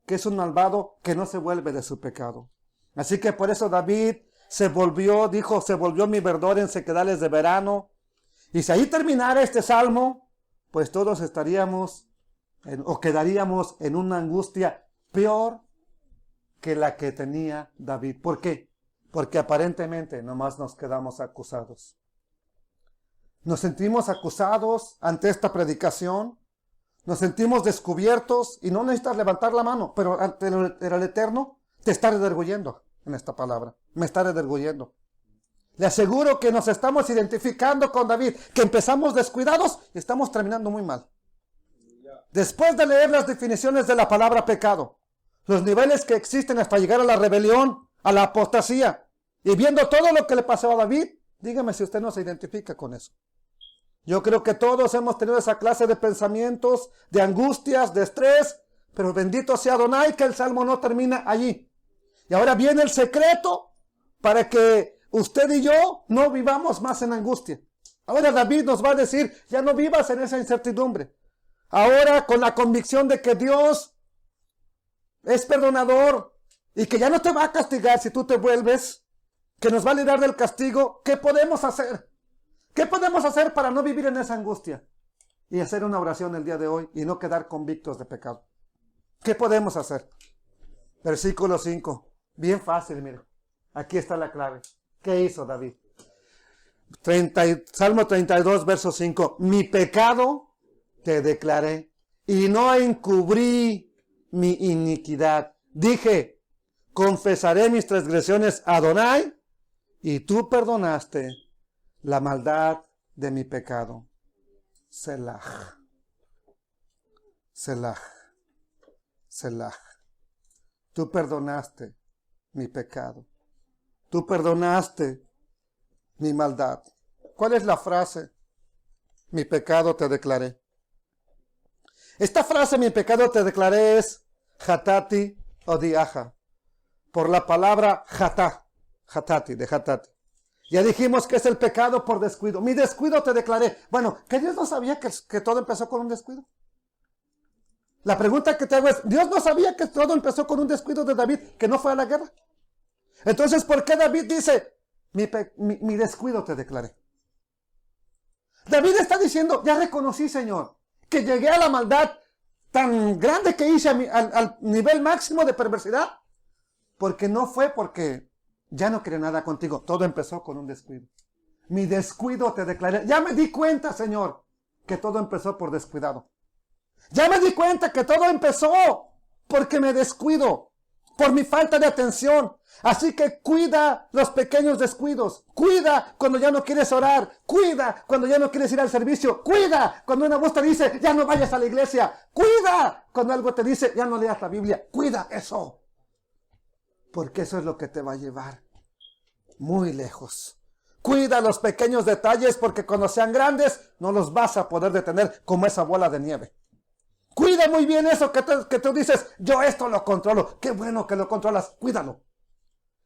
que es un malvado que no se vuelve de su pecado. Así que por eso David se volvió mi verdor en sequedales de verano. Y si ahí terminara este salmo, pues todos estaríamos o quedaríamos en una angustia peor que la que tenía David. ¿Por qué? Porque aparentemente nomás nos quedamos acusados. Nos sentimos acusados ante esta predicación, nos sentimos descubiertos, y no necesitas levantar la mano, pero ante el Eterno te está redarguyendo en esta palabra, me está redarguyendo. Le aseguro que nos estamos identificando con David, que empezamos descuidados y estamos terminando muy mal. Después de leer las definiciones de la palabra pecado, los niveles que existen hasta llegar a la rebelión, a la apostasía, y viendo todo lo que le pasó a David, dígame si usted no se identifica con eso. Yo creo que todos hemos tenido esa clase de pensamientos, de angustias, de estrés, pero bendito sea Adonai que el Salmo no termina allí. Y ahora viene el secreto para que usted y yo no vivamos más en angustia. Ahora David nos va a decir, ya no vivas en esa incertidumbre. Ahora con la convicción de que Dios es perdonador y que ya no te va a castigar si tú te vuelves, que nos va a librar del castigo, ¿qué podemos hacer? ¿Qué podemos hacer para no vivir en esa angustia? Y hacer una oración el día de hoy y no quedar convictos de pecado. ¿Qué podemos hacer? Versículo 5. Bien fácil, mire. Aquí está la clave. ¿Qué hizo David? Salmo 32, verso 5. Mi pecado te declaré y no encubrí mi iniquidad. Dije, confesaré mis transgresiones a Adonai y tú perdonaste la maldad de mi pecado. Selah. Selah. Selah. Tú perdonaste mi pecado. Tú perdonaste mi maldad. ¿Cuál es la frase? Mi pecado te declaré. Esta frase, mi pecado te declaré, es hatati o diaja. Por la palabra hatá. Hatati, de hatati. Ya dijimos que es el pecado por descuido. Mi descuido te declaré. Bueno, ¿que Dios no sabía que todo empezó con un descuido? La pregunta que te hago es, ¿Dios no sabía que todo empezó con un descuido de David, que no fue a la guerra? Entonces, ¿por qué David dice, mi descuido te declaré? David está diciendo, ya reconocí, Señor, que llegué a la maldad tan grande que hice al nivel máximo de perversidad, porque no fue porque ya no quería nada contigo. Todo empezó con un descuido. Mi descuido te declaré. Ya me di cuenta, Señor, que todo empezó por descuidado. Ya me di cuenta que todo empezó porque me descuido, por mi falta de atención. Así que cuida los pequeños descuidos. Cuida cuando ya no quieres orar. Cuida cuando ya no quieres ir al servicio. Cuida cuando una voz te dice, ya no vayas a la iglesia. Cuida cuando algo te dice, ya no leas la Biblia. Cuida eso. Porque eso es lo que te va a llevar muy lejos. Cuida los pequeños detalles porque cuando sean grandes no los vas a poder detener como esa bola de nieve. Cuida muy bien eso que tú dices, yo esto lo controlo. Qué bueno que lo controlas, cuídalo.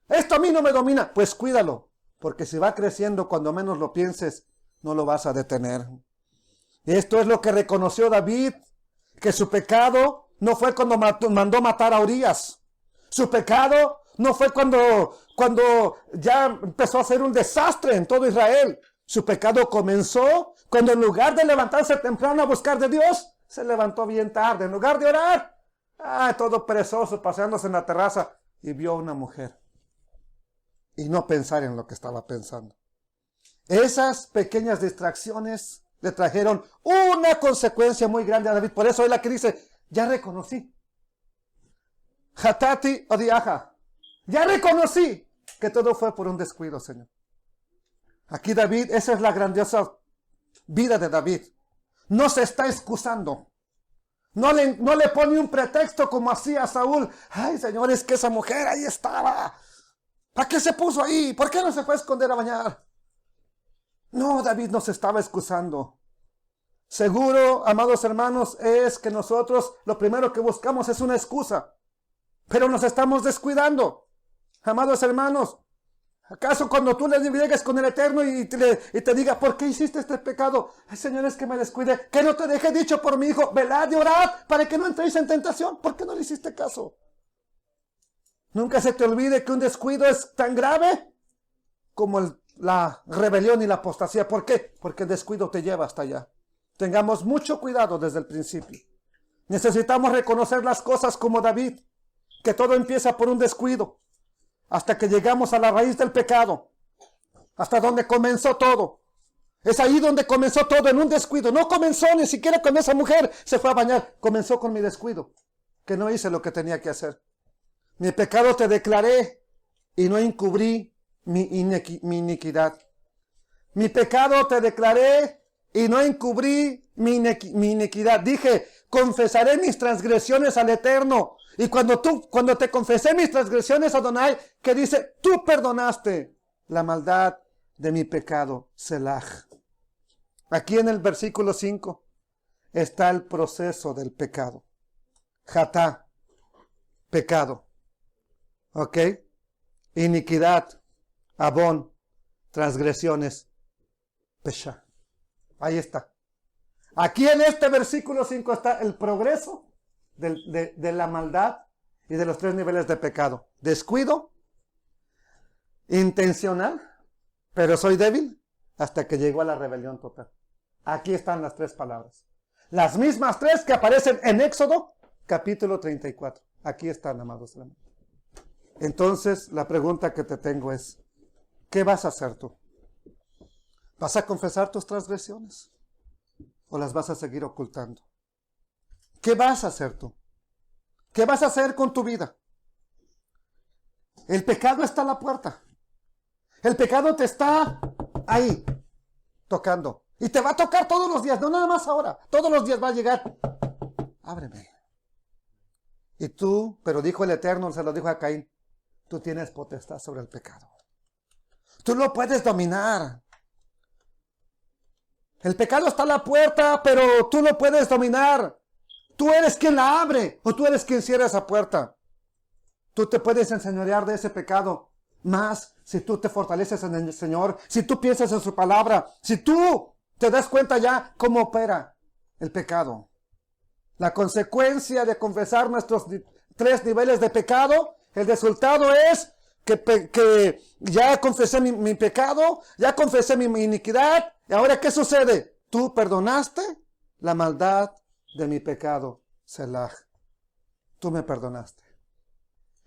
Esto a mí no me domina, pues cuídalo. Porque si va creciendo, cuando menos lo pienses, no lo vas a detener. Esto es lo que reconoció David, que su pecado no fue cuando mandó matar a Urías. Su pecado no fue cuando ya empezó a ser un desastre en todo Israel. Su pecado comenzó cuando en lugar de levantarse temprano a buscar de Dios, se levantó bien tarde. En lugar de orar, todo perezoso, paseándose en la terraza, y vio a una mujer. Y no pensar en lo que estaba pensando. Esas pequeñas distracciones le trajeron una consecuencia muy grande a David. Por eso es la que dice, ya reconocí. Hatati odiaja. Ya reconocí que todo fue por un descuido, Señor. Aquí David, esa es la grandiosa vida de David. No se está excusando. No le pone un pretexto como hacía Saúl. Ay, Señor, es que esa mujer ahí estaba. ¿Para qué se puso ahí? ¿Por qué no se fue a esconder a bañar? No, David no se estaba excusando. Seguro, amados hermanos, es que nosotros lo primero que buscamos es una excusa. Pero nos estamos descuidando. Amados hermanos, ¿acaso cuando tú le llegues con el Eterno y te diga, ¿por qué hiciste este pecado? Ay, Señor, es que me descuide. Que no te deje dicho por mi hijo, velad y orad para que no entréis en tentación. ¿Por qué no le hiciste caso? Nunca se te olvide que un descuido es tan grave como la rebelión y la apostasía. ¿Por qué? Porque el descuido te lleva hasta allá. Tengamos mucho cuidado desde el principio. Necesitamos reconocer las cosas como David, que todo empieza por un descuido, hasta que llegamos a la raíz del pecado, hasta donde comenzó todo. Es ahí donde comenzó todo, en un descuido. No comenzó ni siquiera con esa mujer se fue a bañar, comenzó con mi descuido, que no hice lo que tenía que hacer. Mi pecado te declaré y no encubrí mi iniquidad. Mi pecado te declaré y no encubrí mi iniquidad. Dije, confesaré mis transgresiones al Eterno. Y cuando te confesé mis transgresiones, Adonai, que dice, tú perdonaste la maldad de mi pecado, Selah. Aquí en el versículo 5 está el proceso del pecado. Jatá, pecado. ¿Ok? Iniquidad, abón, transgresiones, pesha. Ahí está. Aquí en este versículo 5 está el progreso de la maldad y de los 3 niveles de pecado. Descuido, intencional, pero soy débil, hasta que llegó a la rebelión total. Aquí están las 3 palabras. Las mismas 3 que aparecen en Éxodo, capítulo 34. Aquí están, amados hermanos. Entonces, la pregunta que te tengo es, ¿qué vas a hacer tú? ¿Vas a confesar tus transgresiones? ¿O las vas a seguir ocultando? ¿Qué vas a hacer tú? ¿Qué vas a hacer con tu vida? El pecado está a la puerta. El pecado te está ahí, tocando. Y te va a tocar todos los días, no nada más ahora. Todos los días va a llegar. Ábreme. Y tú, pero dijo el Eterno, se lo dijo a Caín, tú tienes potestad sobre el pecado. Tú lo puedes dominar. El pecado está a la puerta, pero tú lo puedes dominar. Tú eres quien la abre o tú eres quien cierra esa puerta. Tú te puedes enseñorear de ese pecado. Más si tú te fortaleces en el Señor, si tú piensas en su palabra, si tú te das cuenta ya cómo opera el pecado. La consecuencia de confesar nuestros 3 niveles de pecado, el resultado es que ya confesé mi pecado, ya confesé mi iniquidad. ¿Y ahora qué sucede? Tú perdonaste la maldad de mi pecado, Selah. Tú me perdonaste.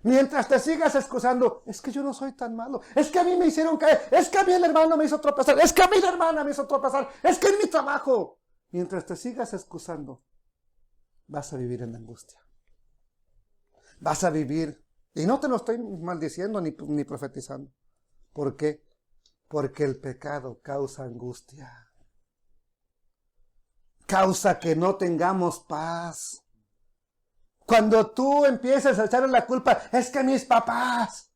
Mientras te sigas excusando, es que yo no soy tan malo, es que a mí me hicieron caer, es que a mí el hermano me hizo tropezar, es que a mí la hermana me hizo tropezar, es que en mi trabajo. Mientras te sigas excusando, vas a vivir en angustia. Vas a vivir, y no te lo estoy maldiciendo ni profetizando. ¿Por qué? Porque el pecado causa angustia. Causa que no tengamos paz. Cuando tú empieces a echarle la culpa, es que mis papás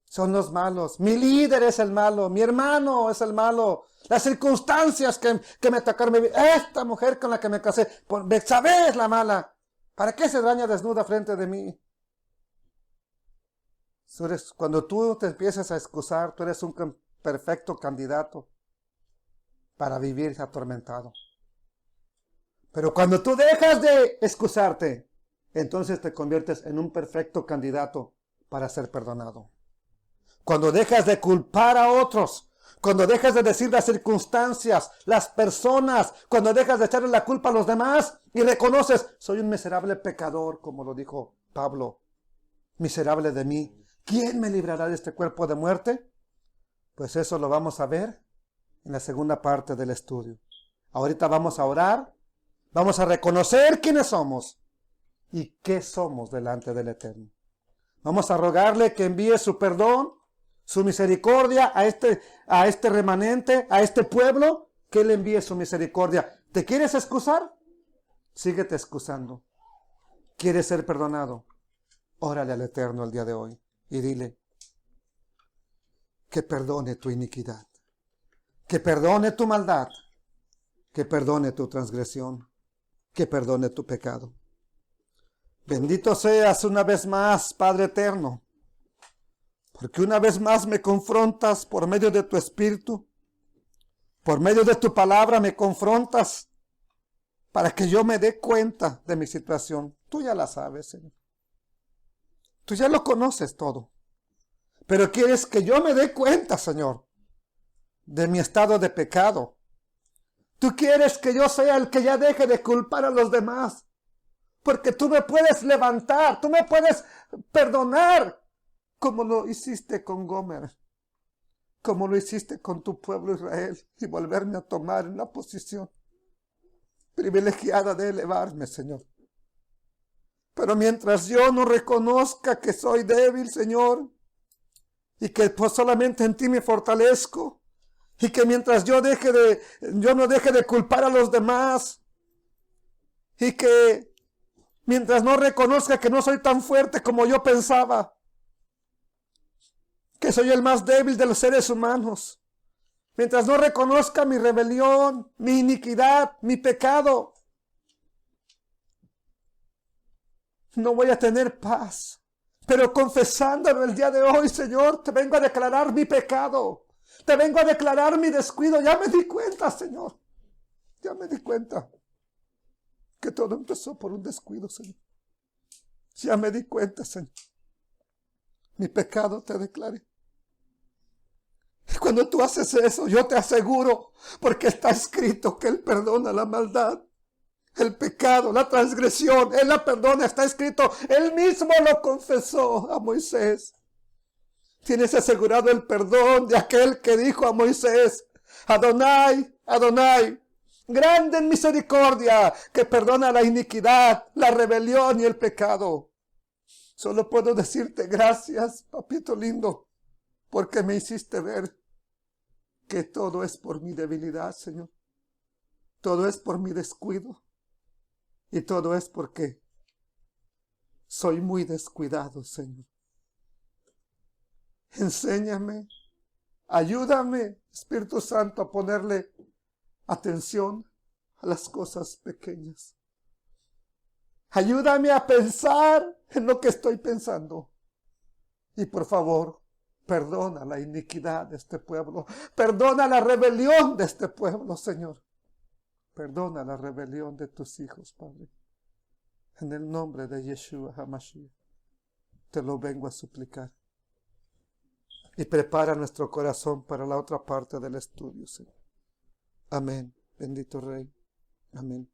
son los malos, mi líder es el malo, mi hermano es el malo, las circunstancias que me tocaron vivir, esta mujer con la que me casé, por Betsabé es la mala, ¿para qué se daña desnuda frente de mí? Cuando tú te empiezas a excusar, tú eres un perfecto candidato para vivir atormentado. Pero cuando tú dejas de excusarte, entonces te conviertes en un perfecto candidato para ser perdonado. Cuando dejas de culpar a otros, cuando dejas de decir las circunstancias, las personas, cuando dejas de echarle la culpa a los demás y reconoces, soy un miserable pecador, como lo dijo Pablo, miserable de mí. ¿Quién me librará de este cuerpo de muerte? Pues eso lo vamos a ver en la segunda parte del estudio. Ahorita vamos a orar. Vamos a reconocer quiénes somos y qué somos delante del Eterno. Vamos a rogarle que envíe su perdón, su misericordia a este remanente, a este pueblo, que Él envíe su misericordia. ¿Te quieres excusar? Síguete excusando. ¿Quieres ser perdonado? Órale al Eterno el día de hoy y dile que perdone tu iniquidad, que perdone tu maldad, que perdone tu transgresión, que perdone tu pecado. Bendito seas una vez más, Padre eterno, porque una vez más me confrontas por medio de tu Espíritu, por medio de tu palabra me confrontas para que yo me dé cuenta de mi situación. Tú ya la sabes, Señor. Tú ya lo conoces todo. Pero quieres que yo me dé cuenta, Señor, de mi estado de pecado. Tú quieres que yo sea el que ya deje de culpar a los demás. Porque tú me puedes levantar, tú me puedes perdonar, como lo hiciste con Gomer, como lo hiciste con tu pueblo Israel, y volverme a tomar en la posición privilegiada de elevarme, Señor. Pero mientras yo no reconozca que soy débil, Señor, y que pues solamente en ti me fortalezco, y que mientras yo no deje de culpar a los demás, Y que mientras no reconozca que no soy tan fuerte como yo pensaba, que soy el más débil de los seres humanos, mientras no reconozca mi rebelión, mi iniquidad, mi pecado, no voy a tener paz. Pero confesándolo el día de hoy, Señor, te vengo a declarar mi pecado. Te vengo a declarar mi descuido. Ya me di cuenta, Señor. Ya me di cuenta que todo empezó por un descuido, Señor. Ya me di cuenta, Señor. Mi pecado te declaré. Y cuando tú haces eso, yo te aseguro, porque está escrito que Él perdona la maldad, el pecado, la transgresión. Él la perdona, está escrito. Él mismo lo confesó a Moisés. Tienes asegurado el perdón de aquel que dijo a Moisés: Adonai, Adonai, grande en misericordia, que perdona la iniquidad, la rebelión y el pecado. Solo puedo decirte gracias, papito lindo, porque me hiciste ver que todo es por mi debilidad, Señor. Todo es por mi descuido. Y todo es porque soy muy descuidado, Señor. Enséñame, ayúdame, Espíritu Santo, a ponerle atención a las cosas pequeñas. Ayúdame a pensar en lo que estoy pensando. Y por favor, perdona la iniquidad de este pueblo. Perdona la rebelión de este pueblo, Señor. Perdona la rebelión de tus hijos, Padre. En el nombre de Yeshua HaMashiach, te lo vengo a suplicar. Y prepara nuestro corazón para la otra parte del estudio, Señor. Amén. Bendito Rey. Amén.